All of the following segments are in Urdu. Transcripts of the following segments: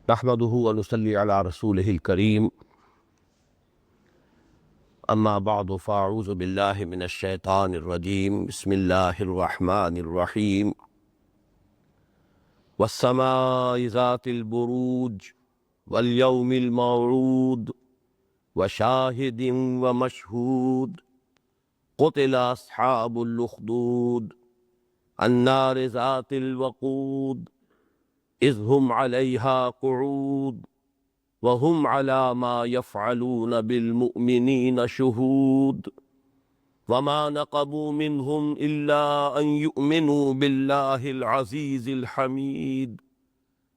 نحمده ونصلي على رسوله الكريم أما بعد فأعوذ بالله من الشيطان الرجيم بسم الله الرحمن الرحيم والسماء ذات البروج واليوم الموعود وشاهد ومشهود قتل أصحاب الأخدود النار ذات الوقود إذ هم عليها قعود وهم على ما يفعلون بالمؤمنين شهود وما نقموا منهم إلا أن يؤمنوا بالله العزيز الحميد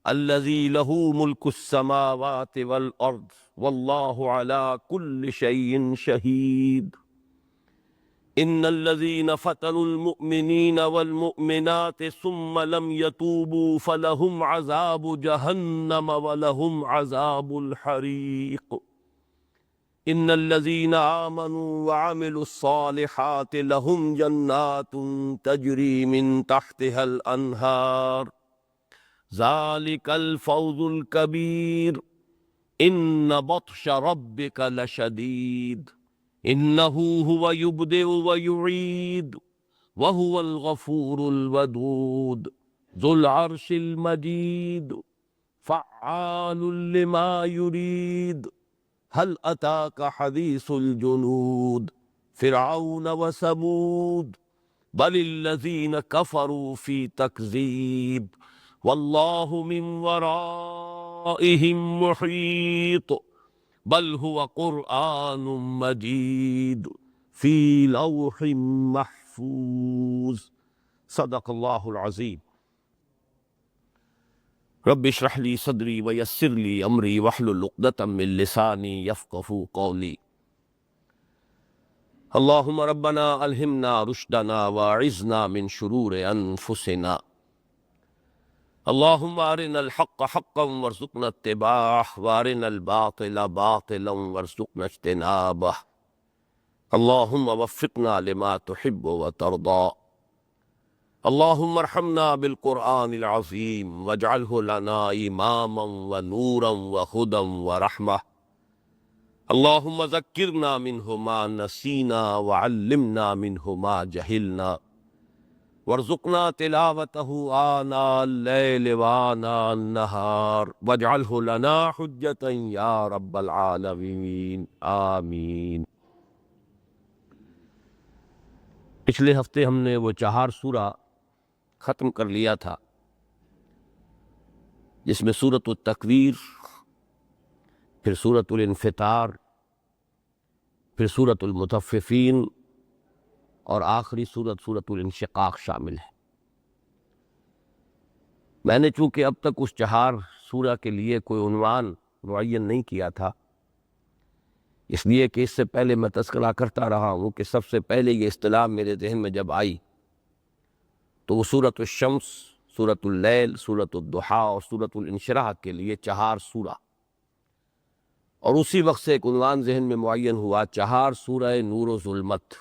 الذي له ملك السماوات والأرض والله على كل شيء شهيد إن الذين فتنوا المؤمنين والمؤمنات ثم لم يتوبوا فلهم عذاب جهنم ولهم عذاب الحريق إن الذين آمنوا وعملوا الصالحات لهم جنات تجري من تحتها الأنهار ذلك الفوز الكبير إن بطش ربك لشديد إنه هو يبدئ ويعيد وهو الغفور الودود ذو العرش المجيد فعال لما يريد هل أتاك حديث الجنود فرعون وثمود بل الذين كفروا في تكذيب والله من ورائهم محيط بل هو قرآن مجيد في لوح محفوظ صدق الله العظيم رب اشرح لي صدري ويسر لي أمري واحلل عقدة من لساني يفقهوا قولي اللهم ربنا ألهمنا رشدنا وأعذنا من شرور أنفسنا اللهم أرنا الحق حقا وارزقنا اتباعه وأرنا الباطل باطلا وارزقنا اجتنابه اللهم وفقنا لما تحب وترضى اللهم ارحمنا بالقرآن العظيم واجعله لنا إماما ونورا وهدى ورحمة اللهم ذكرنا منه ما نسينا وعلمنا منه ما جهلنا وارزقنا تلاوته آناء الليل وآناء النهار واجعله لنا حجة يا رب العالمين آمین۔ پچھلے ہفتے ہم نے وہ 4 سورہ ختم کر لیا تھا جس میں سورۃ التکویر، پھر سورۃ الانفطار، پھر سورۃ المطففین اور آخری سورۃ الانشقاق شامل ہے۔ میں نے چونکہ اب تک اس 4 سورہ کے لیے کوئی عنوان معین نہیں کیا تھا، اس لیے کہ اس سے پہلے میں تذکرہ کرتا رہا ہوں کہ سب سے پہلے یہ اصطلاح میرے ذہن میں جب آئی تو وہ سورۃ الشمس، سورۃ اللیل، سورۃ الضحیٰ اور سورۃ الانشراح کے لیے 4 سورہ، اور اسی وقت سے ایک عنوان ذہن میں معین ہوا 4 سورہ نور و ظلمت۔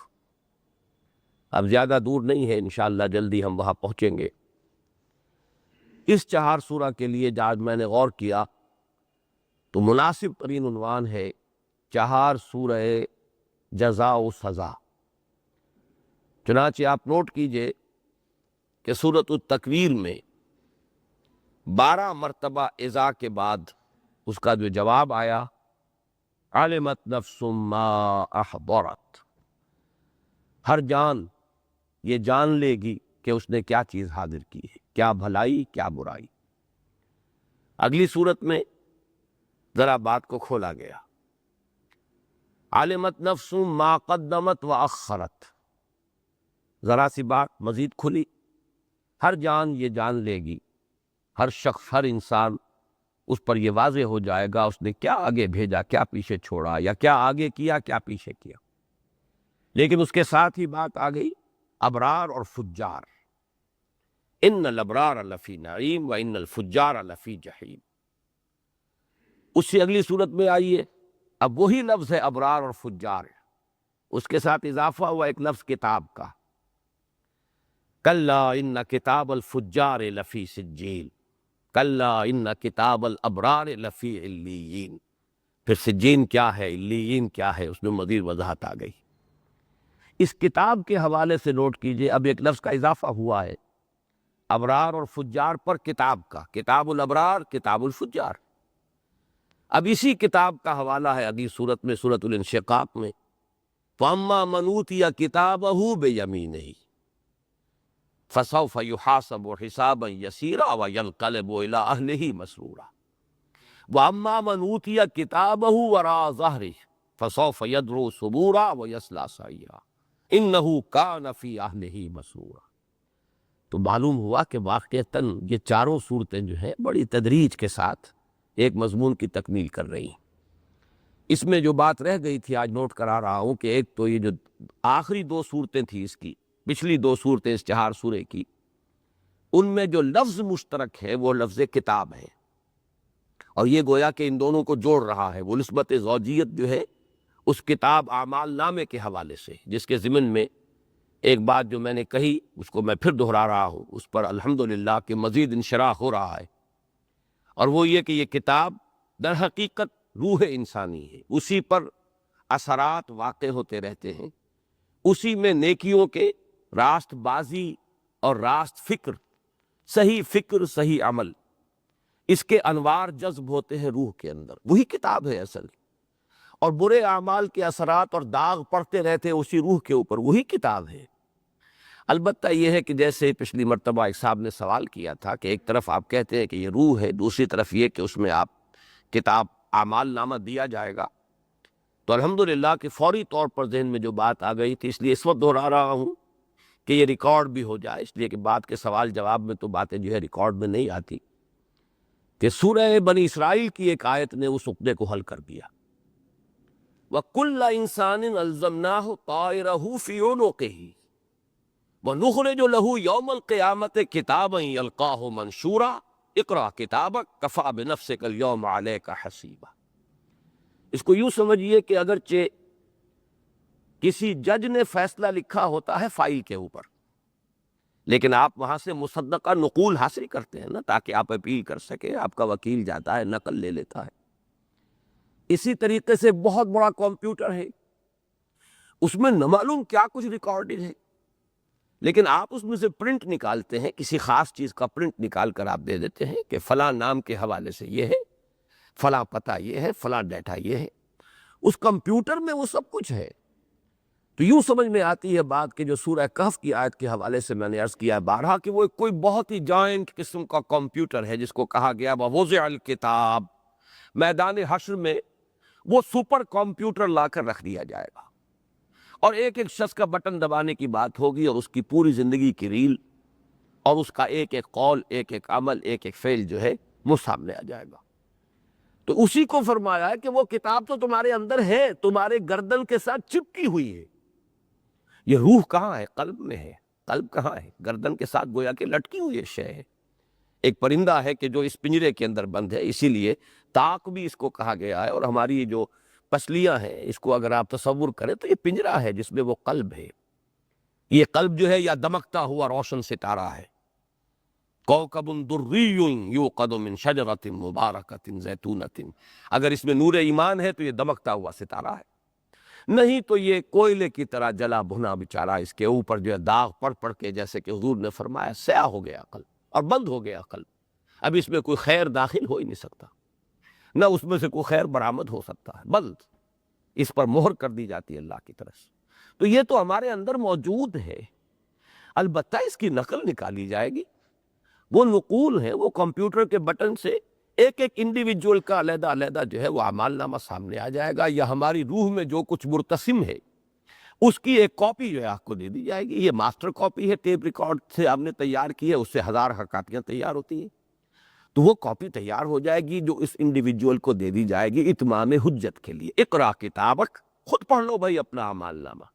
اب زیادہ دور نہیں ہے، انشاءاللہ جلدی ہم وہاں پہنچیں گے۔ اس 4 سورہ کے لیے آج میں نے غور کیا تو مناسب ترین عنوان ہے 4 سورہ جزا و سزا۔ چنانچہ آپ نوٹ کیجئے کہ سورۃ التکویر میں 12 مرتبہ اذا کے بعد اس کا جو جواب آیا علمت نفس ما احضرت، ہر جان یہ جان لے گی کہ اس نے کیا چیز حاضر کی ہے، کیا بھلائی کیا برائی۔ اگلی صورت میں ذرا بات کو کھولا گیا، علمت نفس ما قدمت واخرت، ذرا سی بات مزید کھلی، ہر جان یہ جان لے گی، ہر شخص، ہر انسان، اس پر یہ واضح ہو جائے گا اس نے کیا آگے بھیجا، کیا پیچھے چھوڑا، یا کیا آگے کیا کیا پیچھے کیا۔ لیکن اس کے ساتھ ہی بات آ گئی ابرار اور فجار، ان الابرار لفی نعیم و ان الفجار لفی جحیم۔ اس سے اگلی صورت میں آئیے، اب وہی لفظ ہے ابرار اور فجار، اس کے ساتھ اضافہ ہوا ایک لفظ کتاب کا، کلا ان کتاب الفجار لفی سجیل، کلا ان کتاب الابرار لفی علیین. پھر سجین کیا ہے، علیین کیا ہے، اس میں مزید وضاحت آ گئی. اس کتاب کے حوالے سے نوٹ کیجئے، اب ایک لفظ کا اضافہ ہوا ہے ابرار اور فجار پر، کتاب کا، کتاب الابرار، کتاب الفجار. اب اسی کتاب کا حوالہ ہے اگلی صورت میں، سورۃ الانشقاق میں، فَأَمَّا مَنْ أُوتِيَ كِتَابَهُ بِيَمِينِهِ فَسَوْفَ يُحَاسَبُ حِسَابًا يَسِيرًا وَيَنْقَلِبُ إِلَىٰ أَهْلِهِ مَسْرُورًا وَأَمَّا مَنْ أُوتِيَ كِتَابَهُ وَرَاءَ ظَهْرِهِ فَسَوْفَ يَدْعُو ثُبُورًا وَيَصْلَىٰ سَعِيرًا إِنَّهُ كَانَ فِي أَهْلِهِ مَسْرُورًا. تو معلوم ہوا کہ واقعتاً یہ چاروں صورتیں جو ہیں بڑی تدریج کے ساتھ ایک مضمون کی تکمیل کر رہی ہیں. اس میں جو بات رہ گئی تھی آج نوٹ کرا رہا ہوں کہ ایک تو یہ جو آخری دو صورتیں تھیں اس کی، پچھلی دو صورتیں اس چہار سورے کی، ان میں جو لفظ مشترک ہے وہ لفظ کتاب ہے، اور یہ گویا کہ ان دونوں کو جوڑ رہا ہے. وہ نسبت زوجیت جو ہے اس کتاب اعمال نامے کے حوالے سے، جس کے ضمن میں ایک بات جو میں نے کہی اس کو میں پھر دہرا رہا ہوں، اس پر الحمدللہ کہ مزید انشراح ہو رہا ہے، اور وہ یہ کہ یہ کتاب در حقیقت روح انسانی ہے، اسی پر اثرات واقع ہوتے رہتے ہیں، اسی میں نیکیوں کے راست بازی اور راست فکر صحیح عمل، اس کے انوار جذب ہوتے ہیں روح کے اندر، وہی کتاب ہے اصل. اور برے اعمال کے اثرات اور داغ پڑتے رہتے ہیں اسی روح کے اوپر، وہی کتاب ہے. البتہ یہ ہے کہ جیسے پچھلی مرتبہ ایک صاحب نے سوال کیا تھا کہ ایک طرف آپ کہتے ہیں کہ یہ روح ہے، دوسری طرف یہ کہ اس میں آپ کتاب اعمال نامہ دیا جائے گا، تو الحمدللہ کہ فوری طور پر ذہن میں جو بات آ گئی تھی، اس لیے اس وقت دہرا رہا ہوں کہ یہ ریکارڈ بھی ہو جائے، اس لیے کہ بات کے سوال جواب میں تو باتیں جو ہے ریکارڈ میں نہیں آتی، کہ سورہ بنی اسرائیل کی ایک آیت نے اس عقدے کو حل کر دیا. وَكُلَّ إِنسَانٍ أَلْزَمْنَاهُ طَائِرَهُ فِي عُنُقِهِ وَنُخْرِجُ لَهُ يَوْمَ الْقِيَامَةِ كِتَابًا يَلْقَاهُ مَنْشُورًا اقرأ كِتَابَكَ كَفَىٰ بِنَفْسِكَ الْيَوْمَ عَلَيْكَ حَسِيبًا. اس کو یوں سمجھیے کہ اگرچہ کسی جج نے فیصلہ لکھا ہوتا ہے فائل کے اوپر، لیکن آپ وہاں سے مصدقہ نقول حاصل کرتے ہیں نا، تاکہ آپ اپیل کر سکیں. آپ کا وکیل جاتا ہے، نقل لے لیتا ہے. اسی طریقے سے بہت بڑا کمپیوٹر ہے، اس میں نہ معلوم کیا کچھ ریکارڈڈ ہے، لیکن آپ اس میں سے پرنٹ نکالتے ہیں، کسی خاص چیز کا پرنٹ نکال کر آپ دے دیتے ہیں کہ فلاں نام کے حوالے سے یہ ہے، فلاں پتہ یہ ہے، فلاں ڈیٹا یہ ہے. اس کمپیوٹر میں وہ سب کچھ ہے. تو یوں سمجھ میں آتی ہے بات کہ جو سورہ کہف کی آیت کے حوالے سے میں نے عرض کیا ہے بارہا کہ وہ کوئی بہت ہی جائنٹ قسم کا کمپیوٹر ہے، جس کو کہا گیا وَوُضِعَ الْكِتَابُ. میدان حشر میں وہ سپر کمپیوٹر لا کر رکھ دیا جائے گا، اور ایک ایک شخص کا بٹن دبانے کی بات ہوگی، اور اس کی پوری زندگی کی ریل اور اس کا ایک ایک قول، ایک ایک عمل، ایک ایک فعل جو ہے وہ سامنے آ جائے گا. تو اسی کو فرمایا ہے کہ وہ کتاب تو تمہارے اندر ہے، تمہارے گردن کے ساتھ چپکی ہوئی ہے. یہ روح کہاں ہے؟ قلب میں ہے. قلب کہاں ہے؟ گردن کے ساتھ گویا کہ لٹکی ہوئی یہ شے ہے. ایک پرندہ ہے کہ جو اس پنجرے کے اندر بند ہے، اسی لیے طاق بھی اس کو کہا گیا ہے. اور ہماری یہ جو پسلیاں ہیں، اس کو اگر آپ تصور کریں تو یہ پنجرہ ہے جس میں وہ قلب ہے. یہ قلب جو ہے یا دمکتا ہوا روشن ستارہ ہے. کوكب دری یوقد من شجرۃ مبارکۃ زیتونۃ. اگر اس میں نور ایمان ہے تو یہ دمکتا ہوا ستارہ ہے، نہیں تو یہ کوئلے کی طرح جلا بھنا بیچارہ، اس کے اوپر جو ہے داغ پڑ پڑ کے، جیسے کہ حضور نے فرمایا، سیاہ ہو گیا قلب اور بند ہو گیا قلب. اب اس میں کوئی خیر داخل ہو ہی نہیں سکتا، نہ اس میں سے کوئی خیر برآمد ہو سکتا ہے، بند. اس پر مہر کر دی جاتی ہے اللہ کی طرف سے. تو یہ تو ہمارے اندر موجود ہے، البتہ اس کی نقل نکالی جائے گی. وہ نقول ہیں، وہ کمپیوٹر کے بٹن سے ایک ایک انڈیویجول کا علیحدہ علیحدہ جو ہے وہ اعمال نامہ سامنے آ جائے گا، یا ہماری روح میں جو کچھ مرتسم ہے اس کی ایک کاپی جو ہے آپ کو دے دی جائے گی. یہ ماسٹر کاپی ہے، ٹیپ ریکارڈ سے آپ نے تیار کی ہے، اس سے 1000 کاپیاں تیار ہوتی ہیں. تو وہ کاپی تیار ہو جائے گی جو اس انڈیویجول کو دے دی جائے گی اتمام حجت کے لیے. اقرا کتابک، خود پڑھ لو بھائی اپنا اعمال نامہ.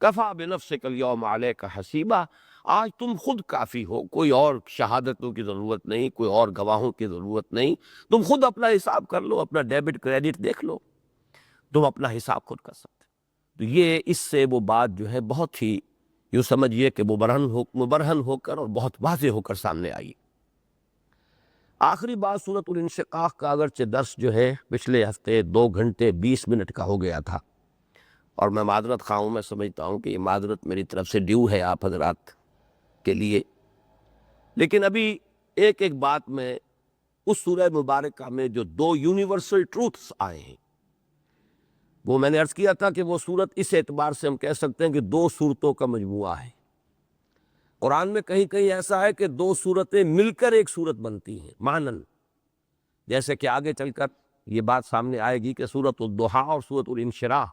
کفا بنفسک الیوم علیک حسیبا، آج تم خود کافی ہو، کوئی اور شہادتوں کی ضرورت نہیں، کوئی اور گواہوں کی ضرورت نہیں. تم خود اپنا حساب کر لو، اپنا ڈیبٹ کریڈٹ دیکھ لو، تم اپنا حساب خود کر سکتے. تو یہ اس سے وہ بات جو ہے بہت ہی یوں سمجھیے کہ مبرہن ہو کر اور بہت واضح ہو کر سامنے آئی. آخری بات سورۃ الانشقاق کا اگرچہ درس جو ہے پچھلے ہفتے 2 گھنٹے 20 منٹ کا ہو گیا تھا، اور میں معذرت خواہ ہوں، میں سمجھتا ہوں کہ یہ معذرت میری طرف سے ڈیو ہے آپ حضرات کے لیے، لیکن ابھی ایک ایک بات میں اس سورہ مبارکہ میں جو 2 یونیورسل ٹروتھس آئے ہیں، وہ میں نے عرض کیا تھا کہ وہ سورت اس اعتبار سے ہم کہہ سکتے ہیں کہ 2 سورتوں کا مجموعہ ہے۔ قرآن میں کہیں کہیں ایسا ہے کہ 2 سورتیں مل کر ایک سورت بنتی ہیں مانن، جیسے کہ آگے چل کر یہ بات سامنے آئے گی کہ سورۃ الضحیٰ اور سورۃ الانشراح،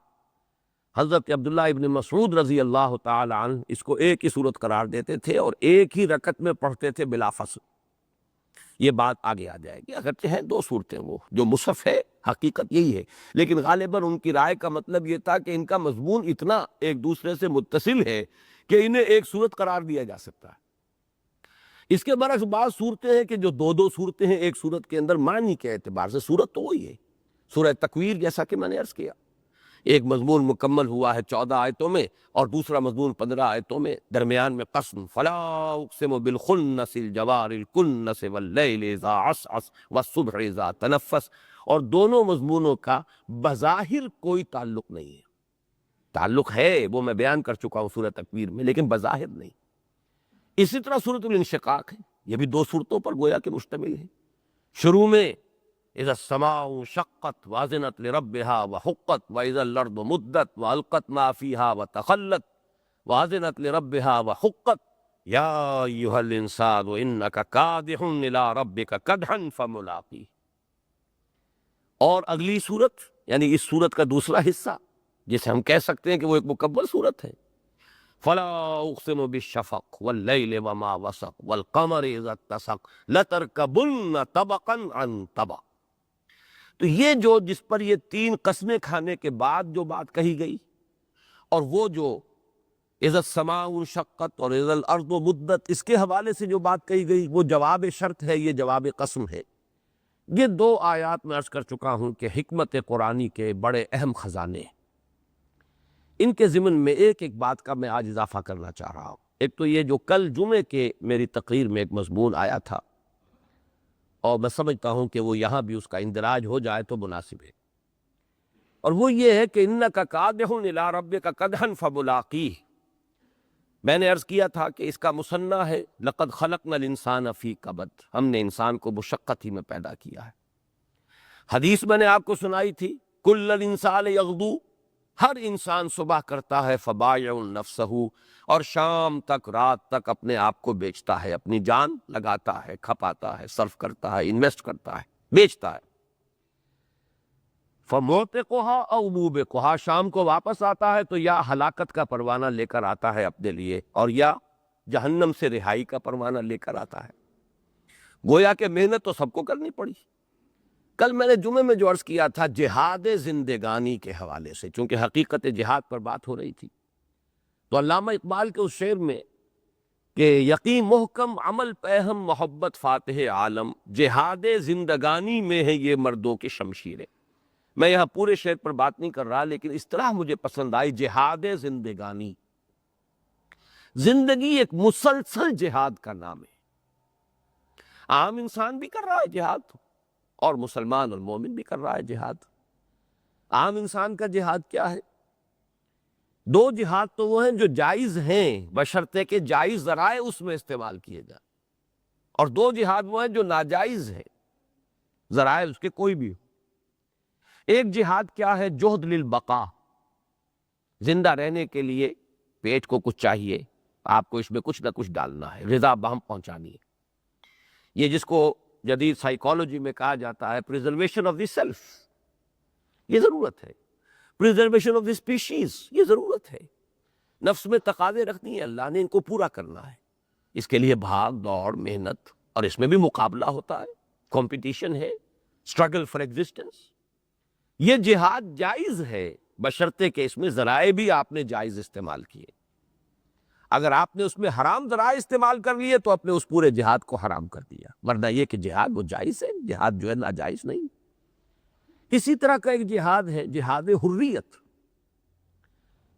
حضرت عبداللہ ابن مسعود رضی اللہ تعالی عنہ اس کو ایک ہی سورت قرار دیتے تھے اور ایک ہی رکعت میں پڑھتے تھے بلا فصل۔ یہ بات آگے آ جائے گی، اگرچہ ہیں 2 صورتیں، وہ جو مصحف ہے حقیقت یہی ہے، لیکن غالباً ان کی رائے کا مطلب یہ تھا کہ ان کا مضمون اتنا ایک دوسرے سے متصل ہے کہ انہیں ایک صورت قرار دیا جا سکتا ہے۔ اس کے برعکس بعض صورتیں ہیں کہ جو 2 صورتیں ہیں ایک صورت کے اندر، معنی کے اعتبار سے صورت تو وہی ہے۔ سورہ تکویر جیسا کہ میں نے عرض کیا، ایک مضمون مکمل ہوا ہے 14 آیتوں میں اور دوسرا مضمون 15 آیتوں میں، درمیان میں قسم، فلا اقسم بالخنس الجوار الکنس واللیل اذا عسعس والصبح اذا تنفس، اور دونوں مضمونوں کا بظاہر کوئی تعلق نہیں ہے۔ تعلق ہے، وہ میں بیان کر چکا ہوں سورہ تکویر میں، لیکن بظاہر نہیں۔ اسی طرح سورۃ الانشقاق ہے، یہ بھی 2 صورتوں پر گویا کہ مشتمل ہے۔ شروع میں اذا السماء انشقت واذنت لربها وحقت واذا الارض مدت والقت ما فيها وتخلت واذنت لربها وحقت یا ایھا الانسان انک کادح الی ربک کدحا فملاقیہ۔ اور اگلی صورت یعنی اس صورت کا دوسرا حصہ جسے ہم کہہ سکتے ہیں کہ وہ ایک مکمل صورت ہے، فلا اقسم بالشفق واللیل وما وسق والقمر اذا اتسق لترکبن طبقا عن طبق۔ تو یہ جو جس پر یہ 3 قسمیں کھانے کے بعد جو بات کہی گئی، اور وہ جو اذا السماء انشقت اور اذا الارض مدت، اس کے حوالے سے جو بات کہی گئی وہ جواب شرط ہے، یہ جواب قسم ہے۔ یہ 2 آیات میں عرض کر چکا ہوں کہ حکمت قرآنی کے بڑے اہم خزانے ہیں۔ ان کے ضمن میں ایک ایک بات کا میں آج اضافہ کرنا چاہ رہا ہوں۔ ایک تو یہ جو کل جمعے کے میری تقریر میں ایک مضمون آیا تھا، اور میں سمجھتا ہوں کہ وہ یہاں بھی اس کا اندراج ہو جائے تو مناسب ہے، اور وہ یہ ہے کہ انک کادح الی ربک کدحا فملاقیہ۔ میں نے عرض کیا تھا کہ اس کا مثنیٰ ہے لقد خلقنا الانسان فی کبد، ہم نے انسان کو مشقت ہی میں پیدا کیا ہے۔ حدیث میں نے آپ کو سنائی تھی، کل الانسان یغدو، ہر انسان صبح کرتا ہے فبائع نفسہ، اور شام تک رات تک اپنے آپ کو بیچتا ہے، اپنی جان لگاتا ہے، کھپاتا ہے، صرف کرتا ہے، انویسٹ کرتا ہے، بیچتا ہے۔ فموتقھا او موبقھا، شام کو واپس آتا ہے تو یا ہلاکت کا پروانہ لے کر آتا ہے اپنے لیے، اور یا جہنم سے رہائی کا پروانہ لے کر آتا ہے۔ گویا کہ محنت تو سب کو کرنی پڑی۔ کل میں نے جمعے میں جو عرض کیا تھا جہاد زندگانی کے حوالے سے، چونکہ حقیقت جہاد پر بات ہو رہی تھی، تو علامہ اقبال کے اس شعر میں کہ یقین محکم عمل پہم محبت فاتح عالم، جہاد زندگانی میں ہے یہ مردوں کی شمشیریں۔ میں یہاں پورے شعر پر بات نہیں کر رہا، لیکن اصطلاح مجھے پسند آئی، جہاد زندگانی۔ زندگی ایک مسلسل جہاد کا نام ہے۔ عام انسان بھی کر رہا ہے جہاد، اور مسلمان اور مومن بھی کر رہا ہے جہاد۔ عام انسان کا جہاد کیا ہے؟ 2 جہاد تو وہ ہیں جو جائز ہیں بشرطے کہ جائز ذرائع اس میں استعمال کیے جائیں، اور 2 جہاد وہ ہیں جو ناجائز ہیں، ذرائع اس کے کوئی بھی ہو۔ ایک جہاد کیا ہے؟ جہد للبقاء، زندہ رہنے کے لیے پیٹ کو کچھ چاہیے، آپ کو اس میں کچھ نہ کچھ ڈالنا ہے، غذا بہم پہنچانی ہے۔ یہ جس کو جدید سائیکالوجی میں کہا جاتا ہے پریزرویشن آف دی سیلف، یہ ضرورت ہے۔ پریزرویشن آف دی اسپیشیز، یہ ضرورت ہے۔ نفس میں تقاضے رکھنی ہے، اللہ نے ان کو پورا کرنا ہے۔ اس کے لیے بھاگ دوڑ، محنت، اور اس میں بھی مقابلہ ہوتا ہے، کمپٹیشن ہے، اسٹرگل فار ایگزسٹنس۔ یہ جہاد جائز ہے بشرطے کہ اس میں ذرائع بھی آپ نے جائز استعمال کیے۔ اگر آپ نے اس میں حرام ذرائع استعمال کر لیے تو اپنے اس پورے جہاد کو حرام کر دیا، ورنہ یہ کہ جہاد وہ جائز ہے، جہاد جو ہے ناجائز نہیں۔ اسی طرح کا ایک جہاد ہے جہاد حریت۔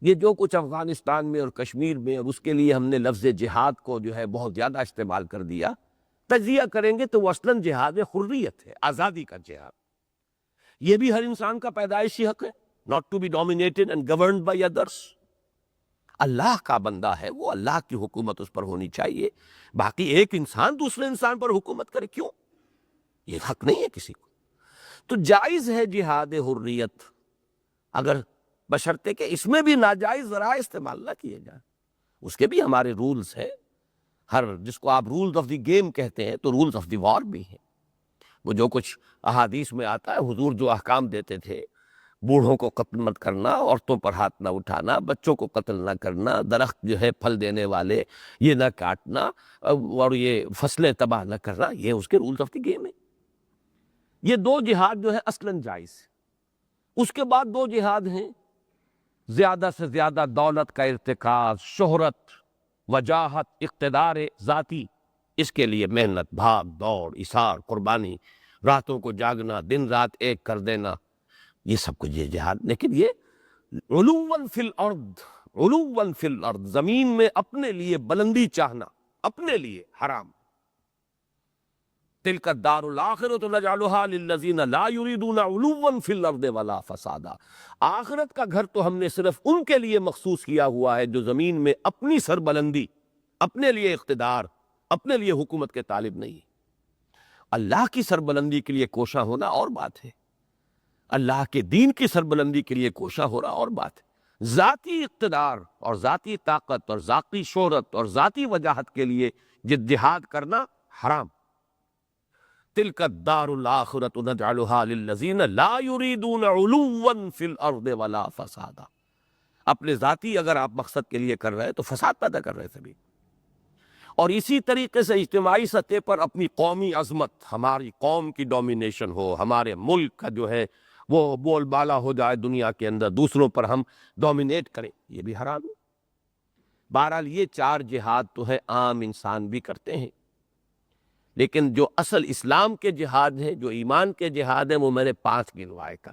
یہ جو کچھ افغانستان میں اور کشمیر میں، اور اس کے لیے ہم نے لفظ جہاد کو جو ہے بہت زیادہ استعمال کر دیا، تجزیہ کریں گے تو وہ اصلاً جہاد حریت ہے، آزادی کا جہاد۔ یہ بھی ہر انسان کا پیدائشی حق ہے، not to be dominated and governed by others۔ اللہ کا بندہ ہے وہ، اللہ کی حکومت اس پر ہونی چاہیے، باقی ایک انسان دوسرے انسان پر حکومت کرے کیوں؟ یہ حق نہیں ہے کسی کو۔ تو جائز ہے جہاد حریت، اگر بشرطے کہ اس میں بھی ناجائز ذرائع استعمال نہ کیے جائیں۔ اس کے بھی ہمارے رولز ہیں، ہر جس کو آپ رولز آف دی گیم کہتے ہیں تو رولز آف دی وار بھی ہیں۔ وہ جو کچھ احادیث میں آتا ہے، حضور جو احکام دیتے تھے، بوڑھوں کو قتل مت کرنا، عورتوں پر ہاتھ نہ اٹھانا، بچوں کو قتل نہ کرنا، درخت جو ہے پھل دینے والے یہ نہ کاٹنا، اور یہ فصلیں تباہ نہ کرنا، یہ اس کے رولز آف دی گیم ہیں۔ یہ دو جہاد جو ہے اصلاً جائز ہے۔ اس کے بعد دو جہاد ہیں، زیادہ سے زیادہ دولت کا ارتکاز، شہرت، وجاہت، اقتدار ذاتی، اس کے لیے محنت، بھاگ دوڑ، ایثار، قربانی، راتوں کو جاگنا، دن رات ایک کر دینا، یہ سب کچھ یہ جہاد۔ لیکن یہ علواً فی الارض، علواً فی الارض، زمین میں اپنے لیے بلندی چاہنا، اپنے لیے حرام۔ تلک الدار الآخرۃ نجعلھا للذین لا یریدون علواً فی الارض ولا فسادا۔ آخرت کا گھر تو ہم نے صرف ان کے لیے مخصوص کیا ہوا ہے جو زمین میں اپنی سربلندی، اپنے لیے اقتدار، اپنے لیے حکومت کے طالب نہیں۔ اللہ کی سربلندی کے لیے کوشاں ہونا اور بات ہے، اللہ کے دین کی سربلندی کے لیے کوشاں ہونا اور بات ہے۔ ذاتی اقتدار اور ذاتی طاقت اور ذاتی شہرت اور ذاتی وجاہت کے لیے جہاد کرنا حرام۔ تلک الدار الآخرۃ نجعلھا للذین لا یریدون علواً فی الارض ولا فسادا۔ اپنے ذاتی اگر آپ مقصد کے لیے کر رہے ہیں تو فساد پیدا کر رہے ہیں سبھی۔ اور اسی طریقے سے اجتماعی سطح پر اپنی قومی عظمت، ہماری قوم کی ڈومینیشن ہو، ہمارے ملک کا جو ہے وہ بول بالا ہو جائے دنیا کے اندر، دوسروں پر ہم ڈومینیٹ کریں، یہ بھی حرام ہے۔ بہرحال یہ چار جہاد تو ہے، عام انسان بھی کرتے ہیں، لیکن جو اصل اسلام کے جہاد ہیں، جو ایمان کے جہاد ہیں، وہ میں نے 5 گنوائے کر۔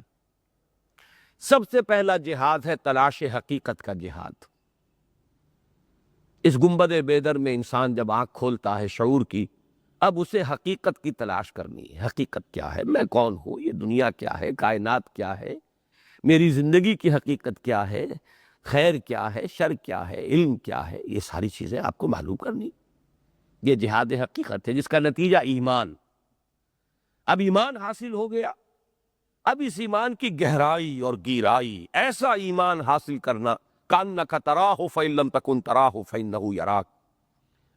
سب سے پہلا جہاد ہے تلاش حقیقت کا جہاد۔ اس گنبد بیدر میں انسان جب آنکھ کھولتا ہے شعور کی، اب اسے حقیقت کی تلاش کرنی ہے۔ حقیقت کیا ہے؟ میں کون ہوں؟ یہ دنیا کیا ہے؟ کائنات کیا ہے؟ میری زندگی کی حقیقت کیا ہے؟ خیر کیا ہے؟ شر کیا ہے؟ علم کیا ہے؟ یہ ساری چیزیں آپ کو معلوم کرنی۔ یہ جہاد حقیقت ہے جس کا نتیجہ ایمان۔ اب ایمان حاصل ہو گیا، اب اس ایمان کی گہرائی اور گیرائی، ایسا ایمان حاصل کرنا کأنک تراہ فإن لم تکن تراہ فإنہ یراک،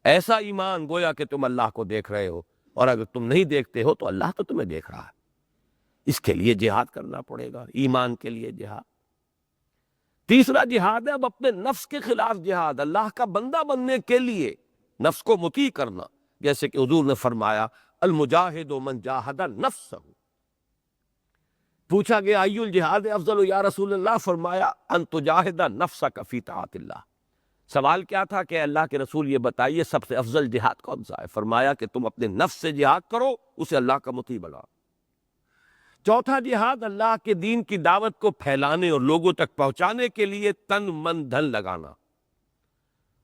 ایسا ایمان گویا کہ تم اللہ کو دیکھ رہے ہو، اور اگر تم نہیں دیکھتے ہو تو اللہ تو تمہیں دیکھ رہا ہے۔ اس کے لیے جہاد کرنا پڑے گا، ایمان کے لیے جہاد۔ تیسرا جہاد ہے اب اپنے نفس کے خلاف جہاد، اللہ کا بندہ بننے کے لیے نفس کو مطیع کرنا، جیسے کہ حضور نے فرمایا المجاہد من جاہد نفسہ۔ پوچھا گیا ای الجہاد افضل یا رسول اللہ، فرمایا ان تجاہد نفسک فی طاعت اللہ۔ سوال کیا تھا کہ اللہ کے رسول یہ بتائیے سب سے افضل جہاد کون سا ہے؟ فرمایا کہ تم اپنے نفس سے جہاد کرو، اسے اللہ کا مطیع بناؤ۔ چوتھا جہاد اللہ کے دین کی دعوت کو پھیلانے اور لوگوں تک پہنچانے کے لیے تن من دھن لگانا۔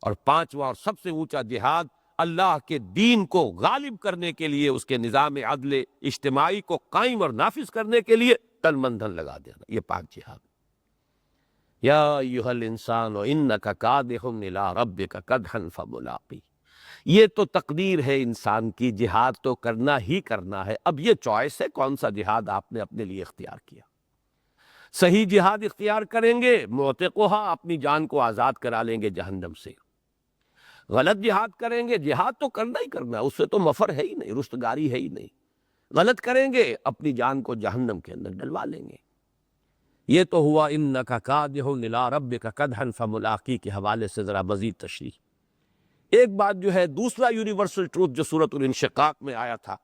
اور پانچواں اور سب سے اونچا جہاد اللہ کے دین کو غالب کرنے کے لیے، اس کے نظام عدل اجتماعی کو قائم اور نافذ کرنے کے لیے تن من دھن لگا دینا، یہ 5 جہاد۔ یا ایھا الانسان انک کادح الی ربک کدحا فملاقی۔ یہ تو تقدیر ہے انسان کی، جہاد تو کرنا ہی کرنا ہے۔ اب یہ چوائس ہے کون سا جہاد آپ نے اپنے لیے اختیار کیا۔ صحیح جہاد اختیار کریں گے، معتقھا، اپنی جان کو آزاد کرا لیں گے جہنم سے۔ غلط جہاد کریں گے، جہاد تو کرنا ہی کرنا ہے، اس سے تو مفر ہے ہی نہیں، رستگاری ہے ہی نہیں۔ غلط کریں گے، اپنی جان کو جہنم کے اندر ڈلوا لیں گے۔ یہ تو ہوا انک کادح الی ربک کدحا فملاقی کے حوالے سے ذرا مزید تشریح۔ ایک بات جو ہے، دوسرا یونیورسل ٹروتھ جو سورۃ الانشقاق میں آیا تھا،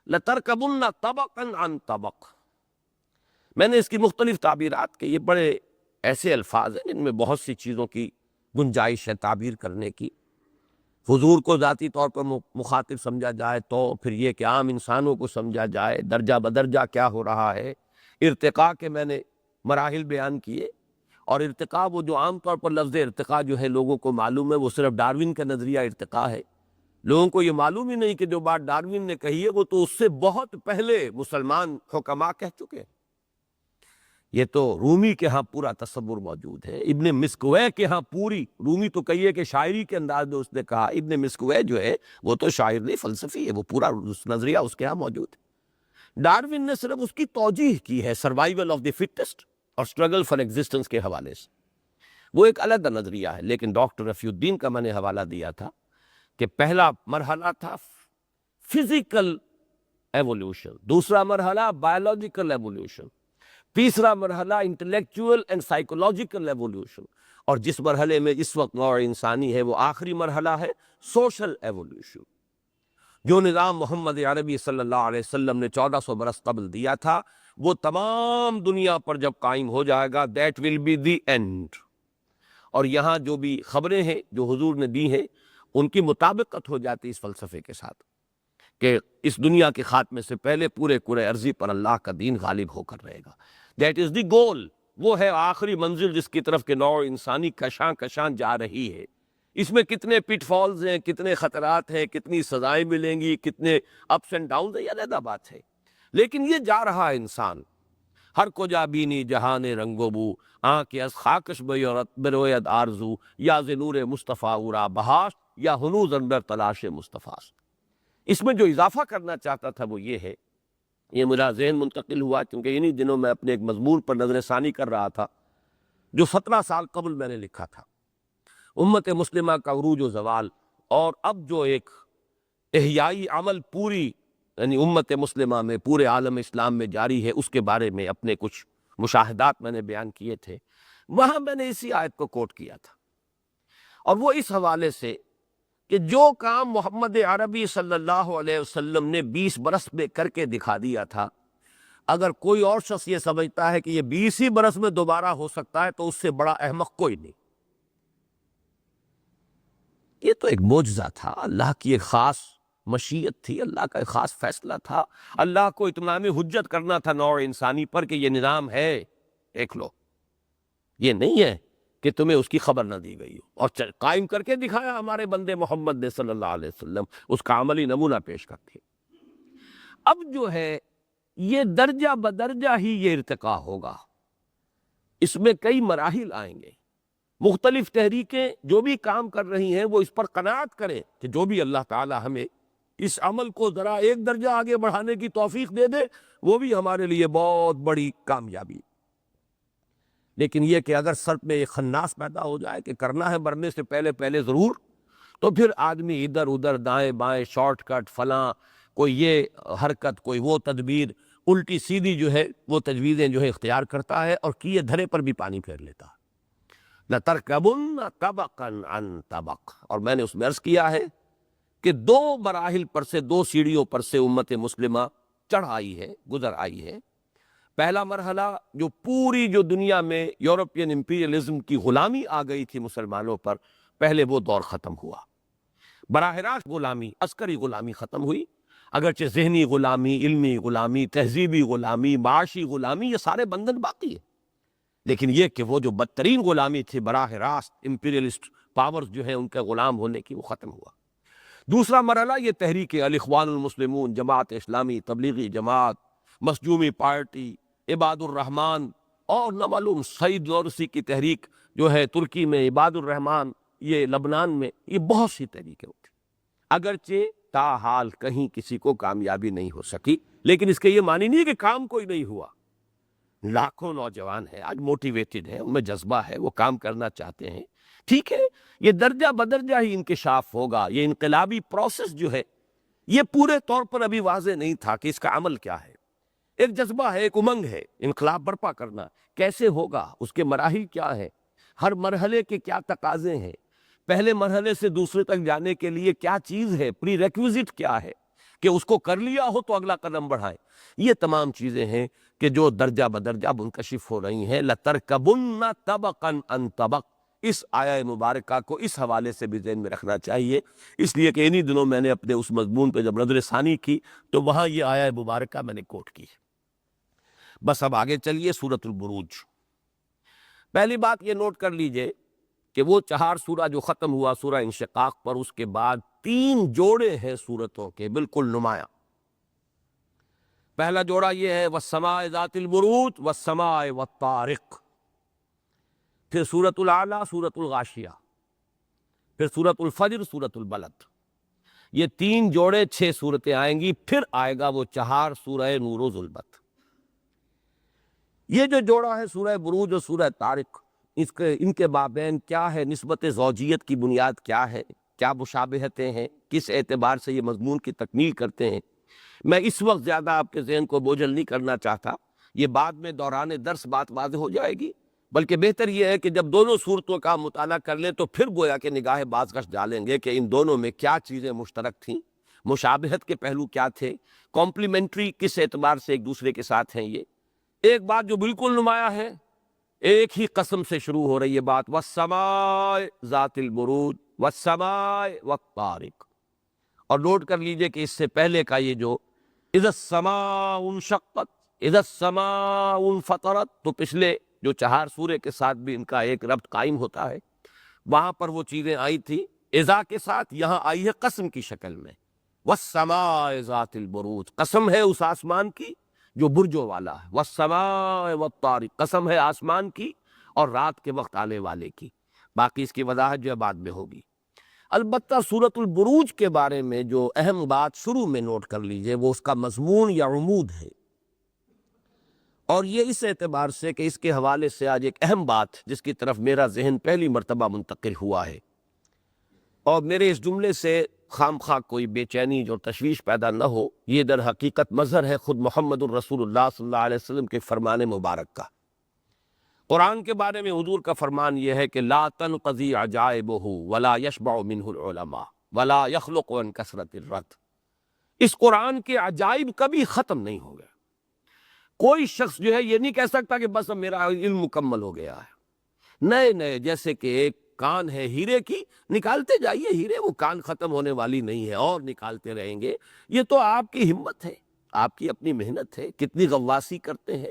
لَتَرْكَبُنَّ طَبَقًا عَنْ طَبَقٍ، میں نے اس کی مختلف تعبیرات کی، یہ بڑے ایسے الفاظ ہیں جن میں بہت سی چیزوں کی گنجائش ہے تعبیر کرنے کی۔ حضور کو ذاتی طور پر مخاطب سمجھا جائے تو پھر یہ کہ عام انسانوں کو سمجھا جائے، درجہ بدرجہ کیا ہو رہا ہے۔ ارتقاء کے میں نے مراحل بیان کیے، اور ارتقاء وہ جو عام طور پر لفظ ارتقاء جو ہے لوگوں کو معلوم ہے وہ صرف ڈاروین کا نظریہ ارتقاء ہے، لوگوں کو یہ معلوم ہی نہیں کہ جو بات ڈارون نے کہی ہے وہ تو اس سے بہت پہلے مسلمان حکماء کہہ چکے ہیں۔ یہ تو رومی کے ہاں پورا تصور موجود ہے، ابن مسکوے کے ہاں پوری، رومی تو کہیے کہ شاعری کے انداز میں اس نے کہا، ابن مسکوے جو ہے وہ تو شاعر نہیں فلسفی ہے، وہ پورا نظریہ اس کے ہاں موجود ہے۔ ڈارون نے صرف اس کی توجیح کی ہے سروائیول آف دی فٹسٹ اور اسٹرگل فار ایگزسٹنس کے حوالے سے، وہ ایک علیحدہ نظریہ ہے۔ لیکن ڈاکٹر رفیع الدین کا میں نے حوالہ دیا تھا کہ پہلا مرحلہ تھا فزیکل ایوولوشن، دوسرا مرحلہ بایولوجیکل ایوولوشن، تیسرا مرحلہ انٹلیکچوئل اینڈ سائیکولوجیکل ایوولوشن، اور جس مرحلے میں اس وقت نوع انسانی ہے وہ آخری مرحلہ ہے سوشل ایوولوشن۔ جو نظام محمد عربی صلی اللہ علیہ وسلم نے 1400 برس قبل دیا تھا وہ تمام دنیا پر جب قائم ہو جائے گا that will be the end. اور یہاں جو بھی خبریں ہیں جو حضور نے دی ہیں ان کی مطابقت ہو جاتی اس فلسفے کے ساتھ کہ اس دنیا کے خاتمے سے پہلے پورے کرۂ ارضی پر اللہ کا دین غالب ہو کر رہے گا۔ دیٹ از دی گول، وہ ہے آخری منزل جس کی طرف کہ نوع انسانی کشاں کشاں جا رہی ہے۔ اس میں کتنے پٹ فالز ہیں، کتنے خطرات ہیں، کتنی سزائیں ملیں گی، کتنے اپس اینڈ ڈاؤنز ہیں، یہ علیحدہ بات ہے، لیکن یہ جا رہا ہے انسان۔ ہر کو جا بینی جہان رنگ و بو، آنکھ از خاکش بروید آرزو، یا ز نور مصطفیٰ اورا بہاش، یا ہنوز اندر تلاش مصطفیٰ۔ اس میں جو اضافہ کرنا چاہتا تھا وہ یہ ہے، یہ میرا ذہن منتقل ہوا کیونکہ انہی دنوں میں اپنے ایک مضمون پر نظر ثانی کر رہا تھا جو 17 سال قبل میں نے لکھا تھا، امت مسلمہ کا عروج و زوال، اور اب جو ایک احیائی عمل پوری یعنی امت مسلمہ میں پورے عالم اسلام میں جاری ہے، اس کے بارے میں اپنے کچھ مشاہدات میں نے بیان کیے تھے۔ وہاں میں نے اسی آیت کو کوٹ کیا تھا، اور وہ اس حوالے سے کہ جو کام محمد عربی صلی اللہ علیہ وسلم نے 20 برس میں کر کے دکھا دیا تھا، اگر کوئی اور شخص یہ سمجھتا ہے کہ یہ 20 ہی برس میں دوبارہ ہو سکتا ہے تو اس سے بڑا احمق کوئی نہیں۔ یہ تو ایک معجزہ تھا، اللہ کی ایک خاص مشیت تھی، اللہ کا ایک خاص فیصلہ تھا، اللہ کو اتمام حجت کرنا تھا نوع انسانی پر کہ یہ نظام ہے، دیکھ لو، یہ نہیں ہے کہ تمہیں اس کی خبر نہ دی گئی ہو، اور قائم کر کے دکھایا ہمارے بندے محمد نے صلی اللہ علیہ وسلم، اس کا عملی نمونہ پیش کرتے۔ اب جو ہے یہ درجہ بدرجہ ہی یہ ارتقا ہوگا، اس میں کئی مراحل آئیں گے، مختلف تحریکیں جو بھی کام کر رہی ہیں وہ اس پر قناعت کریں کہ جو بھی اللہ تعالی ہمیں اس عمل کو ذرا ایک درجہ آگے بڑھانے کی توفیق دے دے وہ بھی ہمارے لیے بہت بڑی کامیابی۔ لیکن یہ کہ اگر سر میں ایک خناس پیدا ہو جائے کہ کرنا ہے مرنے سے پہلے پہلے ضرور، تو پھر آدمی ادھر ادھر دائیں بائیں شارٹ کٹ فلاں، کوئی یہ حرکت کوئی وہ تدبیر، الٹی سیدھی جو ہے وہ تجویزیں جو ہے اختیار کرتا ہے اور کیے دھرے پر بھی پانی پھیر لیتا ہے۔ لَتَرْكَبُنَّ طَبَقًا عَنْ طَبَقٍ، اور میں نے اس میں عرض کیا ہے کہ 2 مراحل پر سے 2 سیڑھیوں پر سے امت مسلمہ چڑھ آئی ہے، گزر آئی ہے۔ پہلا مرحلہ جو پوری جو دنیا میں یورپین امپیریلزم کی غلامی آ گئی تھی مسلمانوں پر، پہلے وہ دور ختم ہوا، براہ راست غلامی، عسکری غلامی ختم ہوئی، اگرچہ ذہنی غلامی، علمی غلامی، تہذیبی غلامی، معاشی غلامی، یہ سارے بندھن باقی ہیں، لیکن یہ کہ وہ جو بدترین غلامی تھی براہ راست امپیریلسٹ پاورز جو ہیں ان کے غلام ہونے کی، وہ ختم ہوا۔ دوسرا مرحلہ یہ تحریک الاخوان المسلمون، جماعت اسلامی، تبلیغی جماعت، مسجومی پارٹی، عباد الرحمن، اور نہ معلوم سعید نورسی کی تحریک جو ہے ترکی میں، عباد الرحمن یہ لبنان میں، یہ بہت سی تحریکیں اٹھی، اگرچہ تاحال کہیں کسی کو کامیابی نہیں ہو سکی، لیکن اس کے یہ معنی نہیں ہے کہ کام کوئی نہیں ہوا۔ لاکھوں نوجوان ہیں آج موٹیویٹڈ ہیں، ان میں جذبہ ہے، وہ کام کرنا چاہتے ہیں، ٹھیک ہے، یہ درجہ بدرجہ ہی انکشاف ہوگا۔ یہ انقلابی پروسیس جو ہے یہ پورے طور پر ابھی واضح نہیں تھا کہ اس کا عمل کیا ہے، ایک جذبہ ہے، ایک امنگ ہے، انقلاب برپا کرنا کیسے ہوگا، اس کے مراحل کیا ہے، ہر مرحلے کے کیا تقاضے ہیں، پہلے مرحلے سے دوسرے تک جانے کے لیے کیا چیز ہے، پری ریکویزٹ کیا ہے کہ اس کو کر لیا ہو تو اگلا قدم بڑھائیں، یہ تمام چیزیں ہیں کہ جو درجہ بدرجہ منکشف ہو رہی ہیں۔ لَتَرْكَبُنَّ طَبَقًا عَنْ طَبَقٍ، اس آیہ مبارکہ کو اس حوالے سے بھی ذہن میں رکھنا چاہیے، اس لیے کہ انہی دنوں میں نے اپنے اس مضمون پہ جب نظر ثانی کی تو وہاں یہ آیہ مبارکہ میں نے کوٹ کی۔ بس اب آگے چلیے سورۃ البروج۔ پہلی بات یہ نوٹ کر لیجئے کہ وہ 4 سورہ جو ختم ہوا سورہ انشقاق پر، اس کے بعد 3 جوڑے ہیں سورتوں کے بالکل نمایاں۔ پہلا جوڑا یہ ہے وَالسَّمَاءِ ذَاتِ الْبُرُوجِ وَالسَّمَاءِ وَالطَّارِقِ، پھر سورۃ الاعلیٰ، سورۃ الغاشیہ، پھر سورۃ الفجر، سورۃ البلد۔ یہ 3 جوڑے 6 سورتیں آئیں گی، پھر آئے گا وہ 4 سورہ نور و ظلمت۔ یہ جو جوڑا ہے سورہ بروج اور سورہ طارق، ان کے مابین کیا ہے نسبت زوجیت کی بنیاد کیا ہے، کیا مشابہتیں ہیں، کس اعتبار سے یہ مضمون کی تکمیل کرتے ہیں، میں اس وقت زیادہ آپ کے ذہن کو بوجھل نہیں کرنا چاہتا، یہ بعد میں دوران درس بات واضح ہو جائے گی، بلکہ بہتر یہ ہے کہ جب دونوں صورتوں کا مطالعہ کر لیں تو پھر گویا کہ نگاہ بازگشت ڈالیں گے کہ ان دونوں میں کیا چیزیں مشترک تھیں، مشابہت کے پہلو کیا تھے، کمپلیمنٹری کس اعتبار سے ایک دوسرے کے ساتھ ہیں۔ یہ ایک بات جو بالکل نمایاں ہے، ایک ہی قسم سے شروع ہو رہی ہے بات، وَالسَّمَاءِ ذَاتِ الْبُرُوجِ وَالسَّمَاءِ وَالطَّارِقِ، اور نوٹ کر لیجئے کہ اس سے پہلے کا یہ جو اِذَا السَّمَاءُ انشقت، اِذَا السَّمَاءُ انفطرت، تو پچھلے جو 4 سورے کے ساتھ بھی ان کا ایک ربط قائم ہوتا ہے، وہاں پر وہ چیزیں آئی تھی اذا کے ساتھ، یہاں آئی ہے قسم کی شکل میں، وَالسَّمَاءِ ذَاتِ الْبُرُوجِ، قسم ہے اس آسمان کی جو برجوں والا ہے، وَالسَّمَاءِ وَالطَّارِقِ، قسم ہے آسمان کی اور رات کے وقت آنے والے کی، باقی اس کی وضاحت جو ہے بعد میں ہوگی۔ البتہ سورۃ البروج کے بارے میں جو اہم بات شروع میں نوٹ کر لیجئے، وہ اس کا مضمون یا عمود ہے، اور یہ اس اعتبار سے کہ اس کے حوالے سے آج ایک اہم بات جس کی طرف میرا ذہن پہلی مرتبہ منتقل ہوا ہے، اور میرے اس جملے سے خام خواہ کوئی بے چینی جو تشویش پیدا نہ ہو، یہ در حقیقت مظہر ہے خود محمد الرسول اللہ صلی اللہ علیہ وسلم کے فرمان مبارک کا۔ قرآن کے بارے میں حضور کا فرمان یہ ہے کہ لا تنقضی عجائبہ ولا یشبع منہ العلماء ولا یخلق عن کثرت الرد، اس قرآن کے عجائب کبھی ختم نہیں ہو گئے۔ کوئی شخص جو ہے یہ نہیں کہہ سکتا کہ بس اب میرا علم مکمل ہو گیا ہے، نئے نئے، جیسے کہ ایک کان ہے ہیرے کی، نکالتے جائیے ہیرے، وہ کان ختم ہونے والی نہیں ہے، اور نکالتے رہیں گے۔ یہ تو آپ کی ہمت ہے، آپ کی اپنی محنت ہے، کتنی غواصی کرتے ہیں،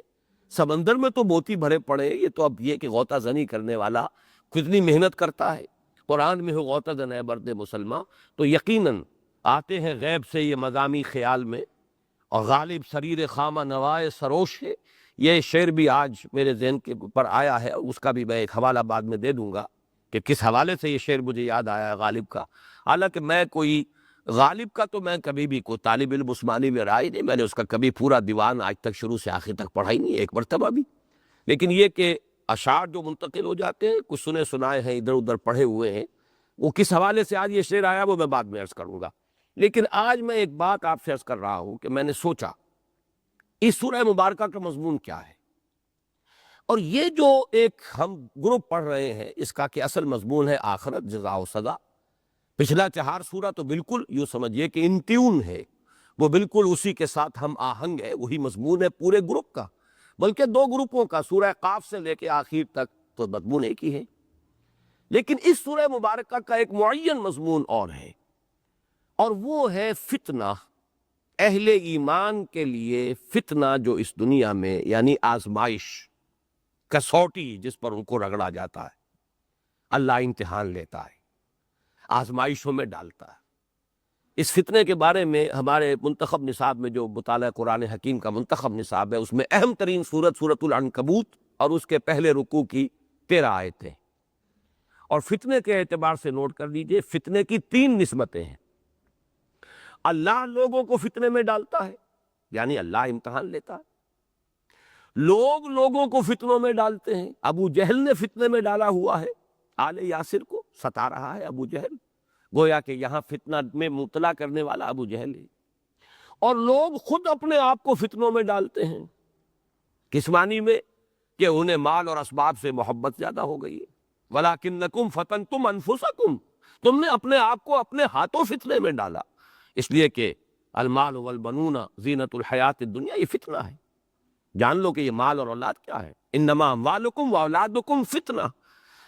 سمندر میں تو موتی بھرے پڑے، یہ تو اب یہ کہ غوطہ زنی کرنے والا کتنی محنت کرتا ہے۔ قرآن میں ہو غوطہ زن ہے برد مسلمان، تو یقیناً آتے ہیں غیب سے یہ مضامی خیال میں، اور غالب سریر خامہ نوائے سروش ہے، یہ شعر بھی آج میرے ذہن کے اوپر آیا ہے، اس کا بھی میں ایک حوالہ بعد میں دے دوں گا کہ کس حوالے سے یہ شعر مجھے یاد آیا ہے غالب کا۔ حالانکہ میں کوئی غالب کا تو میں کبھی بھی کوئی طالب علم عثمانی میں رہا ہی نہیں، میں نے اس کا کبھی پورا دیوان آج تک شروع سے آخر تک پڑھا ہی نہیں ایک مرتبہ بھی، لیکن یہ کہ اشعار جو منتقل ہو جاتے ہیں، کچھ سنے سنائے ہیں، ادھر ادھر پڑھے ہوئے ہیں، وہ کس حوالے سے آج یہ شعر آیا وہ میں بعد میں عرض کروں گا۔ لیکن آج میں ایک بات آپ سے عرض کر رہا ہوں کہ میں نے سوچا اس سورہ مبارکہ کا مضمون کیا ہے، اور یہ جو ایک ہم گروپ پڑھ رہے ہیں اس کا کہ اصل مضمون ہے آخرت، جزا و سزا۔ پچھلا 4 سورہ تو بالکل یوں سمجھیے کہ ان ٹیون ہے، وہ بالکل اسی کے ساتھ ہم آہنگ ہے، وہی مضمون ہے پورے گروپ کا، بلکہ 2 گروپوں کا، سورہ قاف سے لے کے آخر تک تو مضمون ایک ہی ہے۔ لیکن اس سورہ مبارکہ کا ایک معین مضمون اور ہے، اور وہ ہے فتنہ، اہل ایمان کے لیے فتنہ جو اس دنیا میں، یعنی آزمائش، کسوٹی جس پر ان کو رگڑا جاتا ہے، اللہ امتحان لیتا ہے، آزمائشوں میں ڈالتا ہے۔ اس فتنے کے بارے میں ہمارے منتخب نصاب میں جو مطالعہ قرآن حکیم کا منتخب نصاب ہے، اس میں اہم ترین سورت سورۃ العنکبوت اور اس کے پہلے رکوع کی 13 آیتیں، اور فتنے کے اعتبار سے نوٹ کر لیجئے فتنے کی 3 نسبتیں ہیں۔ اللہ لوگوں کو فتنے میں ڈالتا ہے، یعنی اللہ امتحان لیتا ہے، لوگ لوگوں کو فتنوں میں ڈالتے ہیں۔ ابو جہل نے فتنے میں ڈالا ہوا ہے، آل یاسر کو ستا رہا ہے ابو جہل، گویا کہ یہاں فتنہ میں مبتلا کرنے والا ابو جہل ہے، اور لوگ خود اپنے آپ کو فتنوں میں ڈالتے ہیں، کس معنی میں کہ انہیں مال اور اسباب سے محبت زیادہ ہو گئی ہے، وَلَٰكِنَّكُمْ فَتَنْتُمْ أَنفُسَكُمْ، تم نے اپنے آپ کو اپنے ہاتھوں فتنے میں ڈالا، اس لیے کہ المال والبنون زینت الحیات الدنیا، یہ فتنہ ہے، جان لو کہ یہ مال اور اولاد کیا ہے، انما اموالکم واولادکم فتنہ۔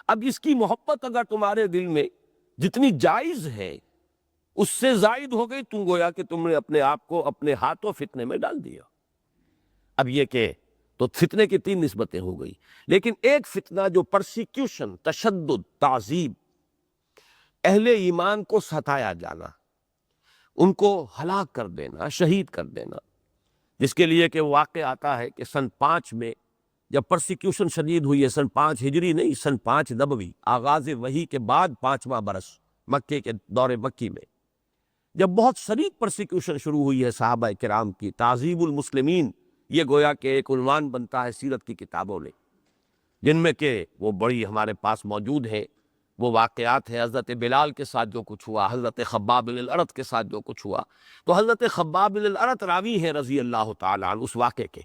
اب اس کی محبت اگر تمہارے دل میں جتنی جائز ہے اس سے زائد ہو گئی، تم گویا کہ تم نے اپنے آپ کو اپنے ہاتھوں فتنے میں ڈال دیا۔ اب یہ کہ تو فتنے کی 3 نسبتیں ہو گئی، لیکن ایک فتنہ جو پرسیکیوشن، تشدد، تعذیب، اہل ایمان کو ستایا جانا، ان کو ہلاک کر دینا، شہید کر دینا، جس کے لیے کہ واقع آتا ہے کہ سن 5 میں جب پرسیکیوشن شدید ہوئی ہے، سن 5 ہجری نہیں، سن 5 نبوی، آغاز وحی کے بعد 5واں برس مکے کے دور مکی میں جب بہت شدید پرسیکیوشن شروع ہوئی ہے صحابہ کرام کی، تعذیب المسلمین، یہ گویا کہ ایک عنوان بنتا ہے سیرت کی کتابوں میں، جن میں کہ وہ بڑی ہمارے پاس موجود ہیں، وہ واقعات ہیں حضرت بلال کے ساتھ جو کچھ ہوا، حضرت خباب بن الارت کے ساتھ جو کچھ ہوا۔ تو حضرت خباب بن الارت راوی ہیں رضی اللہ تعالیٰ عنہ اس واقعے کے،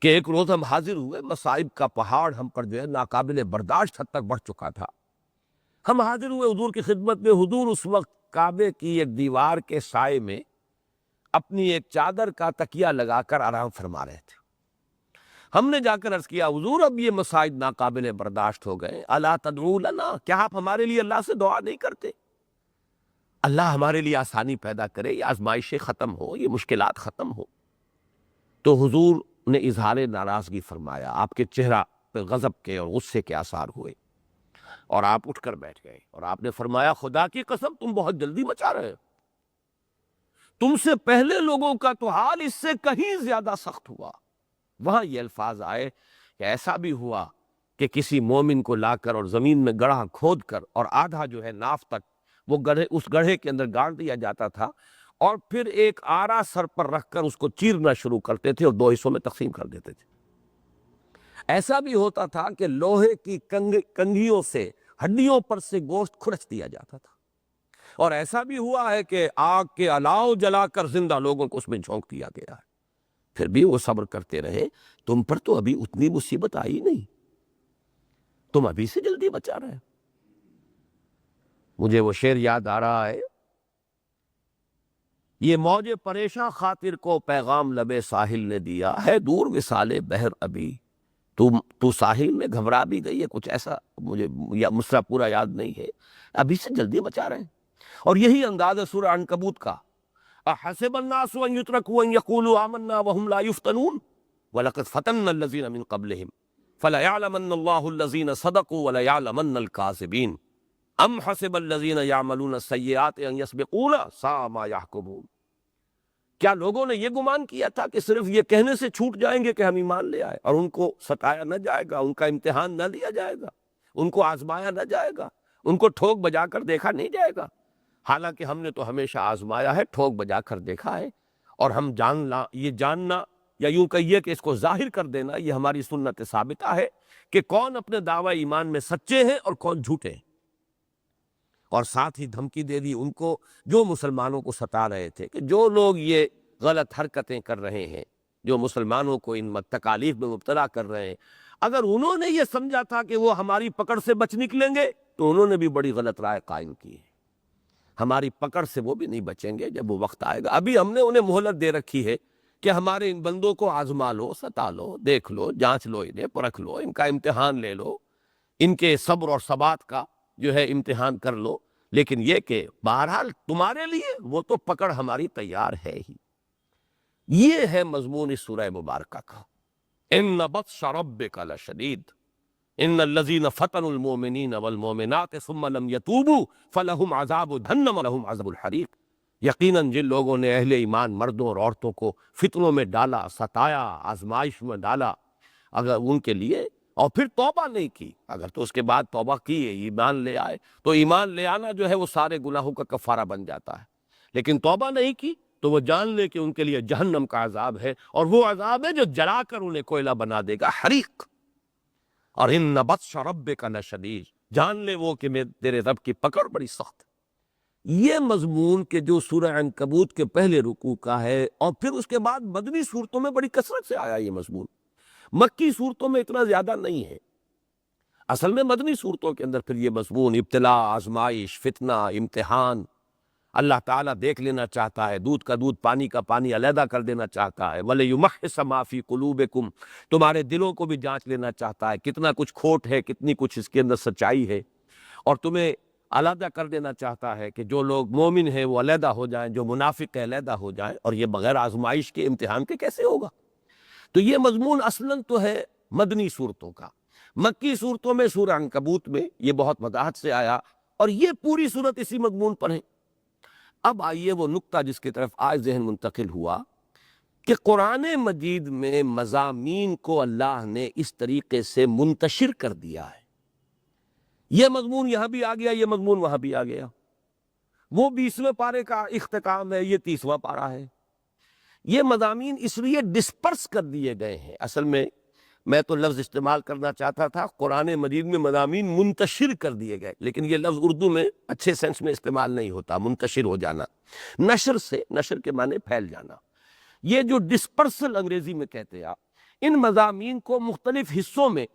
کہ ایک روز ہم حاضر ہوئے، مصائب کا پہاڑ ہم پر جو ہے ناقابل برداشت حد تک بڑھ چکا تھا۔ ہم حاضر ہوئے حضور کی خدمت میں، حضور اس وقت کعبے کی ایک دیوار کے سائے میں اپنی ایک چادر کا تکیہ لگا کر آرام فرما رہے تھے۔ ہم نے جا کر عرض کیا حضور اب یہ مصائب ناقابل برداشت ہو گئے، الا تدعو لنا، کیا آپ ہمارے لیے اللہ سے دعا نہیں کرتے؟ اللہ ہمارے لیے آسانی پیدا کرے، یہ آزمائشیں ختم ہو، یہ مشکلات ختم ہو۔ تو حضور نے اظہار ناراضگی فرمایا، آپ کے چہرہ پہ غضب کے اور غصے کے آثار ہوئے، اور آپ اٹھ کر بیٹھ گئے، اور آپ نے فرمایا خدا کی قسم تم بہت جلدی مچا رہے ہو، تم سے پہلے لوگوں کا تو حال اس سے کہیں زیادہ سخت ہوا۔ وہاں یہ الفاظ آئے کہ ایسا بھی ہوا کہ کسی مومن کو لا کر اور زمین میں گڑھا کھود کر اور آدھا جو ہے ناف تک وہ گڑھے، اس گڑھے کے اندر گاڑ دیا جاتا تھا، اور پھر ایک آرا سر پر رکھ کر اس کو چیرنا شروع کرتے تھے اور 2 حصوں میں تقسیم کر دیتے تھے۔ ایسا بھی ہوتا تھا کہ لوہے کی کنگھیوں سے، ہڈیوں پر سے گوشت کھرچ دیا جاتا تھا، اور ایسا بھی ہوا ہے کہ آگ کے الاؤ جلا کر زندہ لوگوں کو اس میں جھونک دیا گیا ہے، پھر بھی وہ صبر کرتے رہے۔ تم پر تو ابھی اتنی مصیبت آئی نہیں، تم ابھی سے جلدی بچا رہے۔ مجھے وہ شعر یاد آ رہا ہے، یہ موج پریشاں خاطر کو پیغام لبے ساحل نے دیا ہے، دور وصال بحر ابھی، تو ساحل میں گھبرا بھی گئی ہے، کچھ ایسا مجھے مصرع پورا یاد نہیں ہے، ابھی سے جلدی بچا رہے ہیں۔ اور یہی انداز ہے سورہ عنکبوت کا، احسب الناس ان یترکوا ان یقولوا آمنا وهم لا یفتنون وَلَقَدْ فَتَنَّا الَّذِينَ مِن قَبْلِهِمْ فَلَيَعْلَمَنَّ اللَّهُ الَّذِينَ صَدَقُوا وَلَيَعْلَمَنَّ الْكَاذِبِينَ أَمْ حَسِبَ الَّذِينَ يَعْمَلُونَ السَّيِّئَاتِ أَن يَسْبِقُونَا سَاءَ مَا يَحْكُمُونَ۔ کیا لوگوں نے یہ گمان کیا تھا کہ صرف یہ کہنے سے چھوٹ جائیں گے کہ ہم ایمان لے آئے، اور ان کو ستایا نہ جائے گا، ان کا امتحان نہ لیا جائے گا، ان کو آزمایا نہ جائے گا، ان کو ٹھوک بجا کر دیکھا نہیں جائے گا؟ حالانکہ ہم نے تو ہمیشہ آزمایا ہے، ٹھوک بجا کر دیکھا ہے، اور ہم یہ جاننا یا یوں کہیے کہ اس کو ظاہر کر دینا، یہ ہماری سنت ثابتہ ہے کہ کون اپنے دعوی ایمان میں سچے ہیں اور کون جھوٹے ہیں۔ اور ساتھ ہی دھمکی دے دی ان کو جو مسلمانوں کو ستا رہے تھے کہ جو لوگ یہ غلط حرکتیں کر رہے ہیں، جو مسلمانوں کو ان تکالیف میں مبتلا کر رہے ہیں، اگر انہوں نے یہ سمجھا تھا کہ وہ ہماری پکڑ سے بچ نکلیں گے تو انہوں نے بھی بڑی غلط رائے قائم کی ہے۔ ہماری پکڑ سے وہ بھی نہیں بچیں گے جب وہ وقت آئے گا۔ ابھی ہم نے انہیں مہلت دے رکھی ہے کہ ہمارے ان بندوں کو آزما لو، ستا لو، دیکھ لو، جانچ لو، انہیں پرکھ لو، ان کا امتحان لے لو، ان کے صبر اور ثبات کا جو ہے امتحان کر لو، لیکن یہ کہ بہرحال تمہارے لیے وہ تو پکڑ ہماری تیار ہے ہی۔ یہ ہے مضمون اس سورہ مبارکہ کا، ان بطش ربک لشدید ان الذین فتنوا المؤمنین والمؤمنات ثم لم یتوبوا فلہم عذاب جہنم ولہم عذاب الحریق۔ یقیناً جن لوگوں نے اہل ایمان مردوں اور عورتوں کو فتنوں میں ڈالا، ستایا، آزمائش میں ڈالا، اگر ان کے لیے اور پھر توبہ نہیں کی، اگر تو اس کے بعد توبہ کی، ایمان لے آئے، تو ایمان لے آنا جو ہے وہ سارے گناہوں کا کفارہ بن جاتا ہے، لیکن توبہ نہیں کی تو وہ جان لے کہ ان کے لیے جہنم کا عذاب ہے، اور وہ عذاب ہے جو جلا کر انہیں کوئلہ بنا دے گا، حریق۔ اور ان بطش ربک لشدید، جان لے وہ کہ تیرے رب کی پکڑ بڑی سخت۔ یہ مضمون کہ جو سورہ عنکبوت کے پہلے رکوع کا ہے، اور پھر اس کے بعد مدنی صورتوں میں بڑی کثرت سے آیا یہ مضمون، مکی صورتوں میں اتنا زیادہ نہیں ہے۔ اصل میں مدنی صورتوں کے اندر پھر یہ مضمون ابتلا، آزمائش، فتنہ، امتحان، اللہ تعالیٰ دیکھ لینا چاہتا ہے، دودھ کا دودھ پانی کا پانی علیحدہ کر دینا چاہتا ہے، وَلِيُمَحِّصَ مَا فِي قُلُوبِكُمْ، تمہارے دلوں کو بھی جانچ لینا چاہتا ہے، کتنا کچھ کھوٹ ہے، کتنی کچھ اس کے اندر سچائی ہے، اور تمہیں علیحدہ کر دینا چاہتا ہے کہ جو لوگ مومن ہیں وہ علیحدہ ہو جائیں، جو منافق ہیں علیحدہ ہو جائیں، اور یہ بغیر آزمائش کے امتحان کے کیسے ہوگا؟ تو یہ مضمون اصلاً تو ہے مدنی صورتوں کا. مکی صورتوں میں سورہ عنکبوت میں یہ بہت وضاحت سے آیا، اور یہ پوری صورت اسی مضمون پر ہے. اب آئیے وہ نقطہ جس کی طرف آج ذہن منتقل ہوا کہ قرآن مجید میں مضامین کو اللہ نے اس طریقے سے منتشر کر دیا ہے. یہ مضمون یہاں بھی آ گیا، یہ مضمون وہاں بھی آ گیا. وہ 20ویں پارے کا اختتام ہے، یہ 30واں پارہ ہے. یہ مضامین اس لیے ڈسپرس کر دیے گئے ہیں. اصل میں تو لفظ استعمال کرنا چاہتا تھا قرآن مجید میں مضامین منتشر کر دیے گئے، لیکن یہ لفظ اردو میں اچھے سینس میں استعمال نہیں ہوتا. منتشر ہو جانا، نشر کے معنی پھیل جانا. یہ جو ڈسپرسل انگریزی میں کہتے ہیں آپ، ان مضامین کو مختلف حصوں میں،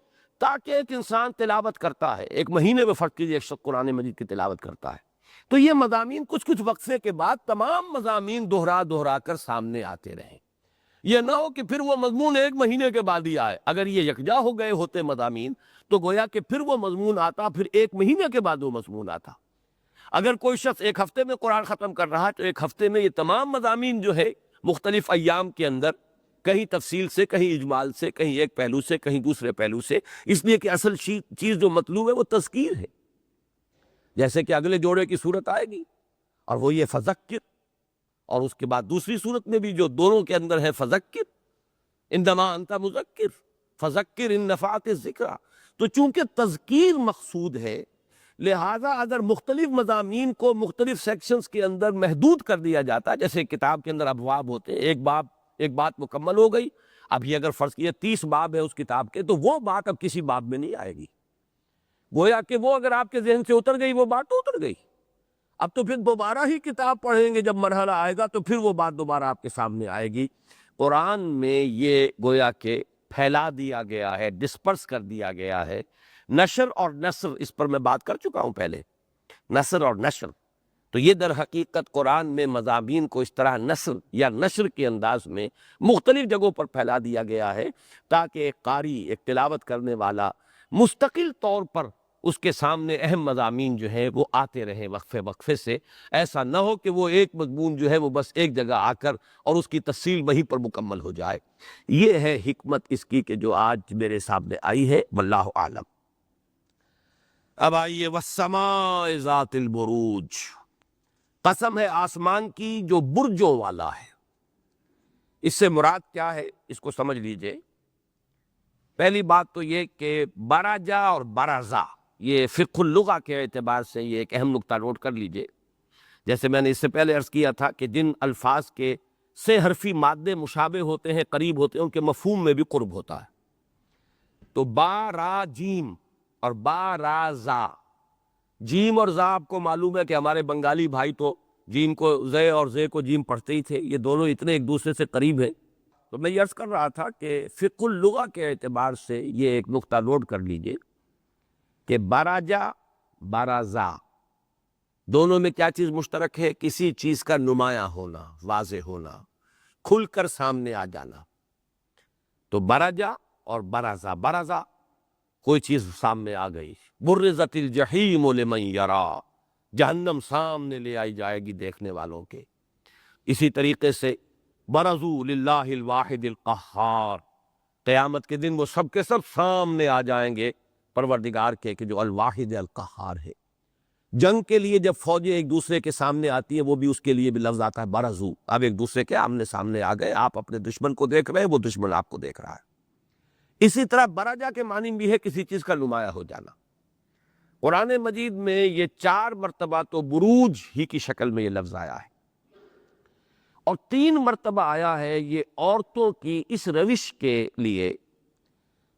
تاکہ ایک انسان تلاوت کرتا ہے، ایک مہینے میں فرض کیجیے ایک شخص قرآن مجید کی تلاوت کرتا ہے، تو یہ مضامین کچھ وقفے کے بعد تمام مضامین دہرا کر سامنے آتے رہیں. یہ نہ ہو کہ پھر وہ مضمون ایک مہینے کے بعد ہی آئے. اگر یہ یکجا ہو گئے ہوتے مضامین تو گویا کہ پھر وہ مضمون آتا، پھر ایک مہینے کے بعد وہ مضمون آتا. اگر کوئی شخص ایک ہفتے میں قرآن ختم کر رہا ہے تو ایک ہفتے میں یہ تمام مضامین جو ہے مختلف ایام کے اندر، کہیں تفصیل سے، کہیں اجمال سے، کہیں ایک پہلو سے، کہیں دوسرے پہلو سے، اس لیے کہ اصل چیز جو مطلوب ہے وہ تذکیر ہے. جیسے کہ اگلے جوڑے کی صورت آئے گی اور وہ یہ فذکر، اور اس کے بعد دوسری صورت میں بھی جو دونوں کے اندر ہے فذکر انما انت مذکر فذکر ان نفعت الذکریٰ. تو چونکہ تذکیر مقصود ہے، لہذا اگر مختلف مضامین کو مختلف سیکشنز کے اندر محدود کر دیا جاتا ہے، جیسے کتاب کے اندر ابواب ہوتے ہیں، ایک بات مکمل ہو گئی، اب یہ اگر فرض کیا 30 باب ہے اس کتاب کے، تو وہ بات اب کسی باب میں نہیں آئے گی. گویا کہ وہ اگر آپ کے ذہن سے اتر گئی وہ بات تو اتر گئی. اب تو پھر دوبارہ ہی کتاب پڑھیں گے، جب مرحلہ آئے گا تو پھر وہ بات دوبارہ آپ کے سامنے آئے گی. قرآن میں یہ گویا کہ پھیلا دیا گیا ہے، ڈسپرس کر دیا گیا ہے. نشر اور نثر، اس پر میں بات کر چکا ہوں پہلے، نثر اور نشر. تو یہ در حقیقت قرآن میں مضامین کو اس طرح نثر یا نشر کے انداز میں مختلف جگہوں پر پھیلا دیا گیا ہے، تاکہ ایک قاری، ایک تلاوت کرنے والا مستقل طور پر اس کے سامنے اہم مضامین جو ہیں وہ آتے رہیں وقفے سے. ایسا نہ ہو کہ وہ ایک مضمون جو ہے وہ بس ایک جگہ آ کر اور اس کی تفصیل وہیں پر مکمل ہو جائے. یہ ہے حکمت اس کی کہ جو آج میرے سامنے آئی ہے، واللہ اعلم. اب آئیے والسماء ذات البروج، قسم ہے آسمان کی جو برجوں والا ہے. اس سے مراد کیا ہے اس کو سمجھ لیجئے. پہلی بات تو یہ کہ برجا اور برزا، یہ فقہ اللغہ کے اعتبار سے یہ ایک اہم نقطہ نوٹ کر لیجئے. جیسے میں نے اس سے پہلے عرض کیا تھا کہ جن الفاظ کے 6 حرفی مادے مشابہ ہوتے ہیں، قریب ہوتے ہیں، ان کے مفہوم میں بھی قرب ہوتا ہے. تو با را جیم اور با را زا، جیم اور زا آپ کو معلوم ہے کہ ہمارے بنگالی بھائی تو جیم کو زے اور زے کو جیم پڑھتے ہی تھے. یہ دونوں اتنے ایک دوسرے سے قریب ہیں. تو میں یہ عرض کر رہا تھا کہ فقہ اللغہ کے اعتبار سے یہ ایک نقطہ نوٹ کر لیجئے کہ براجا برازا دونوں میں کیا چیز مشترک ہے؟ کسی چیز کا نمایاں ہونا، واضح ہونا، کھل کر سامنے آ جانا. تو برجا اور برازا، برازا کوئی چیز سامنے آ گئی. برزت الجحیم لمن یرا، جہنم سامنے لے آئی جائے گی دیکھنے والوں کے. اسی طریقے سے برزوا للہ الواحد القہار، قیامت کے دن وہ سب کے سب سامنے آ جائیں گے پروردگار کے کہ جو الواحد القہار ہے. جنگ کے لیے جب فوجیں ایک دوسرے کے سامنے آتی ہیں، وہ بھی اس کے لیے بھی لفظ آتا ہے برزو. اب ایک دوسرے کے آمنے سامنے آ گئے، آپ اپنے دشمن کو دیکھ رہے ہیں، وہ دشمن آپ کو دیکھ رہا ہے. اسی طرح برجا کے معنی بھی ہے کسی چیز کا نمایاں ہو جانا. قرآن مجید میں یہ 4 مرتبہ تو بروج ہی کی شکل میں یہ لفظ آیا ہے، اور 3 مرتبہ آیا ہے یہ عورتوں کی اس روش کے لیے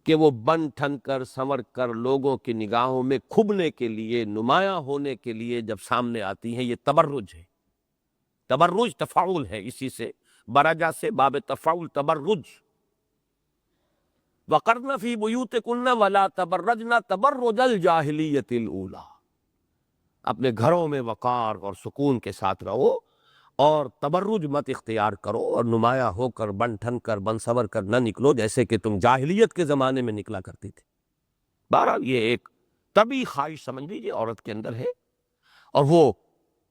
کہ وہ بن ٹھن کر، سنور کر، لوگوں کی نگاہوں میں کھبنے کے لیے، نمایاں ہونے کے لیے جب سامنے آتی ہیں. یہ تبرج ہے، تبرج تفاعل ہے اسی سے، برجا سے باب تفاعل تبرج. وَقَرْنَ فِي بُيُوتِكُنَّ وَلَا تَبَرَّجْنَ تَبَرُّجَ الْجَاهِلِيَّةِ الْأُولَىٰ، اپنے گھروں میں وقار اور سکون کے ساتھ رہو اور تبرج مت اختیار کرو، اور نمایاں ہو کر، بن ٹھن کر، بن سور کر نہ نکلو جیسے کہ تم جاہلیت کے زمانے میں نکلا کرتی تھی. بہرحال یہ ایک طبعی خواہش سمجھ لیجیے عورت کے اندر ہے، اور وہ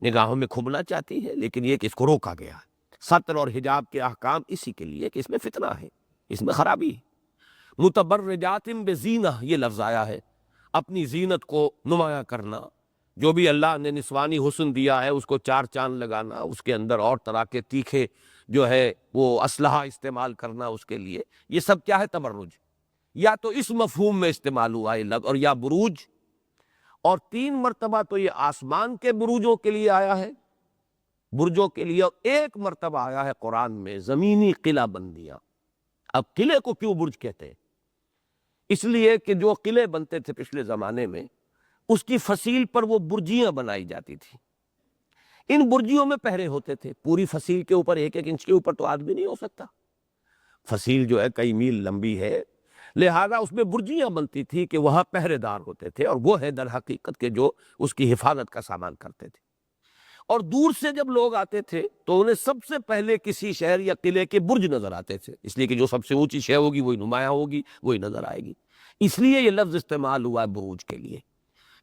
نگاہوں میں کھبنا چاہتی ہے، لیکن یہ کہ اس کو روکا گیا ہے. ستر اور حجاب کے احکام اسی کے لیے کہ اس میں فتنہ ہے. اس میں خرابی ہے۔ متبرجات بزینہ یہ لفظ آیا ہے، اپنی زینت کو نمایاں کرنا، جو بھی اللہ نے نسوانی حسن دیا ہے اس کو چار چاند لگانا، اس کے اندر اور طرح کے تیکھے جو ہے وہ اسلحہ استعمال کرنا اس کے لیے، یہ سب کیا ہے؟ تبرج۔ یا تو اس مفہوم میں استعمال ہوا یہ لفظ، اور یا بروج، اور 3 مرتبہ تو یہ آسمان کے بروجوں کے لیے آیا ہے، برجوں کے لیے، اور 1 مرتبہ آیا ہے قرآن میں زمینی قلعہ بندیاں۔ اب قلعے کو کیوں برج کہتے ہیں؟ اس لیے کہ جو قلعے بنتے تھے پچھلے زمانے میں، اس کی فصیل پر وہ برجیاں بنائی جاتی تھی، ان برجیوں میں پہرے ہوتے تھے، پوری فصیل کے اوپر 1-1 انچ کے اوپر تو آدمی نہیں ہو سکتا، فصیل جو ہے کئی میل لمبی ہے، لہذا اس میں برجیاں بنتی تھی کہ وہاں پہرے دار ہوتے تھے، اور وہ ہے در حقیقت کے جو اس کی حفاظت کا سامان کرتے تھے۔ اور دور سے جب لوگ آتے تھے تو انہیں سب سے پہلے کسی شہر یا قلعے کے برج نظر آتے تھے، اس لیے کہ جو سب سے اونچی شے ہوگی وہی نمایاں ہوگی، وہی نظر آئے گی، اس لیے یہ لفظ استعمال ہوا ہے بروج کے لیے۔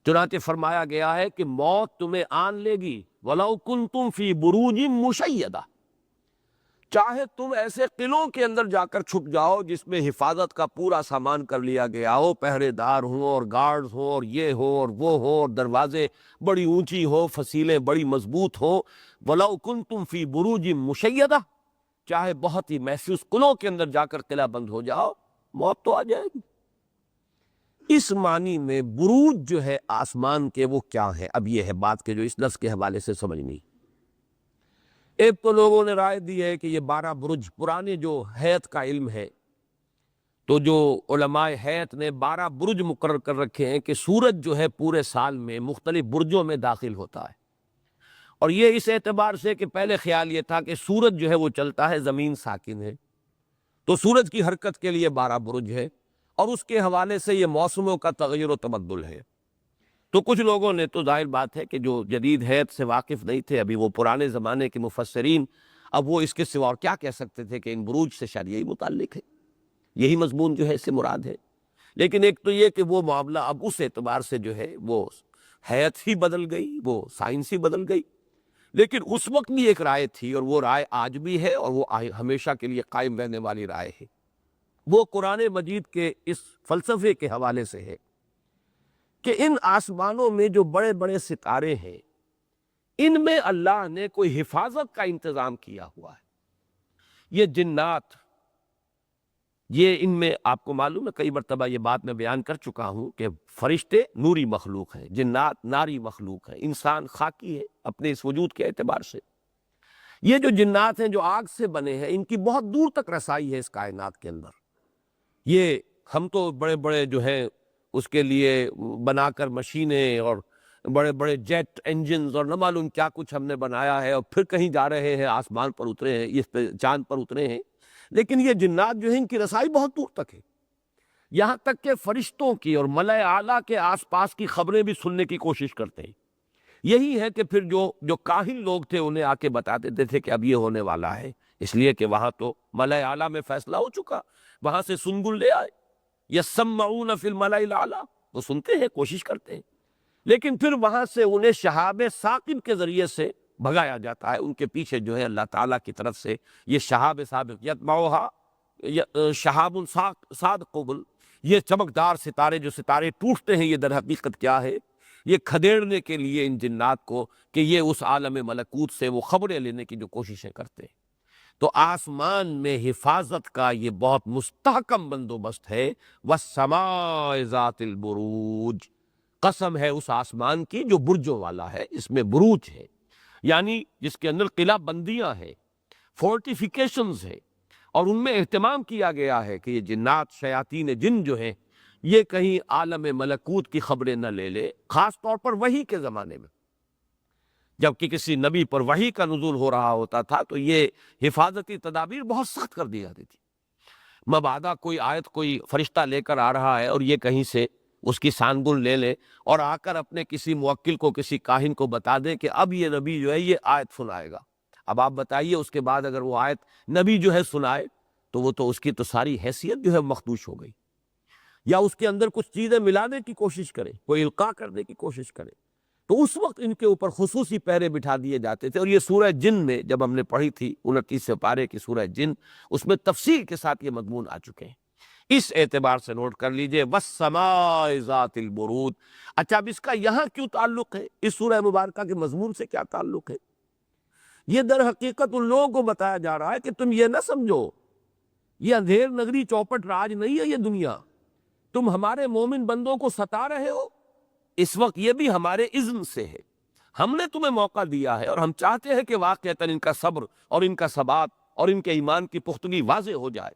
چنانچہ فرمایا گیا ہے کہ موت تمہیں آن لے گی، وَلَوْ كُنْتُمْ فِي بُرُوجٍ مُّشَيَّدَةٍ، چاہے تم ایسے قلعوں کے اندر جا کر چھپ جاؤ جس میں حفاظت کا پورا سامان کر لیا گیا ہو، پہرے دار ہوں اور گارڈز ہوں اور یہ ہو اور وہ ہو، اور دروازے بڑی اونچی ہو، فصیلیں بڑی مضبوط ہو، وَلَوْ كُنْتُمْ فِي بُرُوجٍ مُّشَيَّدَةٍ، چاہے بہت ہی محفوظ قلعوں کے اندر جا کر قلعہ بند ہو جاؤ، موت تو آ جائے گی۔ اس معنی میں بروج جو ہے آسمان کے وہ کیا ہے؟ اب یہ ہے بات کہ جو اس لفظ کے حوالے سے سمجھنی۔ ایک تو لوگوں نے رائے دی ہے کہ یہ 12 برج، پرانے جو ہیئت کا علم ہے تو جو علماء ہیئت نے 12 برج مقرر کر رکھے ہیں کہ سورج جو ہے پورے سال میں مختلف برجوں میں داخل ہوتا ہے، اور یہ اس اعتبار سے کہ پہلے خیال یہ تھا کہ سورج جو ہے وہ چلتا ہے، زمین ساکن ہے، تو سورج کی حرکت کے لیے 12 برج ہے، اور اس کے حوالے سے یہ موسموں کا تغیر و تبدل ہے۔ تو کچھ لوگوں نے تو ظاہر بات ہے کہ جو جدید ہیئت سے واقف نہیں تھے، ابھی وہ پرانے زمانے کے مفسرین، اب وہ اس کے سوا اور کیا کہہ سکتے تھے کہ ان بروج سے شاید یہی متعلق ہے، یہی مضمون جو ہے اس سے مراد ہے۔ لیکن ایک تو یہ کہ وہ معاملہ اب اس اعتبار سے جو ہے وہ ہیئت ہی بدل گئی، وہ سائنس ہی بدل گئی، لیکن اس وقت بھی ایک رائے تھی، اور وہ رائے آج بھی ہے، اور وہ ہمیشہ کے لیے قائم رہنے والی رائے ہے۔ وہ قرآن مجید کے اس فلسفے کے حوالے سے ہے کہ ان آسمانوں میں جو بڑے بڑے ستارے ہیں، ان میں اللہ نے کوئی حفاظت کا انتظام کیا ہوا ہے۔ یہ جنات، یہ ان میں آپ کو معلوم ہے، کئی مرتبہ یہ بات میں بیان کر چکا ہوں کہ فرشتے نوری مخلوق ہیں، جنات ناری مخلوق ہیں، انسان خاکی ہے اپنے اس وجود کے اعتبار سے۔ یہ جو جنات ہیں جو آگ سے بنے ہیں، ان کی بہت دور تک رسائی ہے اس کائنات کے اندر۔ یہ ہم تو بڑے بڑے جو ہیں اس کے لیے بنا کر مشینیں اور بڑے بڑے جیٹ انجنز اور نہ معلوم کیا کچھ ہم نے بنایا ہے، اور پھر کہیں جا رہے ہیں، آسمان پر اترے ہیں، اس پہ چاند پر اترے ہیں، لیکن یہ جنات جو ہیں ان کی رسائی بہت دور تک ہے، یہاں تک کہ فرشتوں کی اور ملائے اعلیٰ کے آس پاس کی خبریں بھی سننے کی کوشش کرتے ہیں۔ یہی ہے کہ پھر جو کاہن لوگ تھے انہیں آ کے بتا دیتے تھے کہ اب یہ ہونے والا ہے، اس لیے کہ وہاں تو ملائے اعلیٰ میں فیصلہ ہو چکا، وہاں سے سنگل لے آئے، یسمعون فی الملأ الاعلیٰ، وہ سنتے ہیں، کوشش کرتے ہیں، لیکن پھر وہاں سے انہیں شہاب ثاقب کے ذریعے سے بھگایا جاتا ہے، ان کے پیچھے جو ہے اللہ تعالیٰ کی طرف سے یہ شہاب ثاقب، یتبعها شہاب ثاقب، یہ چمکدار ستارے، جو ستارے ٹوٹتے ہیں، یہ در حقیقت کیا ہے؟ یہ کھدیڑنے کے لیے ان جنات کو کہ یہ اس عالم ملکوت سے وہ خبریں لینے کی جو کوششیں کرتے ہیں۔ تو آسمان میں حفاظت کا یہ بہت مستحکم بندوبست ہے۔ وَالسَّمَاءِ ذَاتِ الْبُرُوجِ، قسم ہے اس آسمان کی جو برجوں والا ہے، اس میں بروج ہے، یعنی جس کے اندر قلعہ بندیاں ہیں، فورٹیفیکیشنز ہیں، اور ان میں اہتمام کیا گیا ہے کہ یہ جنات، شیاطین جن جو ہیں، یہ کہیں عالم ملکوت کی خبریں نہ لے لے، خاص طور پر وحی کے زمانے میں، جبکہ کسی نبی پر وحی کا نزول ہو رہا ہوتا تھا تو یہ حفاظتی تدابیر بہت سخت کر دی جاتی تھی۔ مبادا کوئی آیت کوئی فرشتہ لے کر آ رہا ہے اور یہ کہیں سے اس کی سانگل لے لے اور آ کر اپنے کسی موکل کو، کسی کاہن کو بتا دے کہ اب یہ نبی جو ہے یہ آیت سنائے گا۔ اب آپ بتائیے اس کے بعد اگر وہ آیت نبی جو ہے سنائے تو وہ تو اس کی تو ساری حیثیت جو ہے مخدوش ہو گئی، یا اس کے اندر کچھ چیزیں ملانے کی کوشش کرے، کوئی القاء کرنے کی کوشش کرے۔ تو اس وقت ان کے اوپر خصوصی پہرے بٹھا دیے جاتے تھے. اور یہ سورہ جن میں جب ہم نے پڑھی تھی 29 پارے کی سورہ جن، اس میں تفصیل کے ساتھ یہ مضمون آ چکے ہیں. اس اعتبار سے نوٹ کر لیجئے وَالسَّمَاءِ ذَاتِ الْبُرُوجِ. اچھا اب اس کا یہاں کیوں تعلق ہے، اس سورہ مبارکہ کے مضمون سے کیا تعلق ہے؟ یہ در حقیقت ان لوگوں کو بتایا جا رہا ہے کہ تم یہ نہ سمجھو یہ اندھیر نگری چوپٹ راج نہیں ہے یہ دنیا، تم ہمارے مومن بندوں کو ستا رہے ہو، اس وقت یہ بھی ہمارے اذن سے ہے. ہم نے تمہیں موقع دیا ہے اور ہم چاہتے ہیں کہ واقعتاً ان کا صبر اور ان کا ثبات اور ان کے ایمان کی پختگی واضح ہو جائے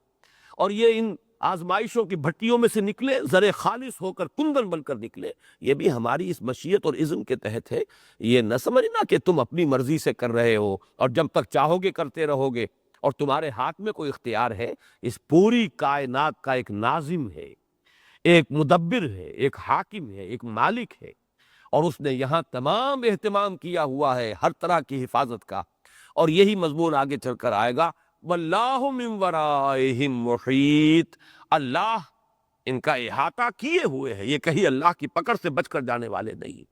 اور یہ ان آزمائشوں کی بھٹیوں میں سے نکلے، زر خالص ہو کر کندن بن کر نکلے. یہ بھی ہماری اس مشیت اور اذن کے تحت ہے. یہ نہ سمجھنا کہ تم اپنی مرضی سے کر رہے ہو اور جب تک چاہو گے کرتے رہو گے اور تمہارے ہاتھ میں کوئی اختیار ہے. اس پوری کائنات کا ایک ناظم ہے، ایک مدبر ہے، ایک حاکم ہے، ایک مالک ہے، اور اس نے یہاں تمام اہتمام کیا ہوا ہے ہر طرح کی حفاظت کا. اور یہی مضمون آگے چل کر آئے گا واللہ من ورائہم محیط. اللہ ان کا احاطہ کیے ہوئے ہے، یہ کہیں اللہ کی پکڑ سے بچ کر جانے والے نہیں.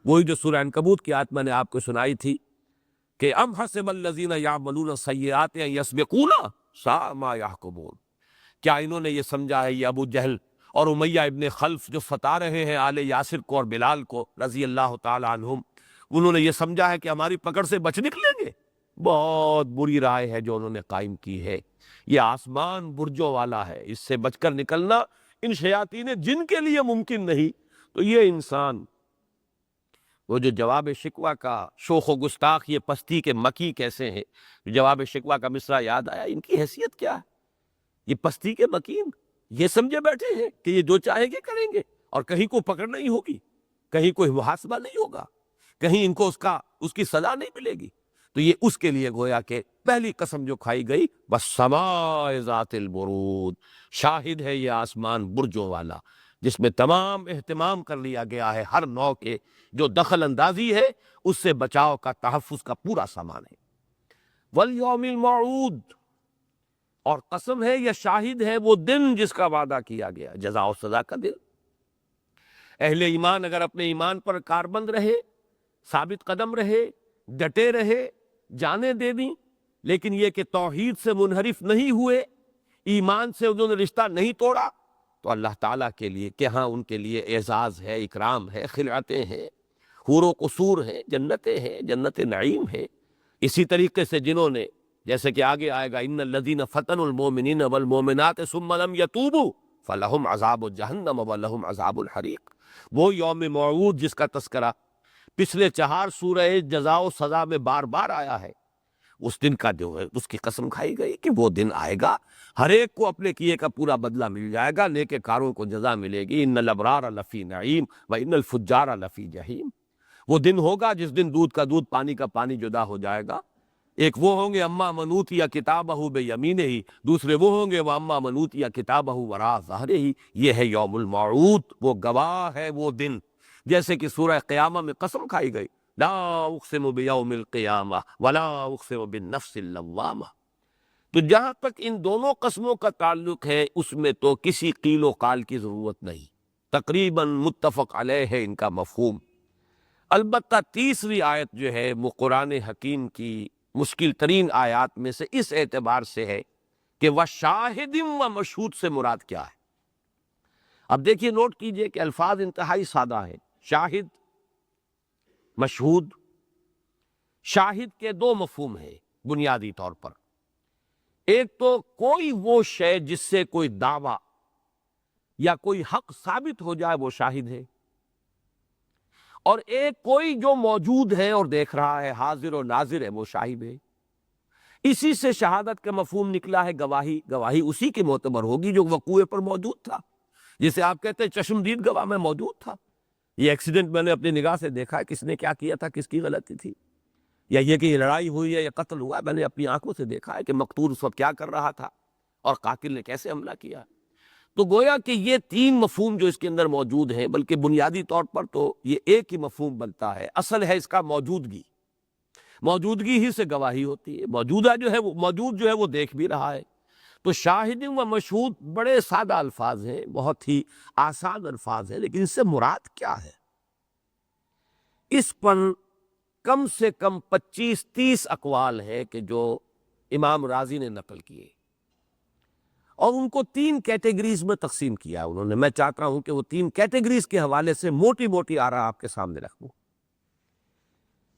وہی جو سورہ عنکبوت کی آیت میں نے آپ کو سنائی تھی کہ ام حسب الذین یعملون السیئات ان یسبقونا ساء ما یحکمون. کیا انہوں نے یہ سمجھا ہے، یہ ابو جہل اور امیہ ابن خلف جو ستا رہے ہیں آل یاسر کو اور بلال کو رضی اللہ تعالی عنہم، انہوں نے یہ سمجھا ہے کہ ہماری پکڑ سے بچ نکلیں گے؟ بہت بری رائے ہے جو انہوں نے قائم کی ہے. یہ آسمان برجوں والا ہے، اس سے بچ کر نکلنا ان شیاطین جن کے لیے ممکن نہیں. تو یہ انسان وہ جو جواب شکوہ کا شوخ و گستاخ یہ پستی کے مکی کیسے ہیں، جواب شکوہ کا مصرع یاد آیا. ان کی حیثیت کیا ہے؟ یہ پستی کے مکین یہ سمجھے بیٹھے ہیں کہ یہ جو چاہیں گے کریں گے اور کہیں کو پکڑ نہیں ہوگی، کہیں کوئی محاسبہ نہیں ہوگا، کہیں ان کو اس کی سزا نہیں ملے گی. تو یہ اس کے لیے گویا کہ پہلی قسم جو کھائی گئی وَالسَّمَاءِ ذَاتِ الْبُرُوجِ. شاہد ہے یہ آسمان برجوں والا جس میں تمام اہتمام کر لیا گیا ہے، ہر نوع کے جو دخل اندازی ہے اس سے بچاؤ کا تحفظ کا پورا سامان ہے. وَالْيَوْمِ الْمَوْعُودِ. اور قسم ہے یہ شاہد ہے وہ دن جس کا وعدہ کیا گیا، جزا و سزا کا دن. اہل ایمان اگر اپنے ایمان پر کاربند رہے، ثابت قدم رہے، ڈٹے رہے، جانیں دے دیں، لیکن یہ کہ توحید سے منحرف نہیں ہوئے، ایمان سے انہوں نے رشتہ نہیں توڑا، تو اللہ تعالیٰ کے لیے کہ ہاں ان کے لیے اعزاز ہے، اکرام ہے، خلعتیں ہیں، حور و قصور ہیں، جنتیں ہیں، جنت نعیم ہے. اسی طریقے سے جنہوں نے جیسے کہ آگے آئے گا ان الذین فتنوا المؤمنین والمؤمنات ثم لم یتوبوا فلہم عذاب جہنم ولہم عذاب الحریق. وہ یوم موعود جس کا تذکرہ پچھلے 4 سورہ جزا و سزا میں بار بار آیا ہے، اس دن کا جو ہے اس کی قسم کھائی گئی کہ وہ دن آئے گا، ہر ایک کو اپنے کیے کا پورا بدلہ مل جائے گا، نیک کاروں کو جزا ملے گی. ان الابرار لفی نعیم و ان الفجار لفی جحیم. وہ دن ہوگا جس دن دودھ کا دودھ پانی کا پانی جدا ہو جائے گا. ایک وہ ہوں گے اما منوتی یا کتابہ بیمینہ ہی، دوسرے وہ ہوں گے وہ اما منوتی یا کتابہ وراء ظہرہ ہی. یہ ہے یوم الموعود، وہ گواہ ہے وہ دن. جیسے کہ سورہ قیامہ میں قسم کھائی گئی لا اقسم بیوم القیامہ ولا اقسم بالنفس اللوامہ. تو جہاں تک ان دونوں قسموں کا تعلق ہے اس میں تو کسی قیل و قال کی ضرورت نہیں، تقریباً متفق علیہ ہے ان کا مفہوم. البتہ تیسری آیت جو ہے وہ قرآن حکیم کی مشکل ترین آیات میں سے اس اعتبار سے ہے کہ وَشَاهِدٍ وَمَشْهُودٍ سے مراد کیا ہے. اب دیکھیے نوٹ کیجئے کہ الفاظ انتہائی سادہ ہیں. شاہد، مشہود. شاہد کے 2 مفہوم ہیں بنیادی طور پر. ایک تو کوئی وہ شے جس سے کوئی دعویٰ یا کوئی حق ثابت ہو جائے وہ شاہد ہے، اور ایک کوئی جو موجود ہے اور دیکھ رہا ہے، حاضر و ناظر ہے، وہ شاہد ہے. اسی سے شہادت کا مفہوم نکلا ہے گواہی. گواہی اسی کی معتبر ہوگی جو وقوع پر موجود تھا، جسے آپ کہتے ہیں چشمدید گواہ میں موجود تھا. یہ ایکسیڈنٹ میں نے اپنی نگاہ سے دیکھا ہے، کس نے کیا کیا تھا، کس کی غلطی تھی، یا یہ کہ یہ لڑائی ہوئی ہے یا قتل ہوا ہے، میں نے اپنی آنکھوں سے دیکھا ہے کہ مقتول اس وقت کیا کر رہا تھا اور قاتل نے کیسے حملہ کیا. تو گویا کہ یہ 3 مفہوم جو اس کے اندر موجود ہیں، بلکہ بنیادی طور پر تو یہ ایک ہی مفہوم بنتا ہے. اصل ہے اس کا موجودگی. موجودگی ہی سے گواہی ہوتی ہے. موجودہ جو ہے وہ موجود جو ہے وہ دیکھ بھی رہا ہے. تو شاہد و مشہود بڑے سادہ الفاظ ہیں، بہت ہی آسان الفاظ ہیں، لیکن اس سے مراد کیا ہے؟ اس پر کم سے کم 25-30 اقوال ہیں کہ جو امام رازی نے نقل کیے، اور ان کو 3 کیٹیگریز میں تقسیم کیا انہوں نے۔ میں چاہتا ہوں کہ وہ 3 کیٹیگریز کے حوالے سے موٹی موٹی آراء آپ کے سامنے رکھوں۔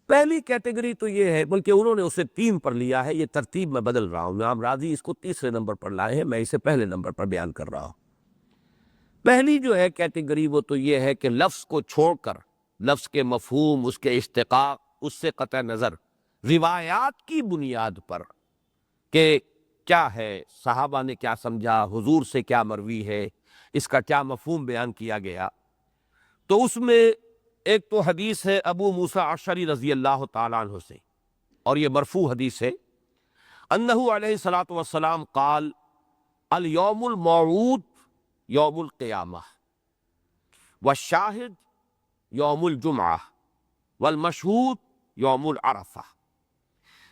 پہلی کیٹیگری تو یہ ہے، بلکہ انہوں نے اسے 3 پر لیا ہے، یہ ترتیب میں بدل رہا ہوں، امام راضی اس کو تیسرے نمبر پر لائے ہیں، میں اسے پہلے نمبر پر بیان کر رہا ہوں۔ پہلی جو ہے کیٹیگری وہ تو یہ ہے کہ لفظ کو چھوڑ کر لفظ کے مفہوم، اس کے اشتقاق، اس سے قطع نظر روایات کی بنیاد پر کہ کیا ہے، صحابہ نے کیا سمجھا، حضور سے کیا مروی ہے، اس کا کیا مفہوم بیان کیا گیا، تو اس میں ایک تو حدیث ہے ابو موسیٰ اشعری رضی اللہ تعالیٰ عنہ سے، اور یہ مرفوع حدیث ہے، انہ علیہ الصلاۃ والسلام قال الیوم الموعود یوم القیامہ والشاہد یوم الجمعہ والمشہود یوم العرفہ۔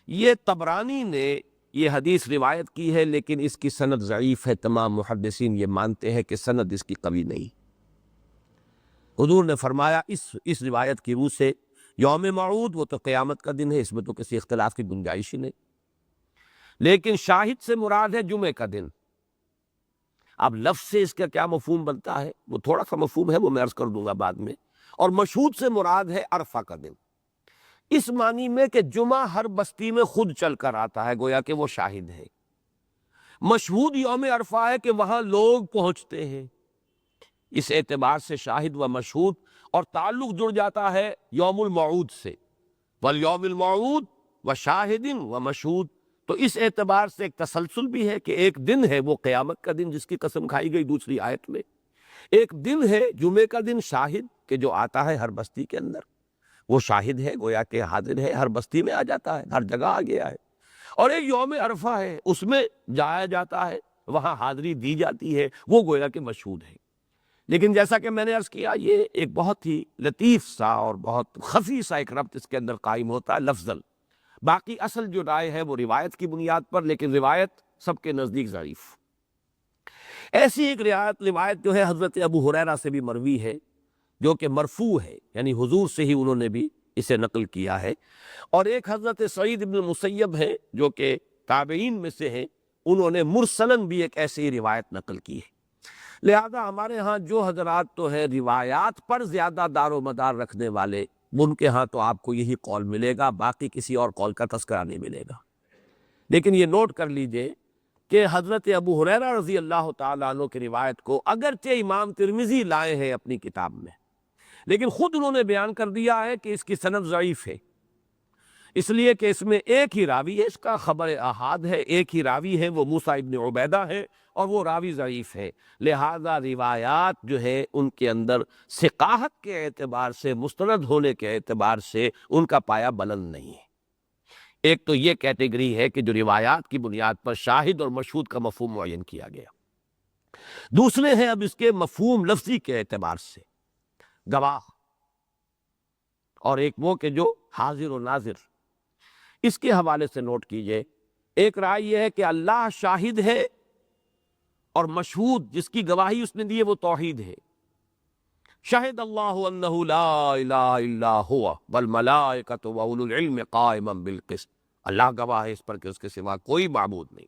یہ طبرانی نے یہ حدیث روایت کی ہے، لیکن اس کی سند ضعیف ہے، تمام محدثین یہ مانتے ہیں کہ سند اس کی قوی نہیں۔ حضور نے فرمایا اس روایت کی روح سے یوم موعود وہ تو قیامت کا دن ہے، اس میں تو کسی اختلاف کی گنجائش ہی نہیں، لیکن شاہد سے مراد ہے جمعے کا دن۔ اب لفظ سے اس کا کیا مفہوم بنتا ہے، وہ تھوڑا سا مفہوم ہے، وہ میں عرض کر دوں گا بعد میں۔ اور مشہود سے مراد ہے عرفہ کا دن، اس معنی میں کہ جمعہ ہر بستی میں خود چل کر آتا ہے، گویا کہ وہ شاہد ہے۔ مشہود یوم عرفہ ہے کہ وہاں لوگ پہنچتے ہیں، اس اعتبار سے شاہد و مشہود، اور تعلق جڑ جاتا ہے یوم الموعود سے، والیوم الموعود وشاہد و مشہود، تو اس اعتبار سے ایک تسلسل بھی ہے کہ ایک دن ہے وہ قیامت کا دن جس کی قسم کھائی گئی دوسری آیت میں، ایک دن ہے جمعے کا دن شاہد کہ جو آتا ہے ہر بستی کے اندر، وہ شاہد ہے، گویا کہ حاضر ہے، ہر بستی میں آ جاتا ہے، ہر جگہ آ گیا ہے، اور ایک یوم عرفہ ہے، اس میں جایا جاتا ہے، وہاں حاضری دی جاتی ہے، وہ گویا کہ مشہود ہے۔ لیکن جیسا کہ میں نے عرض کیا، یہ ایک بہت ہی لطیف سا اور بہت خفی سا ایک ربط اس کے اندر قائم ہوتا ہے لفظاً۔ باقی اصل جو رائے ہے وہ روایت کی بنیاد پر، لیکن روایت سب کے نزدیک ضعیف۔ ایسی ایک روایت جو ہے حضرت ابو ہریرہ سے بھی مروی ہے، جو کہ مرفوع ہے، یعنی حضور سے ہی انہوں نے بھی اسے نقل کیا ہے، اور ایک حضرت سعید بن المسیب ہے جو کہ تابعین میں سے ہیں، انہوں نے مرسلاً بھی ایک ایسی روایت نقل کی ہے۔ لہذا ہمارے ہاں جو حضرات تو ہیں روایات پر زیادہ دار و مدار رکھنے والے، ان کے ہاں تو آپ کو یہی قول ملے گا، باقی کسی اور قول کا تذکرہ نہیں ملے گا۔ لیکن یہ نوٹ کر لیجئے کہ حضرت ابو ہریرہ رضی اللہ تعالیٰ عنہ کی روایت کو اگرچہ امام ترمذی لائے ہیں اپنی کتاب میں، لیکن خود انہوں نے بیان کر دیا ہے کہ اس کی سند ضعیف ہے، اس لیے کہ اس میں ایک ہی راوی ہے، اس کا خبر احاد ہے، ایک ہی راوی ہے، وہ موسیٰ ابن عبیدہ ہے، اور وہ راوی ضعیف ہے، لہذا روایات جو ہے ان کے اندر ثقاہت کے اعتبار سے، مستند ہونے کے اعتبار سے ان کا پایہ بلند نہیں ہے۔ ایک تو یہ کیٹیگری ہے کہ جو روایات کی بنیاد پر شاہد اور مشہود کا مفہوم معین کیا گیا۔ دوسرے ہیں اب اس کے مفہوم لفظی کے اعتبار سے گواہ، اور ایک وہ کہ جو حاضر و ناظر۔ اس کے حوالے سے نوٹ کیجئے، ایک رائے یہ ہے کہ اللہ شاہد ہے، اور مشہود جس کی گواہی اس نے دی ہے وہ توحید ہے۔ شہد اللہ انہ لا الہ الا ہوا والملائکۃ واولو العلم قائما بالقسط، اللہ گواہ ہے اس پر کہ اس کے سوا کوئی معبود نہیں۔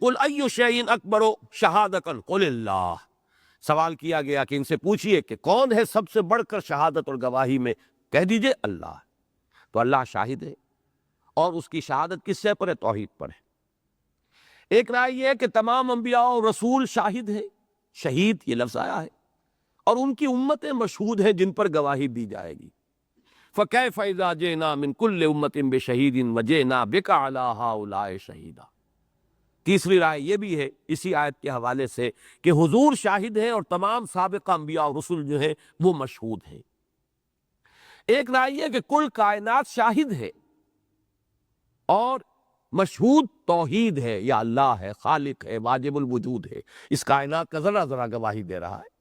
قل ای شیء اکبر شہادۃ قل اللہ، سوال کیا گیا کہ ان سے پوچھئے کہ کون ہے سب سے بڑھ کر شہادت اور گواہی میں، کہہ دیجئے اللہ، تو اللہ شاہد ہے، اور اس کی شہادت کس سے پر ہے؟ توحید پر ہے۔ ایک رائے یہ ہے کہ تمام انبیاء اور رسول شاہد ہیں، شہید یہ لفظ آیا ہے، اور ان کی امتیں مشہود ہیں جن پر گواہی دی جائے گی۔ فَكَيْفَ إِذَا جِئْنَا مِن كُلِّ أُمَّةٍ بِشَهِيدٍ وَجِئْنَا بِكَ عَلَىٰ هَٰؤُلَاءِ شَهِيدًا۔ تیسری رائے یہ بھی ہے اسی آیت کے حوالے سے کہ حضور شاہد ہیں اور تمام سابقہ انبیاء اور رسول جو ہیں وہ مشہود ہیں۔ ایک رائے یہ کہ کل کائنات شاہد ہے، اور مشہود توحید ہے، یا اللہ ہے، خالق ہے، واجب الوجود ہے، اس کائنات کا ذرا ذرا گواہی دے رہا ہے۔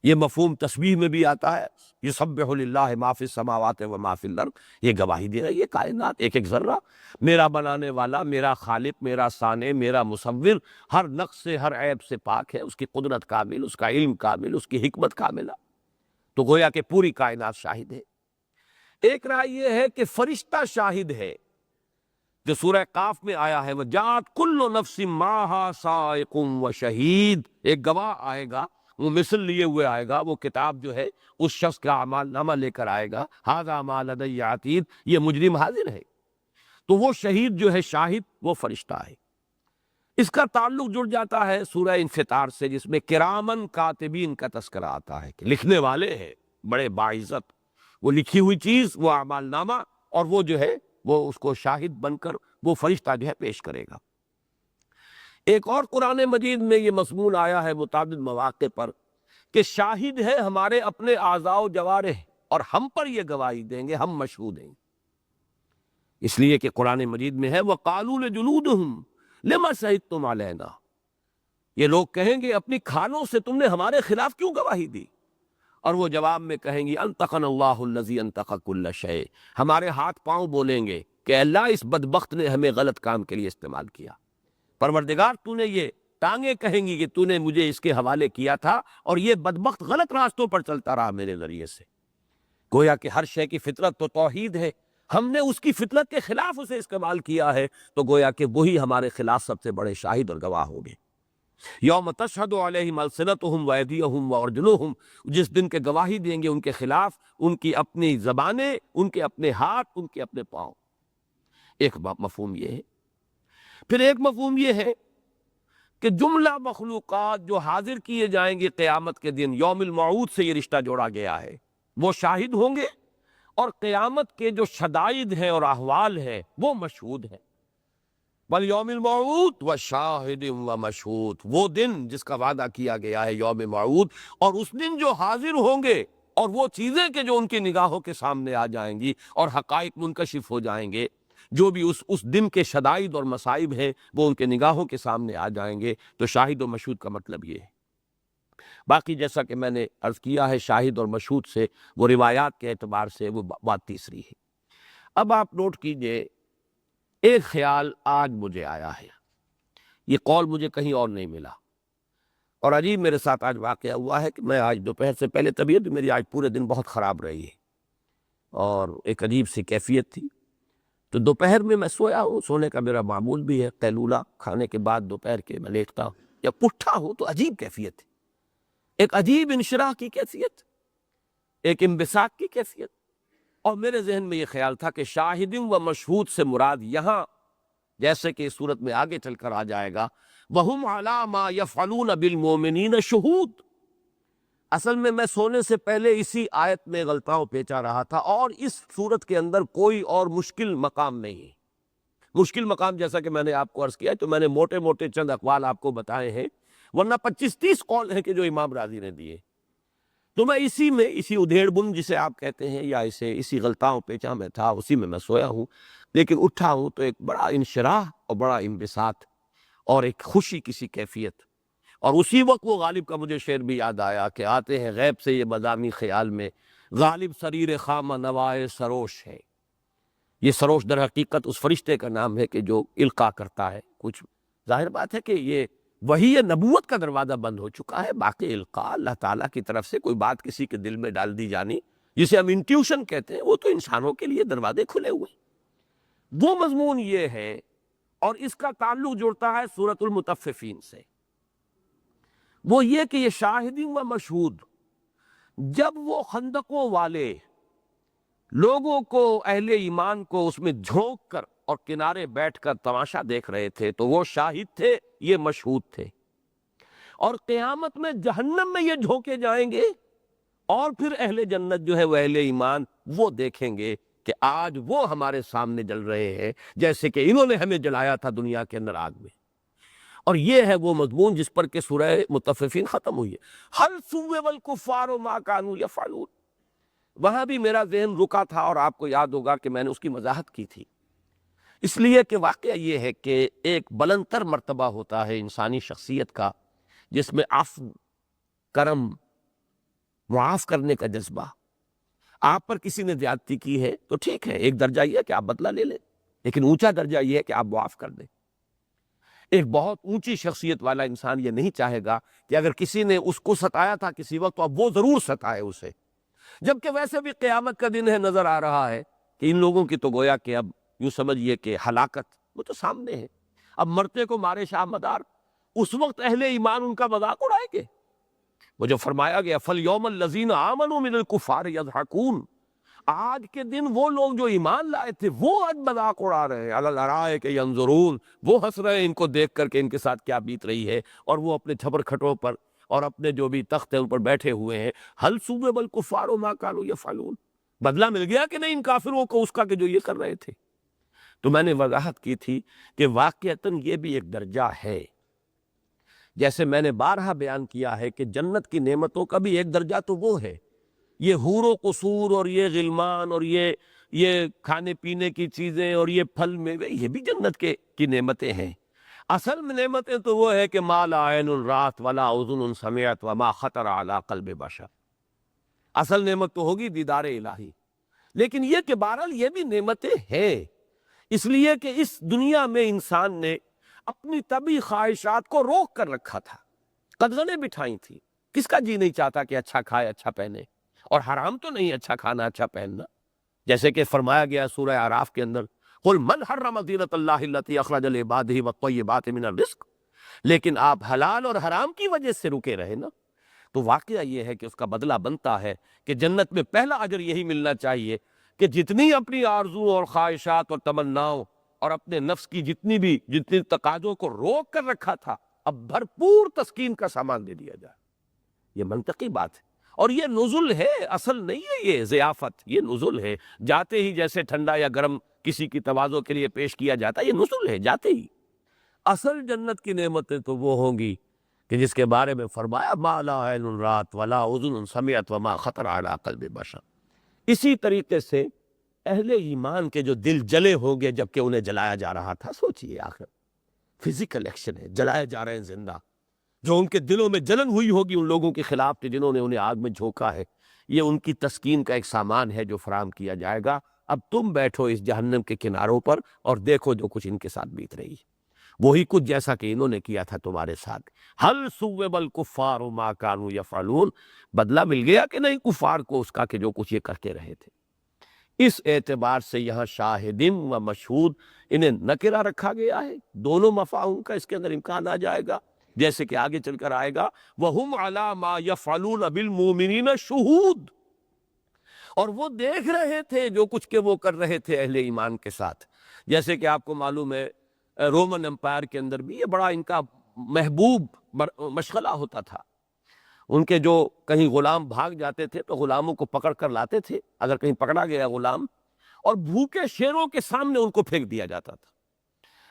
یہ مفہوم تسبیح میں بھی آتا ہے، یسبح للہ ما فی السماوات و ما فی الارض، یہ گواہی دے رہا ہے یہ کائنات ایک ایک ذرہ میرا بنانے والا، میرا خالق، میرا صانع، میرا مصور، ہر نقص سے، ہر عیب سے پاک ہے، اس کی قدرت کامل، اس کا علم کامل، اس کی حکمت کاملہ، تو گویا کہ پوری کائنات شاہد ہے۔ ایک رائے یہ ہے کہ فرشتہ شاہد ہے، جو سورہ قاف میں آیا ہے وَجَاءَتْ كُلُّ نَفْسٍ مَعَهَا سَائِقٌ وَشَهِيدٌ، ایک گواہ آئے گا، وہ مثل لیے ہوئے آئے گا، وہ کتاب جو ہے اس شخص کا اعمال نامہ لے کر آئے گا، هَذَا مَا لَدَيَّ عَتِيدٌ، یہ مجرم حاضر ہے، تو وہ شہید جو ہے، شاہد وہ فرشتہ ہے۔ اس کا تعلق جڑ جاتا ہے سورہ انفطار سے، جس میں کرامن کاتبین کا تذکرہ آتا ہے کہ لکھنے والے ہیں بڑے باعزت، وہ لکھی ہوئی چیز، وہ اعمال نامہ، اور وہ جو ہے وہ اس کو شاہد بن کر وہ فرشتہ جو ہے پیش کرے گا۔ ایک اور قرآن مجید میں یہ مضمون آیا ہے متعدد مواقع پر کہ شاہد ہے ہمارے اپنے اعضاء و جوارح، اور ہم پر یہ گواہی دیں گے، ہم مشہود ہیں، اس لیے کہ قرآن مجید میں ہے وَقَالُوا لِجُلُودِهِمْ لِمَ شَهِدتُّمْ عَلَيْنَا، یہ لوگ کہیں گے اپنی کھالوں سے تم نے ہمارے خلاف کیوں گواہی دی، اور وہ جواب میں کہیں گی انطقنا اللہ الذی انطق کل شیء، ہمارے ہاتھ پاؤں بولیں گے کہ اللہ اس بدبخت نے ہمیں غلط کام کے لیے استعمال کیا، پروردگار تو نے یہ ٹانگیں کہیں گی کہ تو نے مجھے اس کے حوالے کیا تھا اور یہ بدبخت غلط راستوں پر چلتا رہا میرے ذریعے سے۔ گویا کہ ہر شے کی فطرت تو توحید ہے، ہم نے اس کی فطرت کے خلاف اسے استعمال کیا ہے، تو گویا کہ وہی ہمارے خلاف سب سے بڑے شاہد اور گواہ ہوں گے۔ یوم تشہد علیہم السنتہم وایدیہم وارجلہم، جس دن کے گواہی دیں گے ان کے خلاف ان کی اپنی زبانیں، ان کے اپنے ہاتھ، ان کے اپنے پاؤں۔ ایک مفہوم یہ ہے۔ پھر ایک مفہوم یہ ہے کہ جملہ مخلوقات جو حاضر کیے جائیں گے قیامت کے دن، یوم الموعود سے یہ رشتہ جوڑا گیا ہے، وہ شاہد ہوں گے، اور قیامت کے جو شدائد ہیں اور احوال ہیں وہ مشہود ہیں۔ والیوم الموعود وشاہد ومشہود، وہ دن جس کا وعدہ کیا گیا ہے یوم موعود، اور اس دن جو حاضر ہوں گے، اور وہ چیزیں کہ جو ان کی نگاہوں کے سامنے آ جائیں گی اور حقائق منکشف ہو جائیں گے، جو بھی اس دن کے شدائد اور مصائب ہیں وہ ان کے نگاہوں کے سامنے آ جائیں گے، تو شاہد و مشہود کا مطلب یہ ہے۔ باقی جیسا کہ میں نے عرض کیا ہے، شاہد اور مشہود سے وہ روایات کے اعتبار سے وہ بات تیسری ہے۔ اب آپ نوٹ کیجئے، ایک خیال آج مجھے آیا ہے، یہ قول مجھے کہیں اور نہیں ملا، اور عجیب میرے ساتھ آج واقعہ ہوا ہے کہ میں آج دوپہر سے پہلے، طبیعت میری آج پورے دن بہت خراب رہی ہے اور ایک عجیب سی کیفیت تھی، تو دوپہر میں میں سویا ہوں، سونے کا میرا معمول بھی ہے، قیلولہ کھانے کے بعد دوپہر کے میں لیٹتا ہوں، جب اٹھا ہوں تو عجیب کیفیت ہے، ایک عجیب انشراح کی کیفیت، ایک انبساط کی کیفیت، اور میرے ذہن میں یہ خیال تھا کہ شاہد و مشہود سے مراد یہاں، جیسے کہ اس صورت میں آگے چل کر آ جائے گا وَهُمْ عَلَى مَا يَفْعَلُونَ بِالْمُؤْمِنِينَ شُهُودٌ، اصل میں سونے سے پہلے اسی آیت میں غلطاؤں پیچا رہا تھا، اور اس صورت کے اندر کوئی اور مشکل مقام نہیں ہے۔ مشکل مقام جیسا کہ میں نے آپ کو عرض کیا تو میں نے موٹے موٹے چند اقوال آپ کو بتائے ہیں، ورنہ 25-30 قول ہیں کہ جو امام راضی نے دیے، تو میں اسی ادھیڑ بن جسے آپ کہتے ہیں، یا اسی غلطاؤں پیچا میں تھا، اسی میں سویا ہوں، لیکن اٹھا ہوں تو ایک بڑا انشراح اور بڑا انبساط اور ایک خوشی کسی کیفیت، اور اسی وقت وہ غالب کا مجھے شعر بھی یاد آیا کہ آتے ہیں غیب سے یہ مضامی خیال میں، غالب سریر خامہ نوائے سروش ہے۔ یہ سروش در حقیقت اس فرشتے کا نام ہے کہ جو القاء کرتا ہے کچھ، ظاہر بات ہے کہ یہ وہی نبوت کا دروازہ بند ہو چکا ہے، باقی القاء اللہ تعالیٰ کی طرف سے کوئی بات کسی کے دل میں ڈال دی جانی، جسے ہم انٹیوشن کہتے ہیں، وہ تو انسانوں کے لیے دروازے کھلے ہوئے ہیں۔ وہ مضمون یہ ہے، اور اس کا تعلق جڑتا ہے سورۃ المطففین سے، وہ یہ کہ یہ شاہد و مشہود، جب وہ خندقوں والے لوگوں کو، اہل ایمان کو اس میں جھونک کر اور کنارے بیٹھ کر تماشا دیکھ رہے تھے، تو وہ شاہد تھے، یہ مشہود تھے، اور قیامت میں جہنم میں یہ جھونکے جائیں گے، اور پھر اہل جنت جو ہے وہ اہل ایمان وہ دیکھیں گے کہ آج وہ ہمارے سامنے جل رہے ہیں جیسے کہ انہوں نے ہمیں جلایا تھا دنیا کے اندر آگ میں۔ اور یہ ہے وہ مضمون جس پر کہ سورہ مطففین ختم ہوئی ہے۔ هَلْ ثُوِّبَ الْكُفَّارُ مَا كَانُوا يَفْعَلُونَ، وہاں بھی میرا ذہن رکا تھا، اور آپ کو یاد ہوگا کہ میں نے اس کی وضاحت کی تھی، اس لیے کہ واقعہ یہ ہے کہ ایک بلند تر مرتبہ ہوتا ہے انسانی شخصیت کا، جس میں عفو، کرم، معاف کرنے کا جذبہ۔ آپ پر کسی نے زیادتی کی ہے تو ٹھیک ہے، ایک درجہ یہ ہے کہ آپ بدلہ لے لیں، لیکن اونچا درجہ یہ ہے کہ آپ معاف کر دیں۔ ایک بہت اونچی شخصیت والا انسان یہ نہیں چاہے گا کہ اگر کسی نے اس کو ستایا تھا کسی وقت تو اب وہ ضرور ستائے اسے، جبکہ ویسے بھی قیامت کا دن ہے، نظر آ رہا ہے کہ ان لوگوں کی تو گویا کہ اب یوں سمجھیے کہ ہلاکت وہ تو سامنے ہے، اب مرتے کو مارے شاہ مدار، اس وقت اہل ایمان ان کا مذاق اڑائیں گے۔ وہ جو فرمایا گیا فَالْيَوْمَ الَّذِينَ آمَنُوا مِنَ الْكُفَّارِ يَضْحَكُونَ، آج کے دن وہ لوگ جو ایمان لائے تھے وہ آج مذاق اڑا رہے ہیں، عَلَى الْأَرَائِكِ يَنظُرُونَ، وہ ہنس رہے ہیں ان کو دیکھ کر کے ان کے ساتھ کیا بیت رہی ہے، اور وہ اپنے چھپر کھٹوں پر اور اپنے جو بھی تخت ہیں ان پر بیٹھے ہوئے ہیں۔ هَلْ ثُوِّبَ الْكُفَّارُ مَا كَانُوا يَفْعَلُونَ، بدلہ مل گیا کہ نہیں ان کافروں کو اس کا کہ جو یہ کر رہے تھے۔ تو میں نے وضاحت کی تھی کہ واقعتاً یہ بھی ایک درجہ ہے، جیسے میں نے بارہا بیان کیا ہے کہ جنت کی نعمتوں کا بھی ایک درجہ تو وہ ہے، یہ حور و قصور اور یہ غلمان اور یہ کھانے پینے کی چیزیں اور یہ پھل میوے، یہ بھی جنت کی نعمتیں ہیں۔ اصل نعمتیں تو وہ ہے کہ ما لا عین رات ولا اذن سمعت وما خطر علی قلب بشر، اصل نعمت تو ہوگی دیدار الہی، لیکن یہ کہ بہرحال یہ بھی نعمتیں ہیں، اس لیے کہ اس دنیا میں انسان نے اپنی طبعی خواہشات کو روک کر رکھا تھا، قدغنیں بٹھائی تھی، کس کا جی نہیں چاہتا کہ اچھا کھائے اچھا پہنے، اور حرام تو نہیں اچھا کھانا اچھا پہننا، جیسے کہ فرمایا گیا سورہ اعراف کے اندر قل من حرم زینۃ اللہ التی اخرج لعبادہ والطیبات من الرزق، لیکن آپ حلال اور حرام کی وجہ سے رکے رہے نا، تو واقعہ یہ ہے کہ اس کا بدلہ بنتا ہے کہ جنت میں پہلا اجر یہی ملنا چاہیے کہ جتنی اپنی آرزو اور خواہشات اور تمناؤں اور اپنے نفس کی جتنی تقاضوں کو روک کر رکھا تھا، اب بھرپور تسکین کا سامان دے دیا جائے۔ یہ منطقی بات ہے، اور یہ نزل ہے، اصل نہیں ہے یہ ضیافت، یہ نزل ہے، جاتے ہی جیسے ٹھنڈا یا گرم کسی کی تواضع کے لیے پیش کیا جاتا ہے، یہ نزل ہے جاتے ہی۔ اصل جنت کی نعمتیں تو وہ ہوں گی کہ جس کے بارے میں فرمایا ما لا عین رات ولا اذن سمعت وما خطر علی قلب بشر۔ اسی طریقے سے اہل ایمان کے جو دل جلے ہوں گے جبکہ انہیں جلایا جا رہا تھا، سوچئے آخر فزیکل ایکشن ہے، جلائے جا رہے ہیں زندہ، جو ان کے دلوں میں جلن ہوئی ہوگی ان لوگوں کے خلاف کہ جنہوں نے انہیں آگ میں جھونکا ہے، یہ ان کی تسکین کا ایک سامان ہے جو فراہم کیا جائے گا۔ اب تم بیٹھو اس جہنم کے کناروں پر اور دیکھو جو کچھ ان کے ساتھ بیت رہی ہے، وہی کچھ جیسا کہ انہوں نے کیا تھا تمہارے ساتھ۔ هل ثوب الکفار ما كانوا يفعلون، بدلہ مل گیا کہ نہیں کفار کو اس کا کہ جو کچھ یہ کرتے رہے تھے۔ اس اعتبار سے یہاں شاہدین و مشہود انہیں نکرہ رکھا گیا ہے، دونوں مفاہیم کا اس کے اندر امکان آ جائے گا، جیسے کہ آگے چل کر آئے گا وَهُمْ عَلَى مَا يَفْعَلُونَ بِالْمُؤْمِنِينَ شُهُودٌ، اور وہ دیکھ رہے تھے جو کچھ کہ وہ کر رہے تھے اہل ایمان کے ساتھ۔ جیسے کہ آپ کو معلوم ہے رومن امپائر کے اندر بھی یہ بڑا ان کا محبوب مشغلہ ہوتا تھا، ان کے جو کہیں غلام بھاگ جاتے تھے تو غلاموں کو پکڑ کر لاتے تھے، اگر کہیں پکڑا گیا غلام، اور بھوکے شیروں کے سامنے ان کو پھینک دیا جاتا تھا۔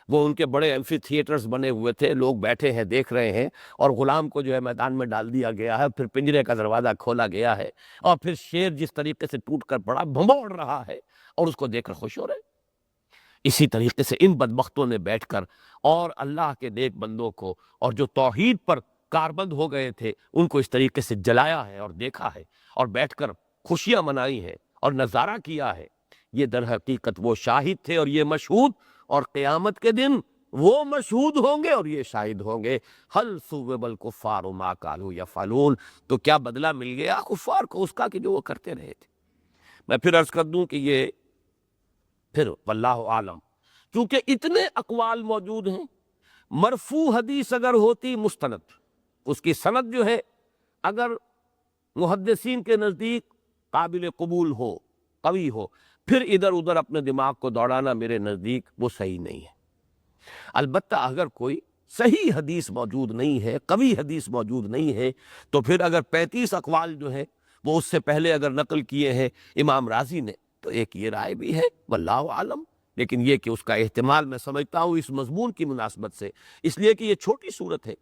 وہ ان کے بڑے ایمفی تھیٹرز بنے ہوئے تھے، لوگ بیٹھے ہیں دیکھ رہے ہیں، اور غلام کو جو ہے میدان میں ڈال دیا گیا ہے، پھر پنجرے کا دروازہ کھولا گیا ہے، اور پھر شیر جس طریقے سے ٹوٹ کر پڑا بھنبوڑ رہا ہے اور اس کو دیکھ کر خوش ہو رہے ہیں۔ اسی طریقے سے ان بدبختوں نے بیٹھ کر اور اللہ کے نیک بندوں کو اور جو توحید پر کاربند ہو گئے تھے ان کو اس طریقے سے جلایا ہے اور دیکھا ہے، اور بیٹھ کر خوشیاں منائی ہیں اور نظارہ کیا ہے۔ یہ در حقیقت وہ شاہد تھے اور یہ مشہود، اور قیامت کے دن وہ مشہود ہوں گے اور یہ شاہد ہوں گے۔ هل ثوب الکفار ما كانوا يفعلون، تو کیا بدلہ مل گیا کفار کو اس کا کہ جو وہ کرتے رہے تھے۔ میں پھر عرض کر دوں کہ یہ پھر واللہ عالم، کیونکہ اتنے اقوال موجود ہیں، مرفوع حدیث اگر ہوتی مستند، اس کی سند جو ہے اگر محدثین کے نزدیک قابل قبول ہو، قوی ہو، پھر ادھر ادھر اپنے دماغ کو دوڑانا میرے نزدیک وہ صحیح نہیں ہے۔ البتہ اگر کوئی صحیح حدیث موجود نہیں ہے، قوی حدیث موجود نہیں ہے، تو پھر اگر 35 اقوال جو ہیں وہ اس سے پہلے اگر نقل کیے ہیں امام رازی نے، تو ایک یہ رائے بھی ہے واللہ عالم، لیکن یہ کہ اس کا احتمال میں سمجھتا ہوں اس مضمون کی مناسبت سے، اس لیے کہ یہ چھوٹی صورت ہے،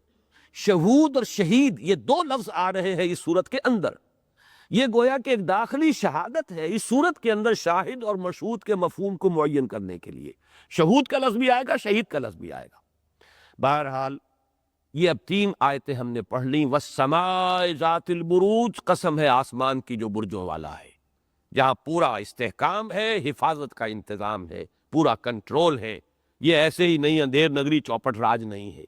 شہود اور شہید یہ دو لفظ آ رہے ہیں اس صورت کے اندر، یہ گویا کہ ایک داخلی شہادت ہے اس صورت کے اندر شاہد اور مشہود کے مفہوم کو معین کرنے کے لیے، شہود کا لفظ بھی آئے گا، شہید کا لفظ بھی آئے گا۔ بہرحال یہ اب 3 آیتیں ہم نے پڑھ لیں۔ والسماء ذات البروج، قسم ہے آسمان کی جو برجوں والا ہے، جہاں پورا استحکام ہے، حفاظت کا انتظام ہے، پورا کنٹرول ہے، یہ ایسے ہی نہیں اندھیر نگری چوپٹ راج نہیں ہے۔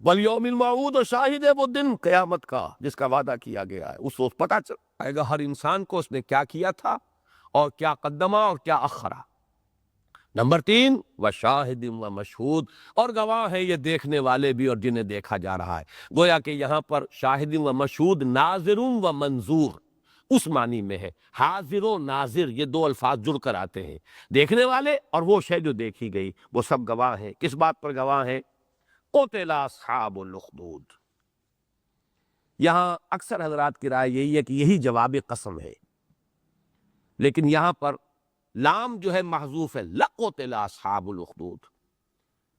والیوم الموعود، اور شاہد ہے وہ دن قیامت کا جس کا وعدہ کیا گیا ہے، اس وقت پتہ دکھائے گا ہر انسان کو اس نے کیا کیا تھا اور کیا قدمہ اور کیا اخرا۔ نمبر 3 وشاہد و مشہود، اور گواہ ہیں یہ دیکھنے والے بھی اور جنہیں دیکھا جا رہا ہے۔ گویا کہ یہاں پر شاہد و مشہود ناظر و منظور اس معنی میں ہے، حاضر و ناظر یہ دو الفاظ جڑ کر آتے ہیں، دیکھنے والے اور وہ شے جو دیکھی گئی، وہ سب گواہ ہیں۔ کس بات پر گواہ ہیں؟ قتل اصحاب الاخدود۔ یہاں اکثر حضرات کی رائے یہی ہے کہ یہی جواب قسم ہے، لیکن یہاں پر لام جو ہے محذوف ہے، لقتل اصحاب الاخدود،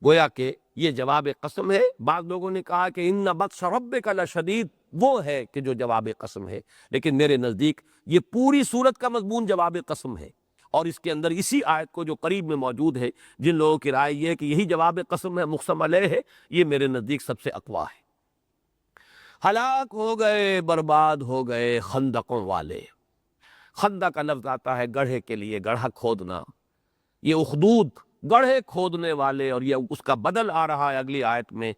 گویا کہ یہ جواب قسم ہے۔ بعض لوگوں نے کہا کہ ان بطش ربک لشدید، وہ ہے کہ جو جواب قسم ہے، لیکن میرے نزدیک یہ پوری صورت کا مضمون جواب قسم ہے، اور اس کے اندر اسی آیت کو جو قریب میں موجود ہے، جن لوگوں کی رائے یہ ہے کہ یہی جواب قسم ہے، مقسم علیہ ہے، یہ میرے نزدیک سب سے اقویٰ ہے۔ ہلاک ہو گئے، برباد ہو گئے خندقوں والے۔ خندق کا لفظ آتا ہے گڑھے کے لیے، گڑھا کھودنا، یہ اخدود گڑھے کھودنے والے، اور یہ اس کا بدل آ رہا ہے اگلی آیت میں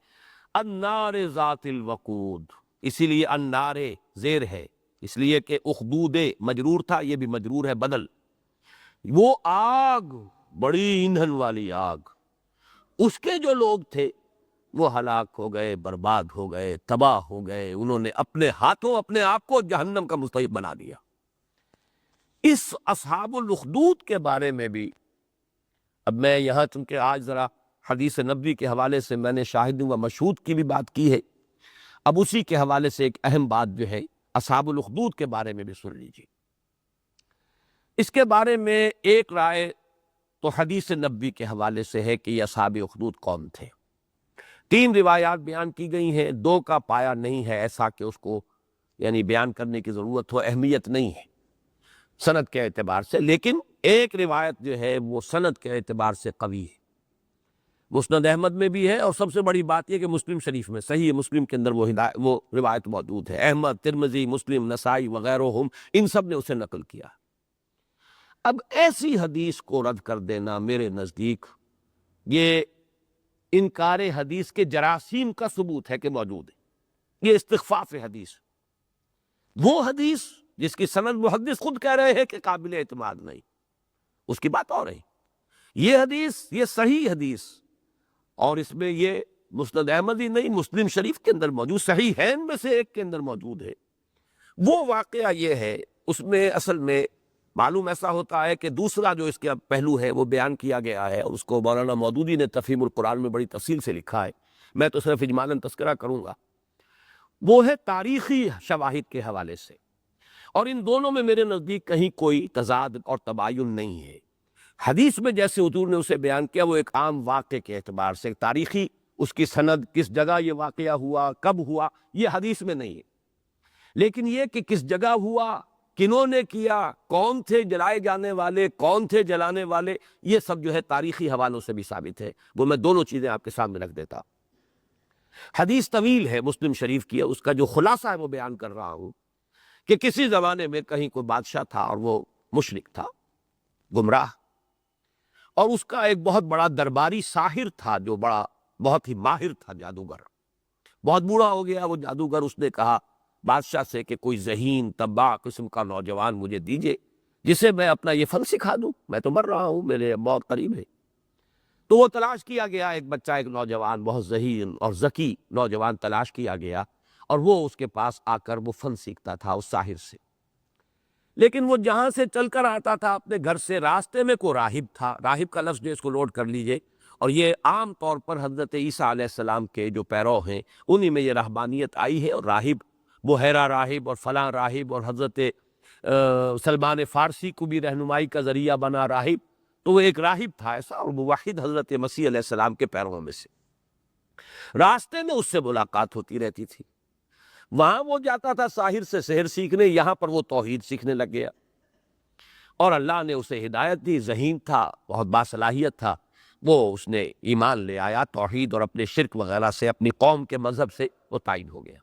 النار ذات الوقود، اسی لیے النار زیر ہے، اس لیے کہ اخدود مجرور تھا، یہ بھی مجرور ہے بدل، وہ آگ بڑی ایندھن والی آگ، اس کے جو لوگ تھے وہ ہلاک ہو گئے، برباد ہو گئے، تباہ ہو گئے، انہوں نے اپنے ہاتھوں اپنے آپ کو جہنم کا مستحق بنا دیا۔ اس اصحاب الاخدود کے بارے میں بھی اب میں یہاں، چونکہ آج ذرا حدیث نبوی کے حوالے سے میں نے شاہد و مشہود کی بھی بات کی ہے، اب اسی کے حوالے سے ایک اہم بات جو ہے اصحاب الاخدود کے بارے میں بھی سن لیجیے۔ اس کے بارے میں ایک رائے تو حدیث نبوی کے حوالے سے ہے کہ یہ اصحاب اخدود کون تھے۔ 3 روایات بیان کی گئی ہیں، 2 کا پایا نہیں ہے ایسا کہ اس کو یعنی بیان کرنے کی ضرورت ہو، اہمیت نہیں ہے سند کے اعتبار سے، لیکن ایک روایت جو ہے وہ سند کے اعتبار سے قوی ہے، مسند احمد میں بھی ہے، اور سب سے بڑی بات یہ کہ مسلم شریف میں، صحیح مسلم کے اندر وہ روایت موجود ہے، احمد، ترمذی، مسلم، نسائی وغیرہم ان سب نے اسے نقل کیا۔ اب ایسی حدیث کو رد کر دینا میرے نزدیک یہ انکار حدیث کے جراثیم کا ثبوت ہے کہ موجود ہے، یہ استخفاف حدیث، وہ حدیث جس کی سند محدث خود کہہ رہے ہیں کہ قابل اعتماد نہیں، اس کی بات اور ہے۔ یہ حدیث، یہ صحیح حدیث، اور اس میں یہ مسند احمد ہی نہیں، مسلم شریف کے اندر موجود، صحیحین میں سے ایک کے اندر موجود ہے۔ وہ واقعہ یہ ہے، اس میں اصل میں معلوم ایسا ہوتا ہے کہ دوسرا جو اس کا پہلو ہے وہ بیان کیا گیا ہے، اور اس کو مولانا مودودی نے تفہیم القرآن میں بڑی تفصیل سے لکھا ہے، میں تو صرف اجمالاً تذکرہ کروں گا، وہ ہے تاریخی شواہد کے حوالے سے، اور ان دونوں میں میرے نزدیک کہیں کوئی تضاد اور تباین نہیں ہے۔ حدیث میں جیسے حضور نے اسے بیان کیا وہ ایک عام واقعے کے اعتبار سے، تاریخی اس کی سند، کس جگہ یہ واقعہ ہوا، کب ہوا، یہ حدیث میں نہیں ہے، لیکن یہ کہ کس جگہ ہوا، کنہوں نے کیا، کون تھے جلائے جانے والے، کون تھے جلانے والے، یہ سب جو ہے تاریخی حوالوں سے بھی ثابت ہے، وہ میں دونوں چیزیں آپ کے سامنے رکھ دیتا۔ حدیث طویل ہے مسلم شریف کی، اس کا جو خلاصہ ہے وہ بیان کر رہا ہوں کہ کسی زمانے میں کہیں کوئی بادشاہ تھا اور وہ مشرک تھا، گمراہ، اور اس کا ایک بہت بڑا درباری ساحر تھا جو بہت ہی ماہر تھا، جادوگر، بہت بوڑھا ہو گیا وہ جادوگر۔ اس نے کہا بادشاہ سے کہ کوئی ذہین تباہ قسم کا نوجوان مجھے دیجئے جسے میں اپنا یہ فن سکھا دوں، میں تو مر رہا ہوں، میرے موت قریب ہے۔ تو وہ تلاش کیا گیا، ایک بچہ، ایک نوجوان، بہت ذہین اور ذکی نوجوان تلاش کیا گیا، اور وہ اس کے پاس آ کر وہ فن سیکھتا تھا اس ساحر سے، لیکن وہ جہاں سے چل کر آتا تھا اپنے گھر سے، راستے میں کوئی راہب تھا، راہب کا لفظ جو اس کو نوٹ کر لیجئے، اور یہ عام طور پر حضرت عیسیٰ علیہ السلام کے جو پیرو ہیں انہی میں یہ رہبانیت آئی ہے، اور راہب بحیرہ راہب اور فلاں راہب، اور حضرت سلمان فارسی کو بھی رہنمائی کا ذریعہ بنا راہب، تو وہ ایک راہب تھا ایسا، اور موحد حضرت مسیح علیہ السلام کے پیرووں میں سے۔ راستے میں اس سے ملاقات ہوتی رہتی تھی، وہاں وہ جاتا تھا ساحر سے سحر سیکھنے، یہاں پر وہ توحید سیکھنے لگ گیا، اور اللہ نے اسے ہدایت دی، ذہین تھا، بہت باصلاحیت تھا، وہ اس نے ایمان لے آیا، توحید اور اپنے شرک وغیرہ سے، اپنی قوم کے مذہب سے وہ تائید ہو گیا۔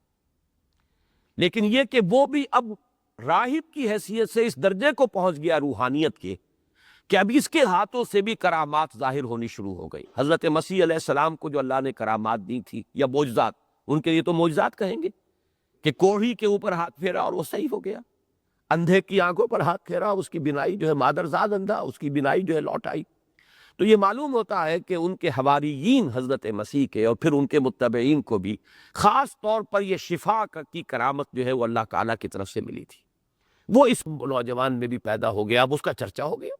لیکن یہ کہ وہ بھی اب راہب کی حیثیت سے اس درجے کو پہنچ گیا روحانیت کے کہ اب اس کے ہاتھوں سے بھی کرامات ظاہر ہونی شروع ہو گئی۔ حضرت مسیح علیہ السلام کو جو اللہ نے کرامات دی تھی یا معجزات، ان کے لیے تو معجزات کہیں گے، کہ کوڑھی کے اوپر ہاتھ پھیرا اور وہ صحیح ہو گیا، اندھے کی آنکھوں پر ہاتھ پھیرا، اس کی بینائی جو ہے مادرزاد اندھا، اس کی بینائی جو ہے لوٹ آئی۔ تو یہ معلوم ہوتا ہے کہ ان کے حواریین حضرت مسیح کے اور پھر ان کے متبعین کو بھی خاص طور پر یہ شفا کی کرامت جو ہے وہ اللہ تعالیٰ کی طرف سے ملی تھی۔ وہ اس نوجوان میں بھی پیدا ہو گیا، اب اس کا چرچا ہو گیا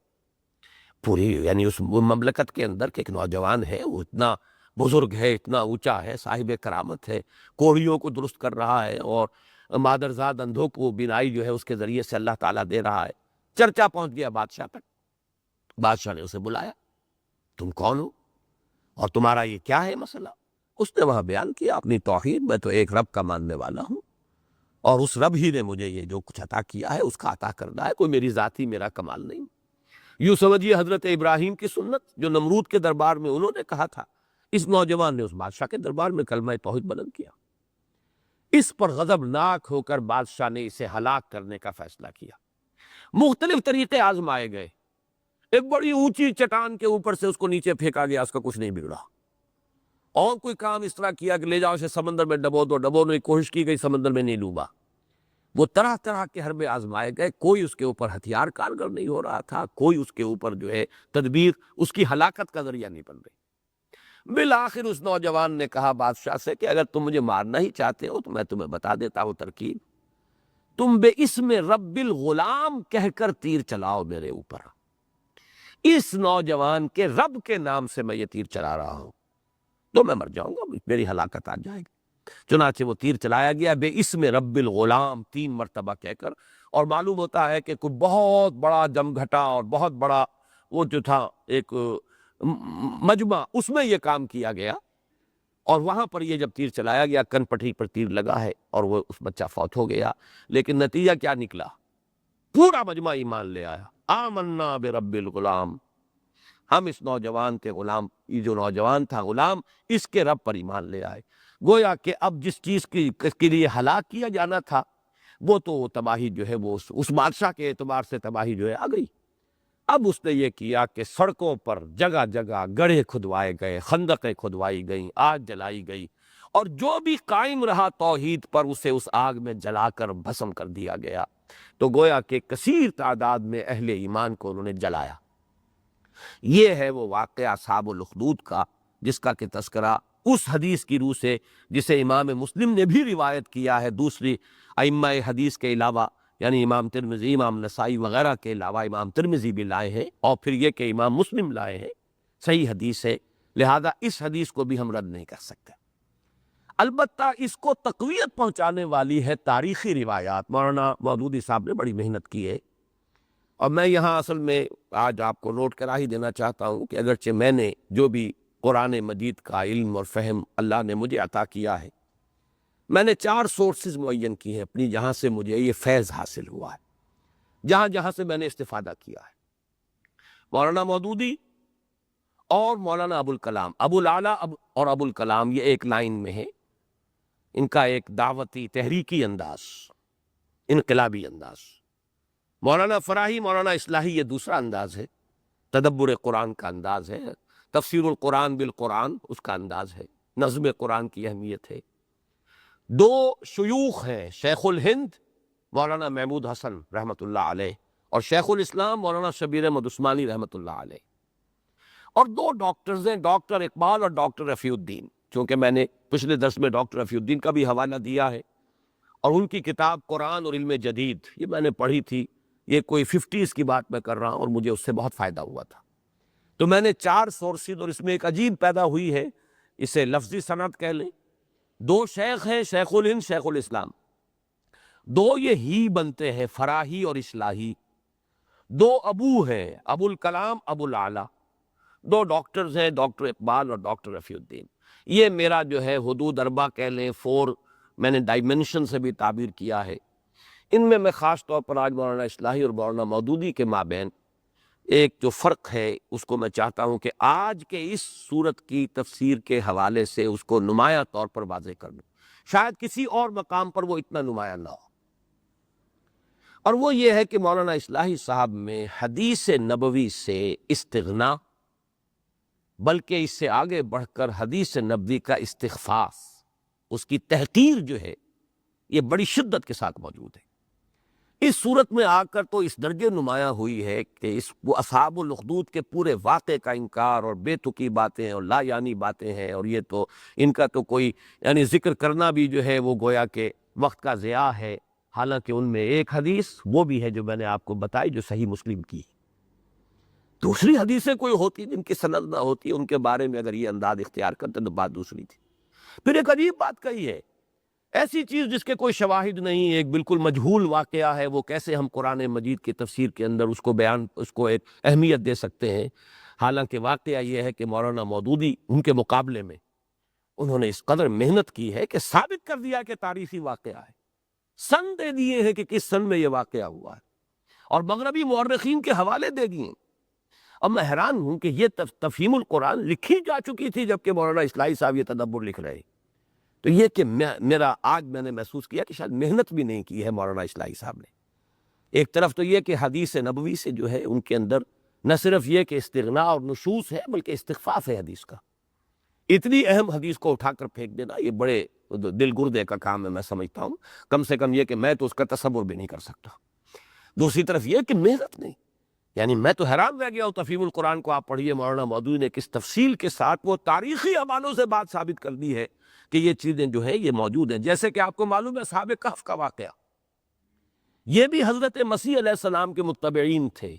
پوری، یعنی اس مملکت کے اندر کہ ایک نوجوان ہے، وہ اتنا بزرگ ہے، اتنا اونچا ہے، صاحب کرامت ہے، کوڑیوں کو درست کر رہا ہے اور مادرزاد اندھوں کو بینائی جو ہے اس کے ذریعے سے اللہ تعالیٰ دے رہا ہے۔ چرچا پہنچ گیا بادشاہ تک۔ بادشاہ نے اسے بلایا، تم کون ہو اور تمہارا یہ کیا ہے مسئلہ؟ اس نے وہاں بیان کیا اپنی توحید، میں تو ایک رب کا ماننے والا ہوں اور اس رب ہی نے مجھے یہ جو کچھ عطا کیا ہے اس کا عطا کرنا ہے، کوئی میری ذاتی میرا کمال نہیں۔ یوں سمجھیے حضرت ابراہیم کی سنت جو نمرود کے دربار میں انہوں نے کہا تھا، اس نوجوان نے اس بادشاہ کے دربار میں کلمہ توحید بلند کیا۔ اس پر غضبناک ہو کر بادشاہ نے اسے ہلاک کرنے کا فیصلہ کیا۔ مختلف طریقے آزمائے گئے، ایک بڑی اونچی چٹان کے اوپر سے اس کو نیچے پھینکا گیا، اس کا کچھ نہیں بگڑا۔ اور کوئی کام اس طرح کیا کہ لے جاؤ اسے سمندر میں ڈبو دو، ڈبونے کی کوشش کی گئی، سمندر میں نہیں ڈوبا۔ وہ طرح طرح کے حربے آزمائے گئے، کوئی اس کے اوپر ہتھیار کارگر نہیں ہو رہا تھا، کوئی اس کے اوپر جو ہے تدبیر اس کی ہلاکت کا ذریعہ نہیں بن رہی۔ بالآخر اس نوجوان نے کہا بادشاہ سے کہ اگر تم مجھے مارنا ہی چاہتے ہو تو میں تمہیں بتا دیتا ہوں ترکیب، تم بے اسم رب الغلام کہہ کر تیر چلاؤ میرے اوپر، اس نوجوان کے رب کے نام سے میں یہ تیر چلا رہا ہوں تو میں مر جاؤں گا، میری ہلاکت آ جائے گی۔ چنانچہ وہ تیر چلایا گیا بے اسم رب الغلام 3 مرتبہ کہہ کر، اور معلوم ہوتا ہے کہ کوئی بہت بڑا جمگھٹا اور بہت بڑا وہ جو تھا ایک مجمع، اس میں یہ کام کیا گیا، اور وہاں پر یہ جب تیر چلایا گیا کن پٹری پر تیر لگا ہے اور وہ اس بچہ فوت ہو گیا۔ لیکن نتیجہ کیا نکلا؟ پورا مجمع ایمان لے آیا، آمنا برب الغلام، ہم اس نوجوان کے غلام، یہ جو نوجوان تھا غلام، اس کے رب پر ایمان لے آئے۔ گویا کہ اب جس چیز کے لیے ہلاک کیا جانا تھا وہ تو تباہی جو ہے وہ اس بادشاہ کے اعتبار سے تباہی جو ہے آ گئی۔ اب اس نے یہ کیا کہ سڑکوں پر جگہ جگہ گڑھے کھدوائے گئے، خندقیں کھدوائی گئیں، آگ جلائی گئی، اور جو بھی قائم رہا توحید پر اسے اس آگ میں جلا کر بھسم کر دیا گیا۔ تو گویا کہ کثیر تعداد میں اہل ایمان کو انہوں نے جلایا۔ یہ ہے وہ واقعہ اصحاب الاخدود کا، جس کا کہ تذکرہ اس حدیث کی روح سے جسے امام مسلم نے بھی روایت کیا ہے، دوسری ائمہ حدیث کے علاوہ، یعنی امام ترمذی، امام نسائی وغیرہ کے علاوہ امام ترمذی بھی لائے ہیں، اور پھر یہ کہ امام مسلم لائے ہیں، صحیح حدیث ہے، لہذا اس حدیث کو بھی ہم رد نہیں کر سکتے۔ البتہ اس کو تقویت پہنچانے والی ہے تاریخی روایات۔ مولانا مودودی صاحب نے بڑی محنت کی ہے، اور میں یہاں اصل میں آج آپ کو نوٹ کرا ہی دینا چاہتا ہوں کہ اگرچہ میں نے جو بھی قرآن مجید کا علم اور فہم اللہ نے مجھے عطا کیا ہے، میں نے 4 سورسز معین کی ہیں اپنی، جہاں سے مجھے یہ فیض حاصل ہوا ہے، جہاں جہاں سے میں نے استفادہ کیا ہے۔ مولانا مودودی اور مولانا ابو الکلام، ابو الاعلیٰ اور ابو الکلام، یہ ایک لائن میں ہے، ان کا ایک دعوتی تحریکی انداز، انقلابی انداز۔ مولانا فراہی، مولانا اصلاحی، یہ دوسرا انداز ہے، تدبر قرآن کا انداز ہے، تفسیر القرآن بالقرآن اس کا انداز ہے، نظم قرآن کی اہمیت ہے۔ 2 شیوخ ہیں، شیخ الہند مولانا محمود حسن رحمۃ اللہ علیہ، اور شیخ الاسلام مولانا شبیر احمد عثمانی رحمۃ اللہ علیہ، اور 2 ڈاکٹرز ہیں، ڈاکٹر اقبال اور ڈاکٹر رفیع الدین، چونکہ میں نے پچھلے درس میں ڈاکٹر رفیع الدین کا بھی حوالہ دیا ہے، اور ان کی کتاب قرآن اور علم جدید یہ میں نے پڑھی تھی، یہ کوئی 50s کی بات میں کر رہا ہوں، اور مجھے اس سے بہت فائدہ ہوا تھا۔ تو میں نے 4 سورسز، اور اس میں ایک عجیب پیدا ہوئی ہے، اسے لفظی سند کہہ لیں۔ 2 شیخ ہیں، شیخ الہند، شیخ الاسلام، 2 یہ ہی بنتے ہیں، فراہی اور اصلاحی۔ 2 ابو ہیں، ابو الکلام، ابو الاعلیٰ، 2 ڈاکٹرز ہیں، ڈاکٹر اقبال اور ڈاکٹر رفیع الدین۔ یہ میرا جو ہے حدود 4 کہہ لیں، 4 میں نے ڈائمنشن سے بھی تعبیر کیا ہے۔ ان میں خاص طور پر آج مولانا اصلاحی اور مولانا مودودی کے مابین ایک جو فرق ہے اس کو میں چاہتا ہوں کہ آج کے اس صورت کی تفسیر کے حوالے سے اس کو نمایاں طور پر واضح کر دوں، شاید کسی اور مقام پر وہ اتنا نمایاں نہ ہو، اور وہ یہ ہے کہ مولانا اصلاحی صاحب میں حدیث نبوی سے استغنا، بلکہ اس سے آگے بڑھ کر حدیث نبوی کا استخفاف، اس کی تحقیر جو ہے یہ بڑی شدت کے ساتھ موجود ہے۔ اس صورت میں آ کر تو اس درجے نمایاں ہوئی ہے کہ وہ اصحاب الاخدود کے پورے واقعے کا انکار اور بے تکی باتیں اور لا یعنی باتیں ہیں، اور یہ تو ان کا تو کوئی یعنی ذکر کرنا بھی جو ہے وہ گویا کہ وقت کا ضیاع ہے، حالانکہ ان میں ایک حدیث وہ بھی ہے جو میں نے آپ کو بتائی جو صحیح مسلم کی، دوسری حدیثیں کوئی ہوتی جن کی سند نہ ہوتی، ان کے بارے میں اگر یہ انداز اختیار کرتے تو بات دوسری تھی۔ پھر ایک عجیب بات کہی ہے، ایسی چیز جس کے کوئی شواہد نہیں، ایک بالکل مجہول واقعہ ہے، وہ کیسے ہم قرآن مجید کی تفسیر کے اندر اس کو ایک اہمیت دے سکتے ہیں؟ حالانکہ واقعہ یہ ہے کہ مولانا مودودی ان کے مقابلے میں انہوں نے اس قدر محنت کی ہے کہ ثابت کر دیا کہ تاریخی واقعہ ہے، سن دے دیے ہیں کہ کس سن میں یہ واقعہ ہوا ہے، اور مغربی مورخین کے حوالے دے دیے۔ اب میں حیران ہوں کہ یہ تفہیم القرآن لکھی جا چکی تھی جبکہ مولانا اصلاحی صاحب یہ تدبر لکھ رہے ہیں، تو یہ کہ میرا آج میں نے محسوس کیا کہ شاید محنت بھی نہیں کی ہے مولانا اصلاحی صاحب نے۔ ایک طرف تو یہ کہ حدیث نبوی سے جو ہے ان کے اندر نہ صرف یہ کہ استغناء اور نشوز ہے بلکہ استخفاف ہے حدیث کا، اتنی اہم حدیث کو اٹھا کر پھینک دینا یہ بڑے دل گردے کا کام ہے، میں سمجھتا ہوں کم سے کم یہ کہ میں تو اس کا تصور بھی نہیں کر سکتا۔ دوسری طرف یہ کہ محنت نہیں، یعنی میں تو حیران رہ گیا ہوں، تفہیم القرآن کو آپ پڑھیے، مولانا مودودی نے کس تفصیل کے ساتھ وہ تاریخی حوالوں سے بات ثابت کر دی ہے کہ یہ چیزیں جو ہے یہ موجود ہیں۔ جیسے کہ آپ کو معلوم ہے اصحاب کہف کا واقعہ، یہ بھی حضرت مسیح علیہ السلام کے متبعین تھے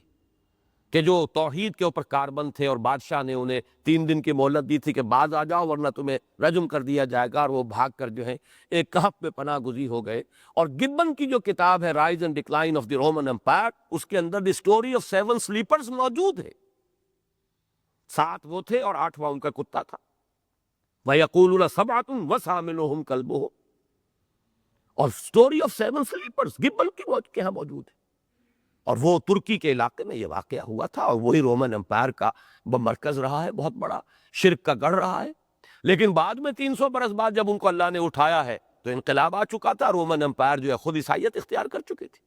کہ جو توحید کے اوپر کاربند تھے، اور بادشاہ نے انہیں 3 دن کی مہلت دی تھی کہ بعد آ جاؤ ورنہ تمہیں رجم کر دیا جائے گا، اور وہ بھاگ کر جو ہے ایک کہف میں پناہ گزین ہو گئے۔ اور گبن کی جو کتاب ہے rise and decline of the Roman empire, اس کے اندر دی اسٹوری آف 7 سلیپرز موجود ہے، 7 وہ تھے اور 8واں ان کا کتا تھا۔ وَيَقُولُونَ سَبْعَةٌ وَثَامِنُهُمْ كَلْبُهُمْ، اور سٹوری آف 7 سلیپرز گبن کی کے ہاں موجود ہے، اور وہ ترکی کے علاقے میں یہ واقعہ ہوا تھا، اور وہی رومن امپائر کا مرکز رہا ہے، بہت بڑا شرک کا گڑھ رہا ہے۔ لیکن بعد میں 300 برس بعد جب ان کو اللہ نے اٹھایا ہے تو انقلاب آ چکا تھا، رومن امپائر جو ہے خود عیسائیت اختیار کر چکی تھی۔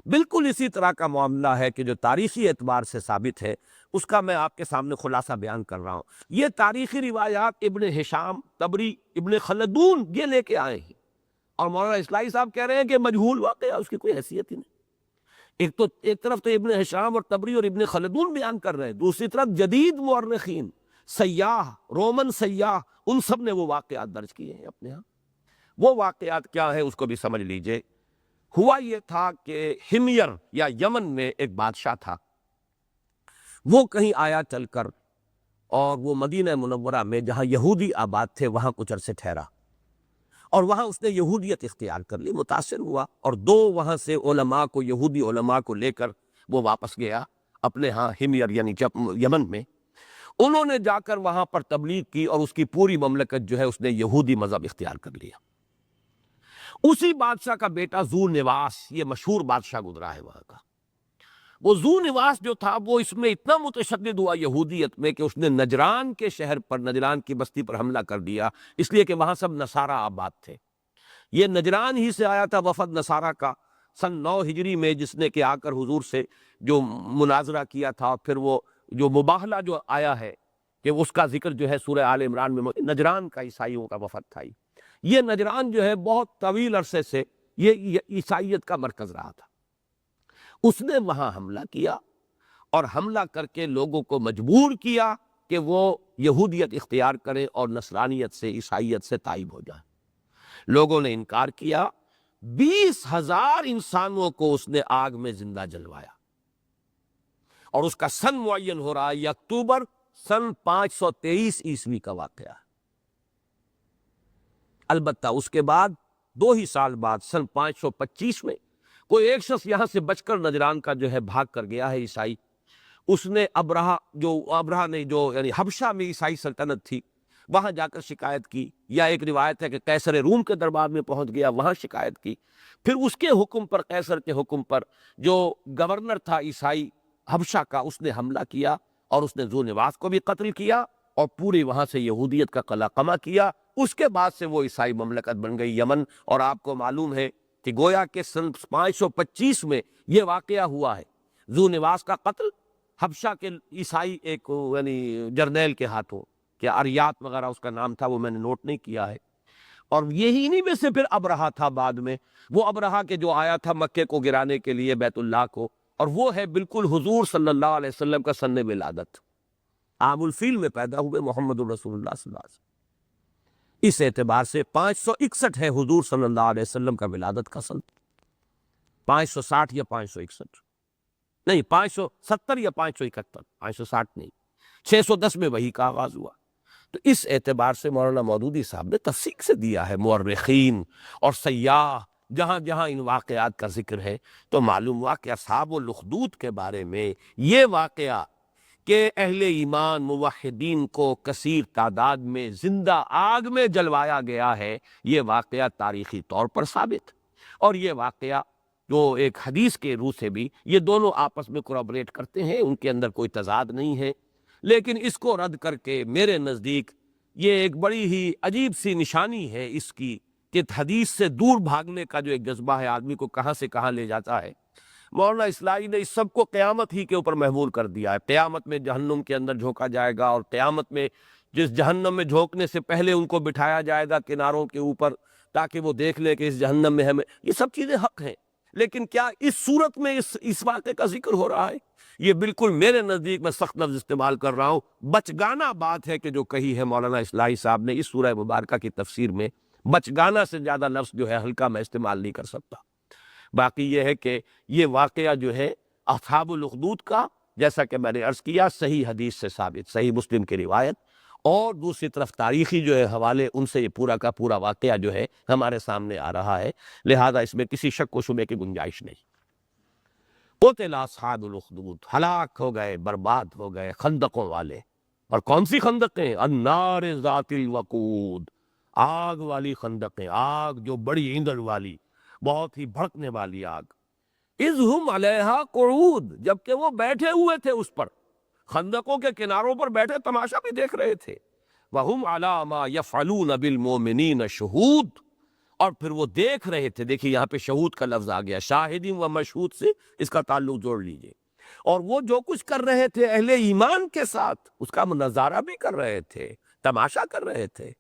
بالکل اسی طرح کا معاملہ ہے کہ جو تاریخی اعتبار سے ثابت ہے، اس کا میں آپ کے سامنے خلاصہ بیان کر رہا ہوں۔ یہ تاریخی روایات ابن ہشام، طبری، ابن خلدون یہ لے کے آئے ہیں، اور مولانا اصلاحی صاحب کہہ رہے ہیں کہ مجہول واقعہ، اس کی کوئی حیثیت ہی نہیں۔ ایک طرف تو ابن ہشام اور طبری اور ابن خلدون بیان کر رہے ہیں، دوسری طرف جدید مورخین، سیاح، رومن سیاح، ان سب نے وہ واقعات درج کیے ہیں اپنے ہاں۔ وہ واقعات کیا ہے اس کو بھی سمجھ لیجئے۔ ہوا یہ تھا کہ ہمیر یا یمن میں ایک بادشاہ تھا، وہ کہیں آیا چل کر، اور وہ مدینہ منورہ میں جہاں یہودی آباد تھے وہاں کچھ عرصے ٹھہرا، اور وہاں اس نے یہودیت اختیار کر لی، متاثر ہوا، اور 2 وہاں سے علماء کو، یہودی علماء کو لے کر وہ واپس گیا اپنے ہاں ہمیر یعنی یمن میں۔ انہوں نے جا کر وہاں پر تبلیغ کی، اور اس کی پوری مملکت جو ہے اس نے یہودی مذہب اختیار کر لیا۔ اسی بادشاہ کا بیٹا ذو نواس، یہ مشہور بادشاہ گزرا ہے وہاں کا، وہ ذو نواس جو تھا وہ اس میں اتنا متشدد ہوا یہودیت میں کہ اس نے نجران کے شہر پر، نجران کی بستی پر حملہ کر دیا، اس لیے کہ وہاں سب نصارہ آباد تھے۔ یہ نجران ہی سے آیا تھا وفد نصارہ کا سن 9 ہجری میں، جس نے کہ آ کر حضور سے جو مناظرہ کیا تھا، پھر وہ جو مباہلہ جو آیا ہے کہ اس کا ذکر جو ہے سورہ آل عمران میں، نجران کا عیسائیوں کا وفد تھا۔ یہ نجران جو ہے بہت طویل عرصے سے یہ عیسائیت کا مرکز رہا تھا۔ اس نے وہاں حملہ کیا، اور حملہ کر کے لوگوں کو مجبور کیا کہ وہ یہودیت اختیار کریں اور نصرانیت سے، عیسائیت سے تائب ہو جائیں۔ لوگوں نے انکار کیا، 20,000 انسانوں کو اس نے آگ میں زندہ جلوایا، اور اس کا سن معین ہو رہا ہے یہ اکتوبر سن 523 عیسوی کا واقعہ ہے۔ البتہ اس کے بعد 2 ہی سال بعد سن 525 میں کوئی ایک شخص یہاں سے بچ کر نجران کا جو ہے بھاگ کر گیا ہے عیسائی، اس نے ابرہہ نے جو یعنی حبشہ میں عیسائی سلطنت تھی وہاں جا کر شکایت کی، یا ایک روایت ہے کہ قیصر روم کے دربار میں پہنچ گیا، وہاں شکایت کی، پھر اس کے حکم پر، قیصر کے حکم پر جو گورنر تھا عیسائی حبشہ کا، اس نے حملہ کیا، اور اس نے ذو نواس کو بھی قتل کیا، اور پوری وہاں سے یہودیت کا قلقمہ کیا۔ اس کے بعد سے وہ عیسائی مملکت بن گئی یمن، اور آپ کو معلوم ہے کہ گویا کہ سن 525 میں یہ واقعہ ہوا ہے، ذو نواس کا قتل حبشہ کے عیسائی ایک یعنی جرنیل کے ہاتھوں، کہ اریات وغیرہ اس کا نام تھا، وہ میں نے نوٹ نہیں کیا ہے۔ اور یہی نہیں میں سے پھر ابرہہ تھا بعد میں، وہ ابرہہ کے جو آیا تھا مکے کو گرانے کے لیے بیت اللہ کو، اور وہ ہے بالکل حضور صلی اللہ علیہ وسلم کا سن ولادت، عام الفیل میں پیدا ہوئے محمد الرسول اللہ صلی اللہ علیہ وسلم۔ اس اعتبار سے 561 ہے حضور صلی اللہ علیہ وسلم کا ولادت کا سن، 560 یا 561 نہیں، 570 یا 571، 560 نہیں، 610 میں وحی کا آغاز ہوا۔ تو اس اعتبار سے مولانا مودودی صاحب نے تفصیل سے دیا ہے، مورخین اور سیاح جہاں جہاں ان واقعات کا ذکر ہے تو معلوم ہوا کہ اصحاب الاخدود کے بارے میں یہ واقعہ کہ اہل ایمان موحدین کو کثیر تعداد میں زندہ آگ میں جلوایا گیا ہے، یہ واقعہ تاریخی طور پر ثابت، اور یہ واقعہ جو ایک حدیث کے روح سے بھی یہ دونوں آپس میں کوریبوریٹ کرتے ہیں، ان کے اندر کوئی تضاد نہیں ہے۔ لیکن اس کو رد کر کے میرے نزدیک یہ ایک بڑی ہی عجیب سی نشانی ہے اس کی کہ حدیث سے دور بھاگنے کا جو ایک جذبہ ہے آدمی کو کہاں سے کہاں لے جاتا ہے۔ مولانا اصلاحی نے اس سب کو قیامت ہی کے اوپر محمول کر دیا ہے، قیامت میں جہنم کے اندر جھونکا جائے گا، اور قیامت میں جس جہنم میں جھونکنے سے پہلے ان کو بٹھایا جائے گا کناروں کے اوپر تاکہ وہ دیکھ لیں کہ اس جہنم میں ہمیں، یہ سب چیزیں حق ہیں، لیکن کیا اس صورت میں اس واقعے کا ذکر ہو رہا ہے؟ یہ بالکل میرے نزدیک، میں سخت لفظ استعمال کر رہا ہوں، بچگانہ بات ہے کہ جو کہی ہے مولانا اصلاحی صاحب نے اس سورہ مبارکہ کی تفسیر میں، بچگانہ سے زیادہ لفظ جو ہے ہلکا میں استعمال نہیں کر سکتا۔ باقی یہ ہے کہ یہ واقعہ جو ہے اصحاب الاخدود کا، جیسا کہ میں نے عرض کیا، صحیح حدیث سے ثابت، صحیح مسلم کی روایت، اور دوسری طرف تاریخی جو ہے حوالے، ان سے یہ پورا کا پورا واقعہ جو ہے ہمارے سامنے آ رہا ہے، لہذا اس میں کسی شک و شبے کی گنجائش نہیں۔ قتل اصحاب الاخدود، ہلاک ہو گئے، برباد ہو گئے خندقوں والے، اور کون سی خندقیں؟ النار ذات الوقود، آگ والی خندقیں، آگ جو بڑی ایندھن والی، بہت ہی بھڑکنے والی آگ۔ اذ ہم علیہا قعود، جبکہ وہ بیٹھے ہوئے تھے اس پر، خندقوں کے کناروں پر بیٹھے تماشا بھی دیکھ رہے تھے۔ وَهُمْ عَلَىٰ مَا يَفْعَلُونَ بِالْمُؤْمِنِينَ شُهُودٌ، اور پھر وہ دیکھ رہے تھے، دیکھیے یہاں پہ شہود کا لفظ آ گیا، شاہدین و مشہود سے اس کا تعلق جوڑ لیجئے، اور وہ جو کچھ کر رہے تھے اہل ایمان کے ساتھ اس کا نظارہ بھی کر رہے تھے، تماشا کر رہے تھے۔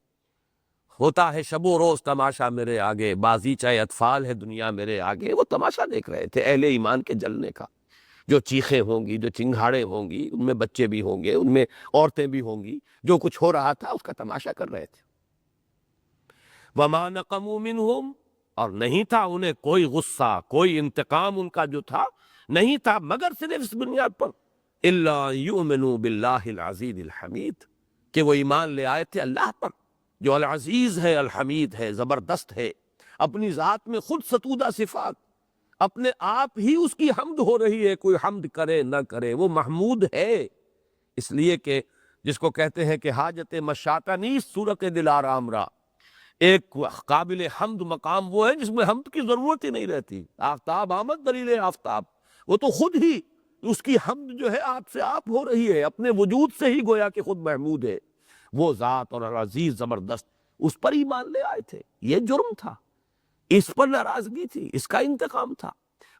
ہوتا ہے شب و روز تماشا میرے آگے، بازی چاہے اطفال ہے دنیا میرے آگے، وہ تماشا دیکھ رہے تھے اہل ایمان کے جلنے کا، جو چیخیں ہوں گی، جو چنگھاڑیں ہوں گی، ان میں بچے بھی ہوں گے، ان میں عورتیں بھی ہوں گی، جو کچھ ہو رہا تھا اس کا تماشا کر رہے تھے۔ وَمَا نَقَمُوا مِنْهُمْ، اور نہیں تھا انہیں کوئی غصہ، کوئی انتقام ان کا جو تھا نہیں تھا، مگر صرف اس بنیاد پر إِلَّا يُؤْمِنُوا بِاللَّهِ الْعَزِيزِ الْحَمِيدِ، کہ وہ ایمان لے آئے تھے اللہ پر جو العزیز ہے، الحمید ہے، زبردست ہے، اپنی ذات میں خود ستودہ صفات، اپنے آپ ہی اس کی حمد ہو رہی ہے، کوئی حمد کرے نہ کرے وہ محمود ہے، اس لیے کہ جس کو کہتے ہیں کہ حاجت مشاطہ نیست صورت دل آرام را، ایک قابل حمد مقام وہ ہے جس میں حمد کی ضرورت ہی نہیں رہتی۔ آفتاب آمد دلیل آفتاب، وہ تو خود ہی اس کی حمد جو ہے آپ سے آپ ہو رہی ہے، اپنے وجود سے ہی گویا کہ خود محمود ہے وہ ذات، اور عزیز زبردست، اس پر ایمان لے آئے تھے، یہ جرم تھا، اس پر ناراضگی تھی، اس کا انتقام تھا۔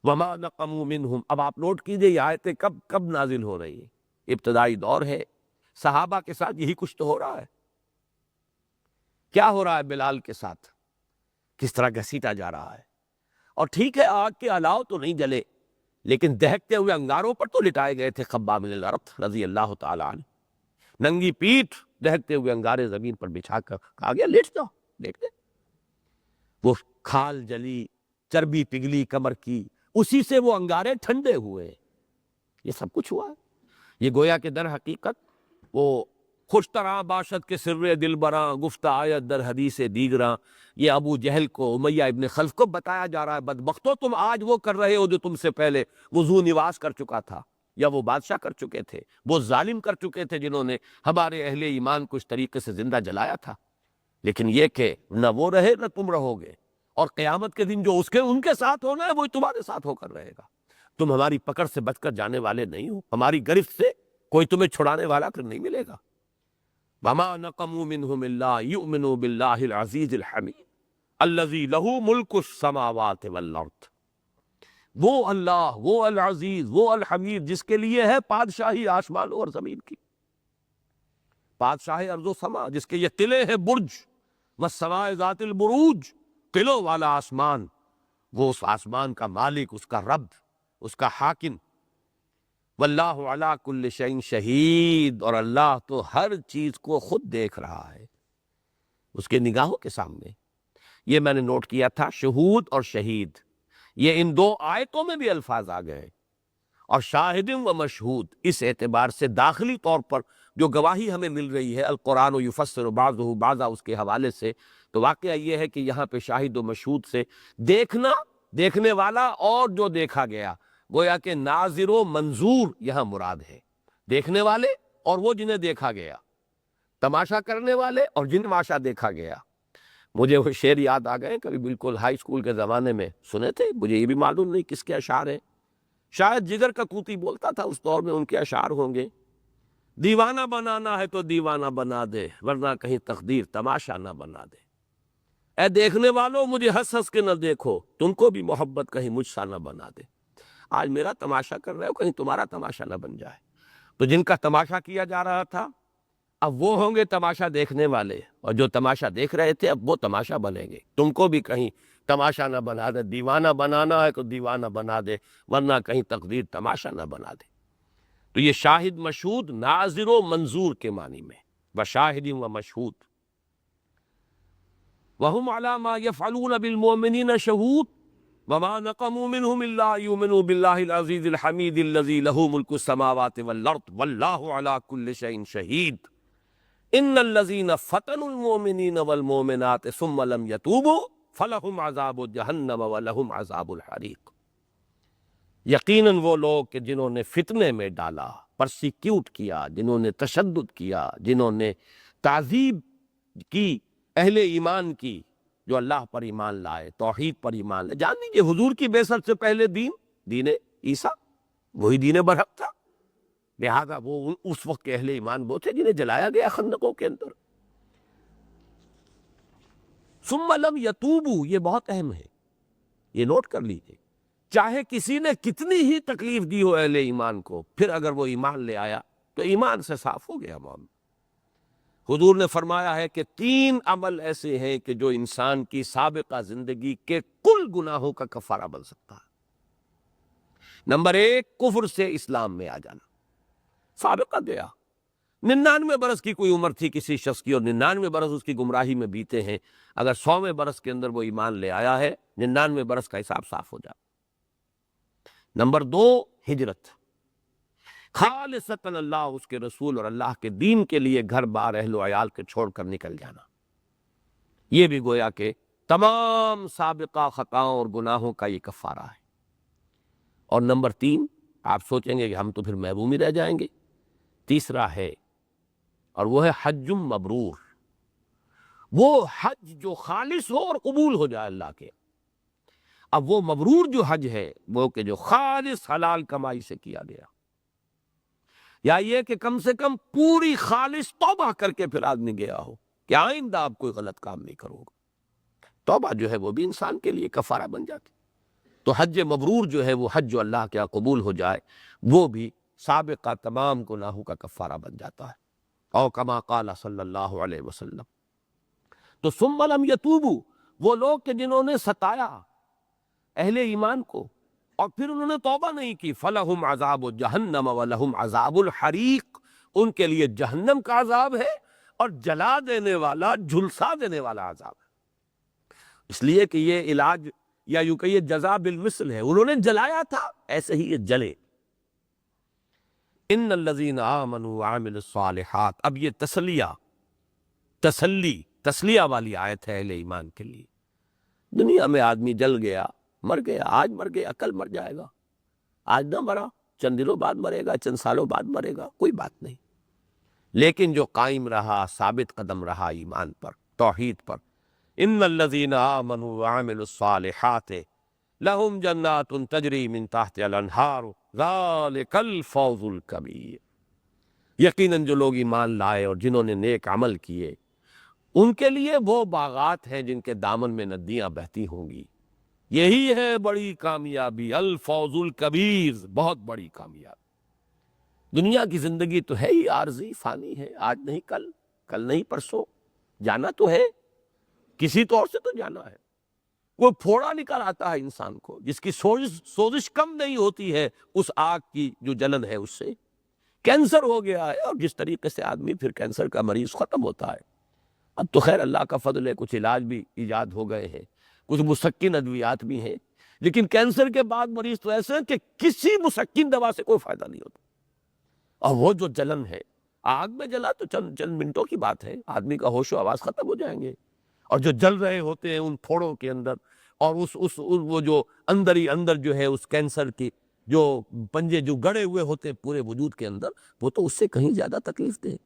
وَمَا نَقَمُوا مِنْهُمْ، اب آپ نوٹ کیجئے یہ آیتیں کب نازل ہو رہی ہیں، ابتدائی دور ہے، صحابہ کے ساتھ یہی کچھ تو ہو رہا ہے۔ کیا ہو رہا ہے بلال کے ساتھ؟ کس طرح گھسیٹا جا رہا ہے، اور ٹھیک ہے آگ کے الاؤ تو نہیں جلے، لیکن دہکتے ہوئے انگاروں پر تو لٹائے گئے تھے خباب بن الارت رضی اللہ تعالی عنہ، ننگی پیٹھ دہکتے ہوئے انگارے زمین پر بچھا کر کہا گیا لیٹ جاؤ، لیٹ گئے، وہ کھال جلی، چربی پگھلی کمر کی، اسی سے وہ انگارے ٹھنڈے ہوئے، یہ سب کچھ ہوا ہے۔ یہ گویا کہ در حقیقت وہ خوش طرح باشد کے سر دل براں، گفتہ آیت در حدیث دیگراں، یہ ابو جہل کو، امیہ ابن خلف کو بتایا جا رہا ہے، بدبختو تم آج وہ کر رہے ہو جو تم سے پہلے وضو نواز کر چکا تھا، یا وہ بادشاہ کر چکے تھے، وہ ظالم کر چکے تھے جنہوں نے ہمارے اہل ایمان کو اس طریقے سے زندہ جلایا تھا، لیکن یہ کہ نہ وہ رہے نہ تم رہو گے، اور قیامت کے دن جو ان کے ساتھ ہونا ہے وہی تمہارے ساتھ ہو کر رہے گا، تم ہماری پکڑ سے بچ کر جانے والے نہیں ہو، ہماری گرفت سے کوئی تمہیں چھڑانے والا پھر نہیں ملے گا۔ وَمَا نَقَمُوا مِنْهُمْ إِلَّا يُؤْمِنُوا بِاللَّهِ الْعَزِيزِ الْحَمِيدِ الَّذِي لَهُ مُلْكُ السَّمَاوَاتِ وَالْأَرْضِ، وہ اللہ، وہ العزیز، وہ الحمید جس کے لیے ہے بادشاہی آسمانوں اور زمین کی، بادشاہ ارض و سما، جس کے یہ قلعے ہیں برج، والسماء ذات البروج، قلوں والا آسمان، وہ اس آسمان کا مالک، اس کا رب، اس کا حاکم۔ واللہ علی کل شیء شہید، اور اللہ تو ہر چیز کو خود دیکھ رہا ہے، اس کے نگاہوں کے سامنے۔ یہ میں نے نوٹ کیا تھا، شہود اور شہید، یہ ان دو آیتوں میں بھی الفاظ آ گئے، اور شاہد و مشہود اس اعتبار سے داخلی طور پر جو گواہی ہمیں مل رہی ہے، القرآن یفسر بعضہ بعضا، اس کے حوالے سے، تو واقعہ یہ ہے کہ یہاں پہ شاہد و مشہود سے دیکھنا، دیکھنے والا اور جو دیکھا گیا، گویا کہ ناظر و منظور یہاں مراد ہے، دیکھنے والے اور وہ جنہیں دیکھا گیا، تماشا کرنے والے اور جن تماشا دیکھا گیا۔ مجھے وہ شعر یاد آ گئے، کبھی بالکل ہائی اسکول کے زمانے میں سنے تھے، مجھے یہ بھی معلوم نہیں کس کے اشعار ہیں، شاید جگر کا کوتی بولتا تھا اس دور میں، ان کے اشعار ہوں گے۔ دیوانہ بنانا ہے تو دیوانہ بنا دے، ورنہ کہیں تقدیر تماشا نہ بنا دے۔ اے دیکھنے والوں مجھے ہنس ہنس کے نہ دیکھو، تم کو بھی محبت کہیں مجھ سا نہ بنا دے۔ آج میرا تماشا کر رہے ہو، کہیں تمہارا تماشا نہ بن جائے۔ تو جن کا تماشا کیا جا رہا تھا، اب وہ ہوں گے تماشا دیکھنے والے، اور جو تماشا دیکھ رہے تھے اب وہ تماشا بنیں گے۔ تم کو بھی کہیں تماشا نہ بنا دے، دیوانہ بنانا ہے تو دیوانہ بنا دے، ورنہ کہیں تقدیر تماشا نہ بنا دے۔ تو یہ شاہد مشہود ناظر و منظور کے معنی میں، وشاہد و مشہود۔ وَهُمْ عَلَى مَا يَفْعَلُونَ بِالْمُؤْمِنِينَ شَهُودٌ وَمَا نَقَمُوا مِنْهُمْ إِلَّا أَن يُؤْمِنُوا بِاللَّهِ الْعَزِيزِ الْحَمِيدِ الَّذِي لَهُ مُلْكُ السَّمَاوَاتِ وَالْأَرْضِ وَاللَّهُ عَلَى كُلِّ شَيْءٍ شَهِيدٌ إِنَّ الَّذِينَ فَتَنُوا الْمُؤْمِنِينَ وَالْمُؤْمِنَاتِ ثُمَّ لَمْ يَتُوبُوا فَلَهُمْ عَذَابُ جَهَنَّمَ وَلَهُمْ عَذَابُ الْحَرِيقِ۔ یقیناً وہ لوگ کہ جنہوں نے فتنے میں ڈالا، پرسیکیوٹ کیا، جنہوں نے تشدد کیا، جنہوں نے تعذیب کی اہل ایمان کی، جو اللہ پر ایمان لائے، توحید پر ایمان لائے۔ جان لیجیے حضور کی بعثت سے پہلے دین عیسیٰ وہی دین برحق تھا، لہذا وہ اس وقت کے اہل ایمان وہ تھے جنہیں جلایا گیا خندقوں کے اندر۔ ثم لم یتوبوا، یہ بہت اہم ہے، یہ نوٹ کر لیجیے۔ چاہے کسی نے کتنی ہی تکلیف دی ہو اہل ایمان کو، پھر اگر وہ ایمان لے آیا تو ایمان سے صاف ہو گیا معاملہ۔ حضور نے فرمایا ہے کہ 3 عمل ایسے ہیں کہ جو انسان کی سابقہ زندگی کے کل گناہوں کا کفارہ بن سکتا ہے۔ نمبر 1، کفر سے اسلام میں آ جانا، سابقہ گیا، 99 برس کی کوئی عمر تھی کسی شخص کی، اور 99 برس اس کی گمراہی میں بیتے ہیں، اگر 100ویں برس کے اندر وہ ایمان لے آیا ہے، 99 برس کا حساب صاف ہو جاتا۔ نمبر 2، ہجرت، خالصتاً اللہ، اس کے رسول اور اللہ کے دین کے لیے گھر بار اہل و عیال کے چھوڑ کر نکل جانا۔ یہ بھی گویا کہ تمام سابقہ خطاؤں اور گناہوں کا یہ کفارہ ہے۔ اور نمبر 3، آپ سوچیں گے کہ ہم تو پھر محروم ہی رہ جائیں گے، تیسرا ہے، اور وہ ہے حج مبرور، وہ حج جو خالص ہو اور قبول ہو جائے اللہ کے۔ اب وہ مبرور جو حج ہے، وہ کہ جو خالص حلال کمائی سے کیا گیا، یا یہ کہ کم سے کم پوری خالص توبہ کر کے پھر آدمی گیا ہو کہ آئندہ آپ کوئی غلط کام نہیں کرو گا۔ توبہ جو ہے وہ بھی انسان کے لیے کفارہ بن جاتی۔ تو حج مبرور جو ہے وہ حج جو اللہ کے یہاں قبول ہو جائے، وہ بھی سابقہ تمام گناہوں کا کفارہ بن جاتا ہے۔ او کما قال صلی اللہ علیہ وسلم۔ تو ثم لم یتوبوا، وہ لوگ کہ جنہوں نے ستایا اہل ایمان کو اور پھر انہوں نے توبہ نہیں کی، فلہم عذاب جہنم ولہم عذاب الحریق، ان کے لیے جہنم کا عذاب ہے اور جلا دینے والا، جھلسا دینے والا عذاب ہے۔ اس لیے کہ یہ علاج، یا یوں کہیے جزا بالمثل ہے، انہوں نے جلایا تھا، ایسے ہی یہ جلے۔ ان الذین آمنوا وعملوا الصالحات، اب یہ تسلیہ والی آیت ہے اہل ایمان کے لیے۔ دنیا میں آدمی جل گیا، مر گیا، آج مر گیا، کل مر جائے گا، آج نہ مرا، چند دنوں بعد مرے گا، چند سالوں بعد مرے گا، کوئی بات نہیں۔ لیکن جو قائم رہا، ثابت قدم رہا ایمان پر، توحید پر، ان الذین آمنوا وعملوا الصالحات لہم جنات تجری من تحتها الانہار ذالک الفوز الکبیر۔ یقیناً جو لوگ ایمان لائے اور جنہوں نے نیک عمل کیے، ان کے لیے وہ باغات ہیں جن کے دامن میں ندیاں بہتی ہوں گی۔ یہی ہے بڑی کامیابی، الفوز الکبیر، بہت بڑی کامیابی۔ دنیا کی زندگی تو ہے ہی عارضی، فانی ہے، آج نہیں کل، کل نہیں پرسوں، جانا تو ہے، کسی طور سے تو جانا ہے۔ کوئی پھوڑا نکل آتا ہے انسان کو، جس کی سوزش کم نہیں ہوتی ہے اس آگ کی جو جلن ہے اس سے۔ کینسر ہو گیا ہے، اور جس طریقے سے آدمی پھر کینسر کا مریض ختم ہوتا ہے۔ اب تو خیر اللہ کا فضل ہے، کچھ علاج بھی ایجاد ہو گئے ہیں، کچھ مسکن ادویات بھی ہیں، لیکن کینسر کے بعد مریض تو ایسے ہیں کہ کسی مسکن دوا سے کوئی فائدہ نہیں ہوتا۔ اور وہ جو جلن ہے، آگ میں جلا تو چند منٹوں کی بات ہے، آدمی کا ہوش و آواز ختم ہو جائیں گے۔ اور جو جل رہے ہوتے ہیں ان پھوڑوں کے اندر، اور وہ جو اندر ہی اندر جو ہے اس کینسر کی جو پنجے جو گڑے ہوئے ہوتے ہیں پورے وجود کے اندر، وہ تو اس سے کہیں زیادہ تکلیف دہ۔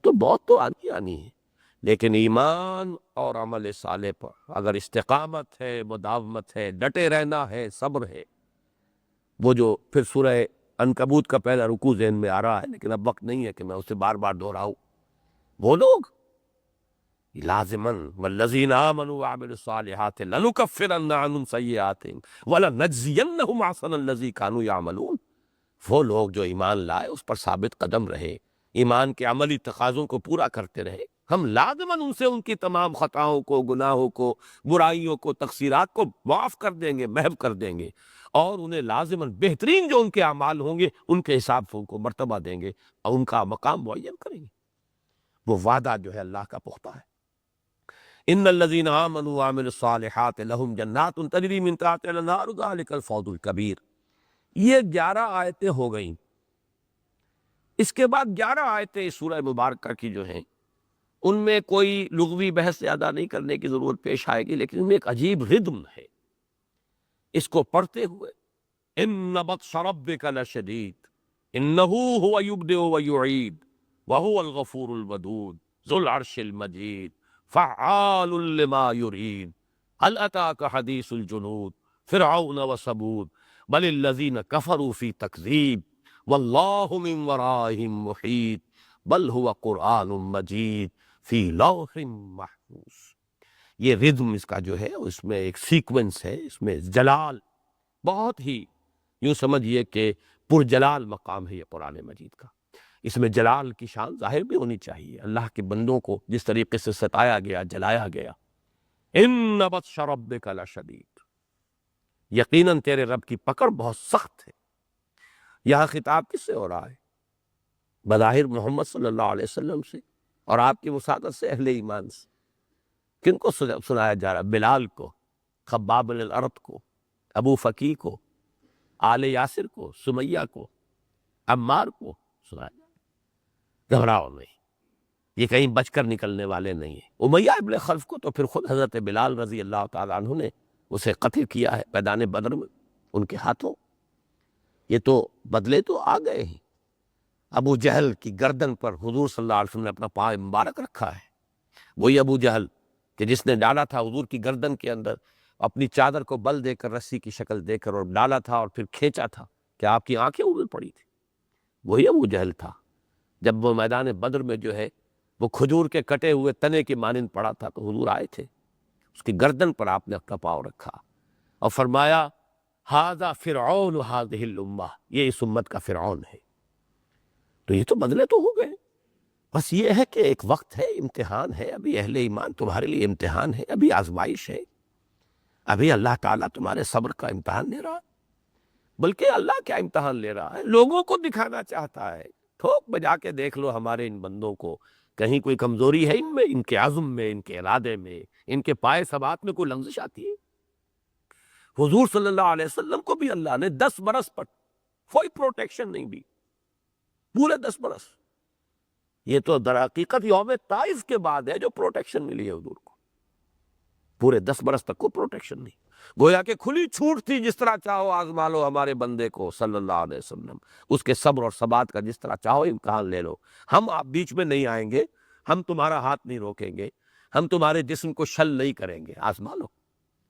تو بہت تو آنی ہے، لیکن ایمان اور عمل صالح پر اگر استقامت ہے، مداومت ہے، ڈٹے رہنا ہے، صبر ہے، وہ جو پھر سورہ عنکبوت کا پہلا رکوع ذہن میں آ رہا ہے، لیکن اب وقت نہیں ہے کہ میں اسے بار بار دہراؤں۔ وہ لوگ لازماً والذین آمنوا وعملوا الصالحات لنکفرن عنہم سیئاتہم ولنجزینہم احسن الذی کانوا یعملون، وہ لوگ جو ایمان لائے اس پر ثابت قدم رہے، ایمان کے عملی تقاضوں کو پورا کرتے رہے، ہم لازماً ان سے ان کی تمام خطاؤں کو، گناہوں کو، برائیوں کو، تقصیرات کو معاف کر دیں گے، محو کر دیں گے، اور انہیں لازماً بہترین جو ان کے اعمال ہوں گے ان کے حساب سے ان کو مرتبہ دیں گے اور ان کا مقام معین کریں گے۔ وہ وعدہ جو ہے اللہ کا پختہ ہے۔ ان الذین آمنوا وعملوا الصالحات لہم جنات تجری من تحتہا الانہار ذلک الفوز الکبیر۔ یہ 11 آیتیں ہو گئیں۔ اس کے بعد 11 آیتیں سورہ مبارکہ کی جو ہیں ان میں کوئی لغوی بحث زیادہ نہیں کرنے کی ضرورت پیش آئے گی، لیکن ان میں ایک عجیب ردم ہے۔ اس کو پڑھتے ہوئے ان بطش ربک لشدید انہ هو یبدئ ویعید وہو الغفور الودود ذو العرش المجید فعال لما یرید هل اتاک حدیث الجنود فرعون وثمود بل الذین کفروا فی تکذیب واللہ من ورائہم محیط بل هو قرآن مجید فی لوح محفوظ۔ یہ ردم اس کا جو ہے اس میں ایک سیکوینس ہے، اس میں جلال بہت ہی یوں سمجھیے کہ پرجلال مقام ہے یہ قرآن مجید کا۔ اس میں جلال کی شان ظاہر بھی ہونی چاہیے، اللہ کے بندوں کو جس طریقے سے ستایا گیا، جلایا گیا۔ ان بطش ربک لشدید، یقیناً تیرے رب کی پکڑ بہت سخت ہے۔ یہاں خطاب کس سے ہو رہا ہے؟ بظاہر محمد صلی اللہ علیہ وسلم سے اور آپ کی مساعدت سے اہل ایمان سے۔ کن کو سنایا جا رہا ہے؟ بلال کو، خباب بن الارت کو، ابو فقی کو، آل یاسر کو، سمیہ کو، عمار کو سنایا جا رہا ہے۔ گھبراؤ نہیں، یہ کہیں بچ کر نکلنے والے نہیں ہیں۔ امیہ ابن خلف کو تو پھر خود حضرت بلال رضی اللہ تعالیٰ عنہ نے اسے قتل کیا ہے میدان بدر میں ان کے ہاتھوں۔ یہ تو بدلے تو آ گئے ہیں۔ ابو جہل کی گردن پر حضور صلی اللہ علیہ وسلم نے اپنا پاؤں مبارک رکھا ہے، وہی ابو جہل کہ جس نے ڈالا تھا حضور کی گردن کے اندر، اپنی چادر کو بل دے کر، رسی کی شکل دے کر، اور ڈالا تھا اور پھر کھینچا تھا کہ آپ کی آنکھیں ابل پڑی تھی۔ وہی ابو جہل تھا جب وہ میدان بدر میں جو ہے وہ کھجور کے کٹے ہوئے تنے کی مانند پڑا تھا تو حضور آئے تھے، اس کی گردن پر آپ نے اپنا پاؤں رکھا اور فرمایا ھذا فرعون ھذہ الامہ، یہ اس امت کا فرعون ہے۔ تو یہ تو بدلے تو ہو گئے، بس یہ ہے کہ ایک وقت ہے، امتحان ہے، ابھی اہل ایمان تمہارے لیے امتحان ہے، ابھی آزمائش ہے، ابھی اللہ تعالیٰ تمہارے صبر کا امتحان لے رہا ہے۔ بلکہ اللہ کیا امتحان لے رہا ہے، لوگوں کو دکھانا چاہتا ہے۔ ٹھوک بجا کے دیکھ لو ہمارے ان بندوں کو، کہیں کوئی کمزوری ہے ان میں، ان کے عزم میں، ان کے ارادے میں، ان کے پائے ثبات میں کوئی لغزش آتی ہے؟ حضور صلی اللہ علیہ وسلم کو بھی اللہ نے 10 برس پر کوئی پروٹیکشن نہیں دی، پورے 10 برس۔ یہ تو در حقیقت یوم طائف کے بعد ہے جو پروٹیکشن ملی ہے حضور کو، پورے 10 برس تک کو پروٹیکشن نہیں۔ گویا کہ کھلی چھوٹ تھی، جس طرح چاہو آزما لو ہمارے بندے کو صلی اللہ علیہ وسلم، اس کے صبر اور ثبات کا جس طرح چاہو امتحان لے لو، ہم آپ بیچ میں نہیں آئیں گے، ہم تمہارا ہاتھ نہیں روکیں گے، ہم تمہارے جسم کو شل نہیں کریں گے، آزما لو۔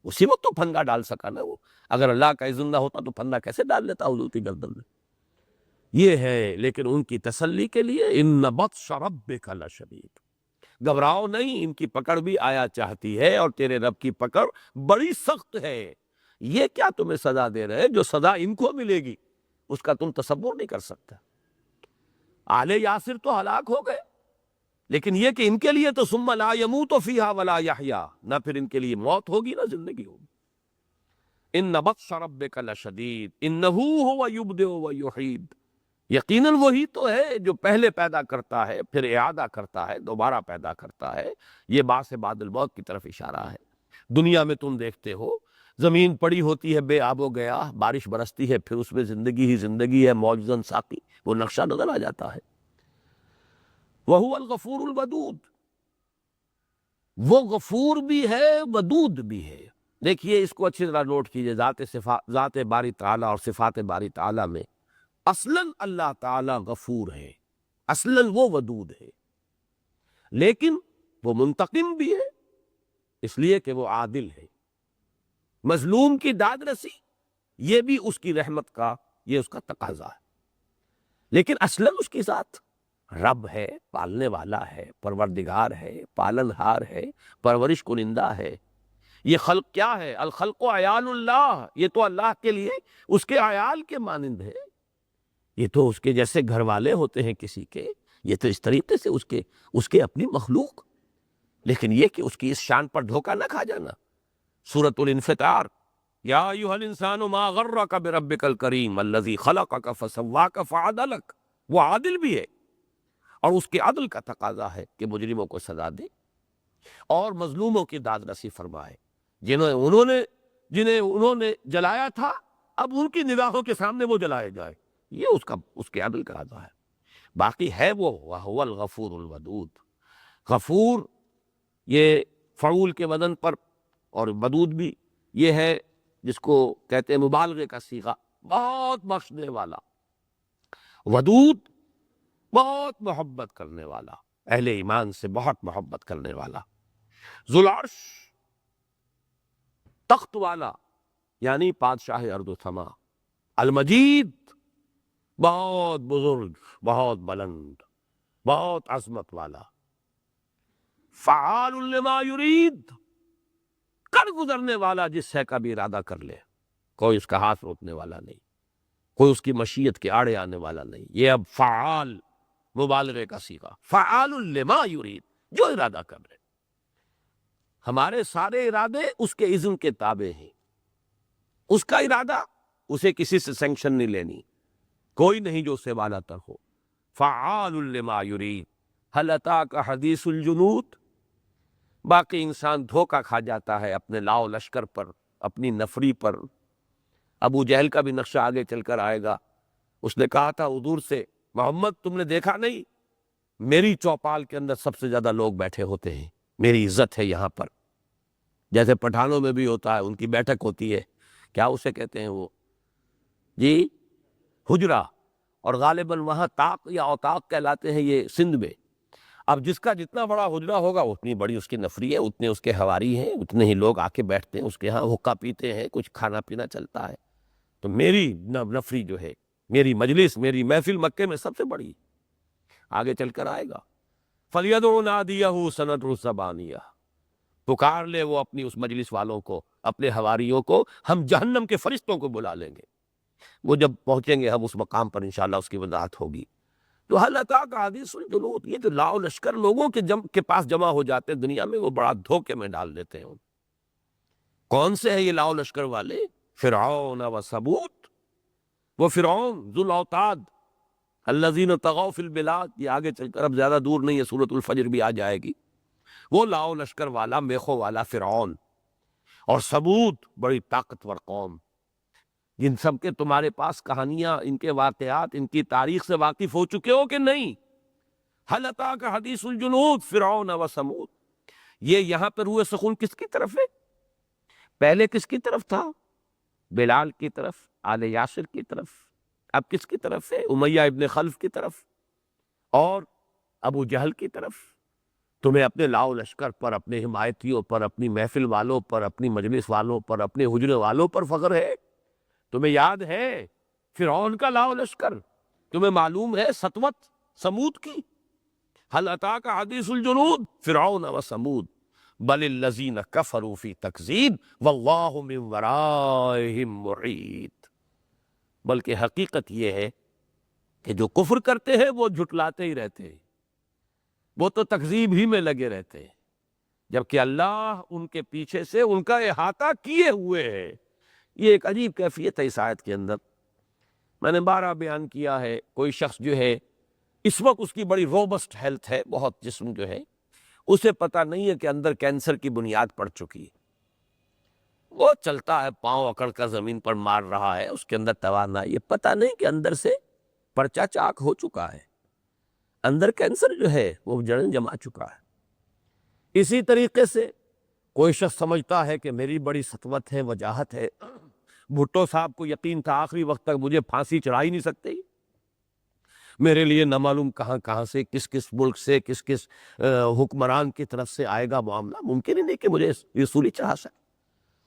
اسی وقت تو پھندا ڈال سکا نا وہ، اگر اللہ کا اذن نہ ہوتا تو پھندا کیسے ڈال لیتا حضور کی گردن میں؟ یہ ہے، لیکن ان کی تسلی کے لیے ان بطش ربک لشدید، گھبراؤ نہیں، ان کی پکڑ بھی آیا چاہتی ہے اور تیرے رب کی پکڑ بڑی سخت ہے۔ یہ کیا تمہیں سزا دے رہے، جو سزا ان کو ملے گی اس کا تم تصور نہیں کر سکتا۔ آل یاسر تو ہلاک ہو گئے، لیکن یہ کہ ان کے لیے تو ثم لا يموت فیہا ولا یحیا، نہ پھر ان کے لیے موت ہوگی نہ زندگی ہوگی۔ ان بطش ربک لشدید انہ هو یبدئ ویعید، یقیناً وہی تو ہے جو پہلے پیدا کرتا ہے پھر اعادہ کرتا ہے، دوبارہ پیدا کرتا ہے۔ یہ باعث بعد الموت کی طرف اشارہ ہے۔ دنیا میں تم دیکھتے ہو زمین پڑی ہوتی ہے بے آب و گیا، بارش برستی ہے، پھر اس میں زندگی ہی زندگی ہے، موجزن ساقی، وہ نقشہ نظر آ جاتا ہے۔ وَهُوَ الْغَفُورُ الْوَدُودُ، وہ غفور بھی ہے ودود بھی ہے۔ دیکھیے اس کو اچھی طرح نوٹ کیجئے، ذات باری تعالیٰ اور صفات باری تعالیٰ میں اصلاً اللہ تعالیٰ غفور ہے، اصلاً وہ ودود ہے، لیکن وہ منتقم بھی ہے اس لیے کہ وہ عادل ہے۔ مظلوم کی داد رسی یہ بھی اس کی رحمت کا، یہ اس کا تقاضا ہے، لیکن اصلاً اس کی ذات رب ہے، پالنے والا ہے، پروردگار ہے، پالن ہار ہے، پرورش کنندہ ہے۔ یہ خلق کیا ہے؟ الخلق عیال اللہ، یہ تو اللہ کے لیے اس کے عیال کے مانند ہے، یہ تو اس کے جیسے گھر والے ہوتے ہیں کسی کے، یہ تو اس طریقے سے اس کے اپنی مخلوق، لیکن یہ کہ اس کی اس شان پر دھوکہ نہ کھا جانا۔ سورۃ الانفطار، یا ایھا الانسان ما غرک بربک الکریم الذی خلقک فسواک فعدلک، وہ عادل بھی ہے اور اس کے عدل کا تقاضا ہے کہ مجرموں کو سزا دے اور مظلوموں کی داد رسی فرمائے۔ جنہیں انہوں نے جلایا تھا اب ان کی نگاہوں کے سامنے وہ جلائے جائے، یہ اس کے عدل کا ادا ہے۔ باقی ہے وہ وَهُوَ الْغَفُورُ الْوَدُودُ، غفور یہ فعول کے وزن پر، اور ودود بھی یہ ہے جس کو کہتے ہیں مبالغے کا صیغہ، بہت بخشنے والا، ودود بہت محبت کرنے والا، اہل ایمان سے بہت محبت کرنے والا، ذو العرش تخت والا یعنی بادشاہ ارض و سما، المجید بہت بزرگ، بہت بلند، بہت عظمت والا، فعال لما یرید، کر گزرنے والا جس سے کا بھی ارادہ کر لے، کوئی اس کا ہاتھ روکنے والا نہیں، کوئی اس کی مشیت کے آڑے آنے والا نہیں۔ یہ اب فعال مبالغے کا صیغہ، فعال لما یرید، جو ارادہ کر لے۔ ہمارے سارے ارادے اس کے اذن کے تابع ہیں، اس کا ارادہ اسے کسی سے سینکشن نہیں لینی، کوئی نہیں جو اس سے والا تر ہو۔ فعال لما یرید، هل اتاک حدیث الجنود، باقی انسان دھوکہ کھا جاتا ہے اپنے لاؤ لشکر پر، اپنی نفری پر۔ ابو جہل کا بھی نقشہ آگے چل کر آئے گا، اس نے کہا تھا حضور سے، محمد تم نے دیکھا نہیں میری چوپال کے اندر سب سے زیادہ لوگ بیٹھے ہوتے ہیں، میری عزت ہے یہاں پر، جیسے پٹھانوں میں بھی ہوتا ہے، ان کی بیٹھک ہوتی ہے، کیا اسے کہتے ہیں وہ جی حجرہ، اور غالباً وہاں طاق یا اوطاق کہلاتے ہیں یہ سندھ میں۔ اب جس کا جتنا بڑا حجرہ ہوگا اتنی بڑی اس کی نفری ہے، اتنے اس کے حواری ہیں، اتنے ہی لوگ آ کے بیٹھتے ہیں اس کے ہاں، حقہ پیتے ہیں، کچھ کھانا پینا چلتا ہے۔ تو میری نفری جو ہے، میری مجلس، میری محفل مکے میں سب سے بڑی، آگے چل کر آئے گا۔ فَلْيَدْعُ نَادِيَهُ سَنَدْعُ الزَّبَانِيَةَ، پکار لے وہ اپنی اس مجلس والوں کو، اپنے حواریوں کو، ہم جہنم کے فرشتوں کو بلا لیں گے۔ وہ جب پہنچیں گے ہم اس مقام پر انشاءاللہ اس کی وضاحت ہوگی۔ تو هل اتاک حدیث الجنود، یہ جو لاؤ لشکر لوگوں کے پاس جمع ہو جاتے ہیں دنیا میں، وہ بڑا دھوکے میں ڈال دیتے ہیں۔ کون سے ہیں یہ لاؤ لشکر والے؟ فرعون و ثمود، وہ فرعون ذو الاوتاد الذین طغوا فی البلاد، یہ آگے چل کر اب زیادہ دور نہیں ہے، سورۃ الفجر بھی آ جائے گی۔ وہ لاؤ لشکر والا، میخوں والا فرعون، اور ثمود بڑی طاقتور قوم، جن سب کے تمہارے پاس کہانیاں، ان کے واقعات، ان کی تاریخ سے واقف ہو چکے ہو کہ نہیں؟ هل اتاک حدیث الجنود فرعون و ثمود، یہ یہاں پر روئے سخن کس کی طرف ہے؟ پہلے کس کی طرف تھا؟ بلال کی طرف، آل یاسر کی طرف۔ اب کس کی طرف ہے؟ امیہ ابن خلف کی طرف اور ابو جہل کی طرف۔ تمہیں اپنے لاؤ لشکر پر، اپنے حمایتیوں پر، اپنی محفل والوں پر، اپنی مجلس والوں پر، اپنے حجرے والوں پر فخر ہے؟ تمہیں یاد ہے فرعون کا لاؤ لشکر؟ تمہیں معلوم ہے سطوت ثمود کی؟ هل اتاک حدیث الجنود فرعون و ثمود بل الذین کفروا فی تکذیب واللہ من ورائہم محیط، بلکہ حقیقت یہ ہے کہ جو کفر کرتے ہیں وہ جھٹلاتے ہی رہتے ہیں، وہ تو تکذیب ہی میں لگے رہتے ہیں، جبکہ اللہ ان کے پیچھے سے ان کا احاطہ کیے ہوئے ہے۔ یہ ایک عجیب کیفیت ہے اس آیت کے اندر۔ میں نے بارہ بیان کیا ہے، کوئی شخص جو ہے اس وقت اس کی بڑی روبسٹ ہیلتھ ہے، بہت جسم جو ہے، اسے پتہ نہیں ہے کہ اندر کینسر کی بنیاد پڑ چکی ہے، وہ چلتا ہے پاؤں اکڑ کر زمین پر مار رہا ہے، اس کے اندر توانائی، یہ پتہ نہیں کہ اندر سے پرچہ چاک ہو چکا ہے، اندر کینسر جو ہے وہ جڑیں جما چکا ہے۔ اسی طریقے سے کوئی شخص سمجھتا ہے کہ میری بڑی سطوت ہے، وجاہت ہے، بھٹو صاحب کو یقین تھا آخری وقت تک مجھے پھانسی چڑھا ہی نہیں سکتے، میرے لیے نہ معلوم کہاں کہاں سے، کس کس ملک سے، کس کس حکمران کی طرف سے آئے گا معاملہ، ممکن ہی نہیں کہ مجھے یہ سولی چڑھا سکے۔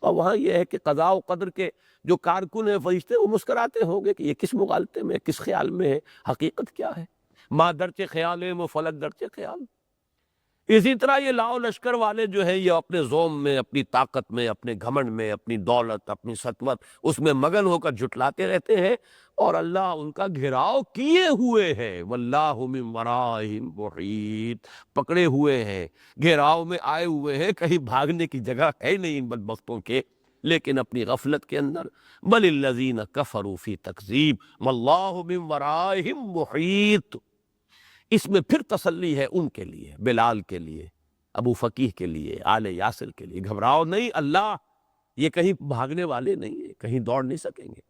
اور وہاں یہ ہے کہ قضاء و قدر کے جو کارکن ہیں فرشتے، وہ مسکراتے ہوں گے کہ یہ کس مغالطے میں، کس خیال میں ہے، حقیقت کیا ہے، ماں درچے خیال ہے وہ فلک درچے خیال۔ اسی طرح یہ لاؤ لشکر والے جو ہیں، یہ اپنے زوم میں، اپنی طاقت میں، اپنے گھمنڈ میں، اپنی دولت، اپنی سطوت، اس میں مگن ہو کر جھٹلاتے رہتے ہیں، اور اللہ ان کا گھیراؤ کیے ہوئے ہے، واللہ من ورائہم محیط، پکڑے ہوئے ہیں، گھیراؤ میں آئے ہوئے ہیں، کہیں بھاگنے کی جگہ ہے نہیں ان بدبختوں کے، لیکن اپنی غفلت کے اندر۔ بل الذین کفروا فی تکذیب واللہ من ورائہم محیط۔ اس میں پھر تسلی ہے ان کے لیے، بلال کے لیے، ابو فقیہ کے لیے، آل یاسر کے لیے، گھبراؤ نہیں، اللہ یہ کہیں بھاگنے والے نہیں ہیں، کہیں دوڑ نہیں سکیں گے۔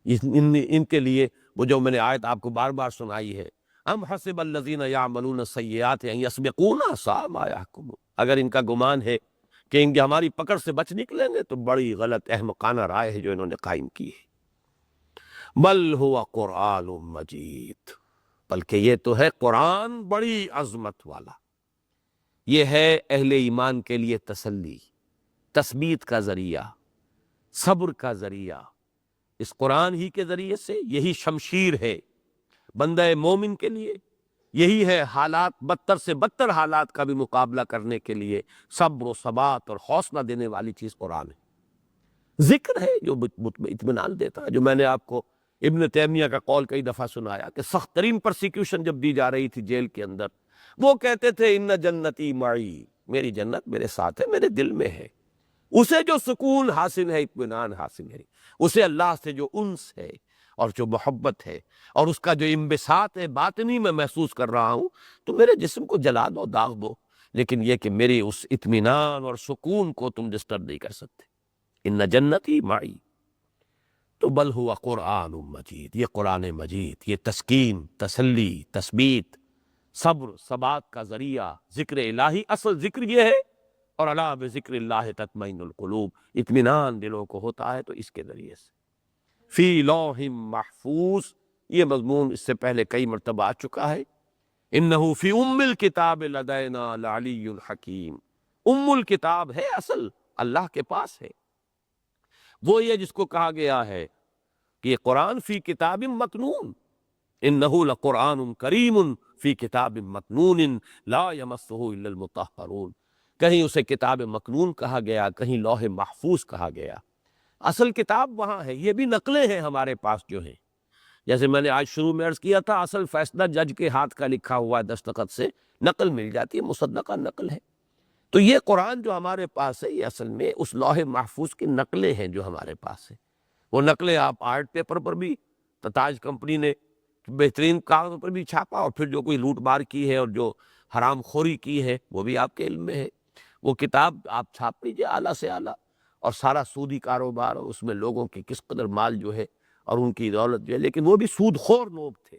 ان کے لیے وہ جو میں نے آیت آپ کو بار بار سنائی ہے، ام حسب الذین یعملون السیئات ان یسبقونا ساء ما یحکمون، اگر ان کا گمان ہے کہ ان کی ہماری پکڑ سے بچ نکلیں گے تو بڑی غلط احمقانہ رائے ہے جو انہوں نے قائم کی ہے۔ بل هو قرآن مجید، بلکہ یہ تو ہے قرآن بڑی عظمت والا، یہ ہے اہل ایمان کے لیے تسلی، تثبیت کا ذریعہ، صبر کا ذریعہ۔ اس قرآن ہی کے ذریعے سے یہی شمشیر ہے بندہ مومن کے لیے، یہی ہے حالات، بدتر سے بدتر حالات کا بھی مقابلہ کرنے کے لیے صبر و ثبات اور حوصلہ دینے والی چیز قرآن ہے۔ ذکر ہے جو اطمینان دیتا ہے، جو میں نے آپ کو ابن تیمیہ کا قول کئی دفعہ سنایا کہ سخت ترین پرسیکیوشن جب دی جا رہی تھی جیل کے اندر، وہ کہتے تھے ان جنتی معی، میری جنت میرے ساتھ ہے، میرے دل میں ہے۔ اسے جو سکون حاصل ہے، اطمینان حاصل ہے، اسے اللہ سے جو انس ہے اور جو محبت ہے اور اس کا جو انبساط ہے باطنی میں محسوس کر رہا ہوں، تو میرے جسم کو جلا دو، داغ دو، لیکن یہ کہ میری اس اطمینان اور سکون کو تم ڈسٹرب نہیں کر سکتے۔ ان جنتی معی، تو بل ہوا قرآن مجید، یہ قرآن مجید، یہ تسکین، تسلی، تثبیت، صبر، ثبات کا ذریعہ، ذکر الہی، اصل ذکر یہ ہے، اور الا بذکر اللہ تطمئن القلوب، اطمینان دلوں کو ہوتا ہے تو اس کے ذریعے سے۔ فی لوح محفوظ، یہ مضمون اس سے پہلے کئی مرتبہ آ چکا ہے۔ انہ فی ام الکتاب لدینا لعلی الحکیم، ام الکتاب ہے اصل اللہ کے پاس ہے، وہ یہ جس کو کہا گیا ہے کہ یہ قرآن فی کتاب مکنون، انہ لقرآن کریم فی کتاب مکنون لا یمسہ الا المطہرون، کہیں اسے کتاب مکنون کہا گیا، کہیں لوح محفوظ کہا گیا۔ اصل کتاب وہاں ہے، یہ بھی نقلیں ہیں ہمارے پاس جو ہیں، جیسے میں نے آج شروع میں عرض کیا تھا، اصل فیصلہ جج کے ہاتھ کا لکھا ہوا دستخط سے نقل مل جاتی ہے، مصدقہ نقل ہے۔ تو یہ قرآن جو ہمارے پاس ہے، یہ اصل میں اس لوح محفوظ کی نقلیں ہیں جو ہمارے پاس ہے۔ وہ نقلیں آپ آرٹ پیپر پر بھی، تاج کمپنی نے بہترین کاغذ پر بھی چھاپا، اور پھر جو کوئی لوٹ مار کی ہے اور جو حرام خوری کی ہے وہ بھی آپ کے علم میں ہے۔ وہ کتاب آپ چھاپ لیجیے اعلیٰ سے اعلیٰ، اور سارا سودی کاروبار، اور اس میں لوگوں کی کس قدر مال جو ہے اور ان کی دولت جو ہے، لیکن وہ بھی سود خور لوگ تھے۔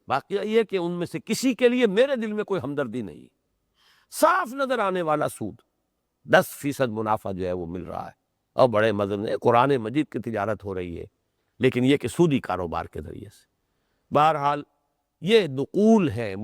واقعہ یہ کہ ان میں سے کسی کے لیے میرے دل میں کوئی ہمدردی نہیں، صاف نظر آنے والا سود، 10% منافع جو ہے وہ مل رہا ہے، اور بڑے مزے میں قرآن مجید کی تجارت ہو رہی ہے، لیکن یہ کہ سودی کاروبار کے ذریعے سے۔ بہرحال یہ نقول ہے،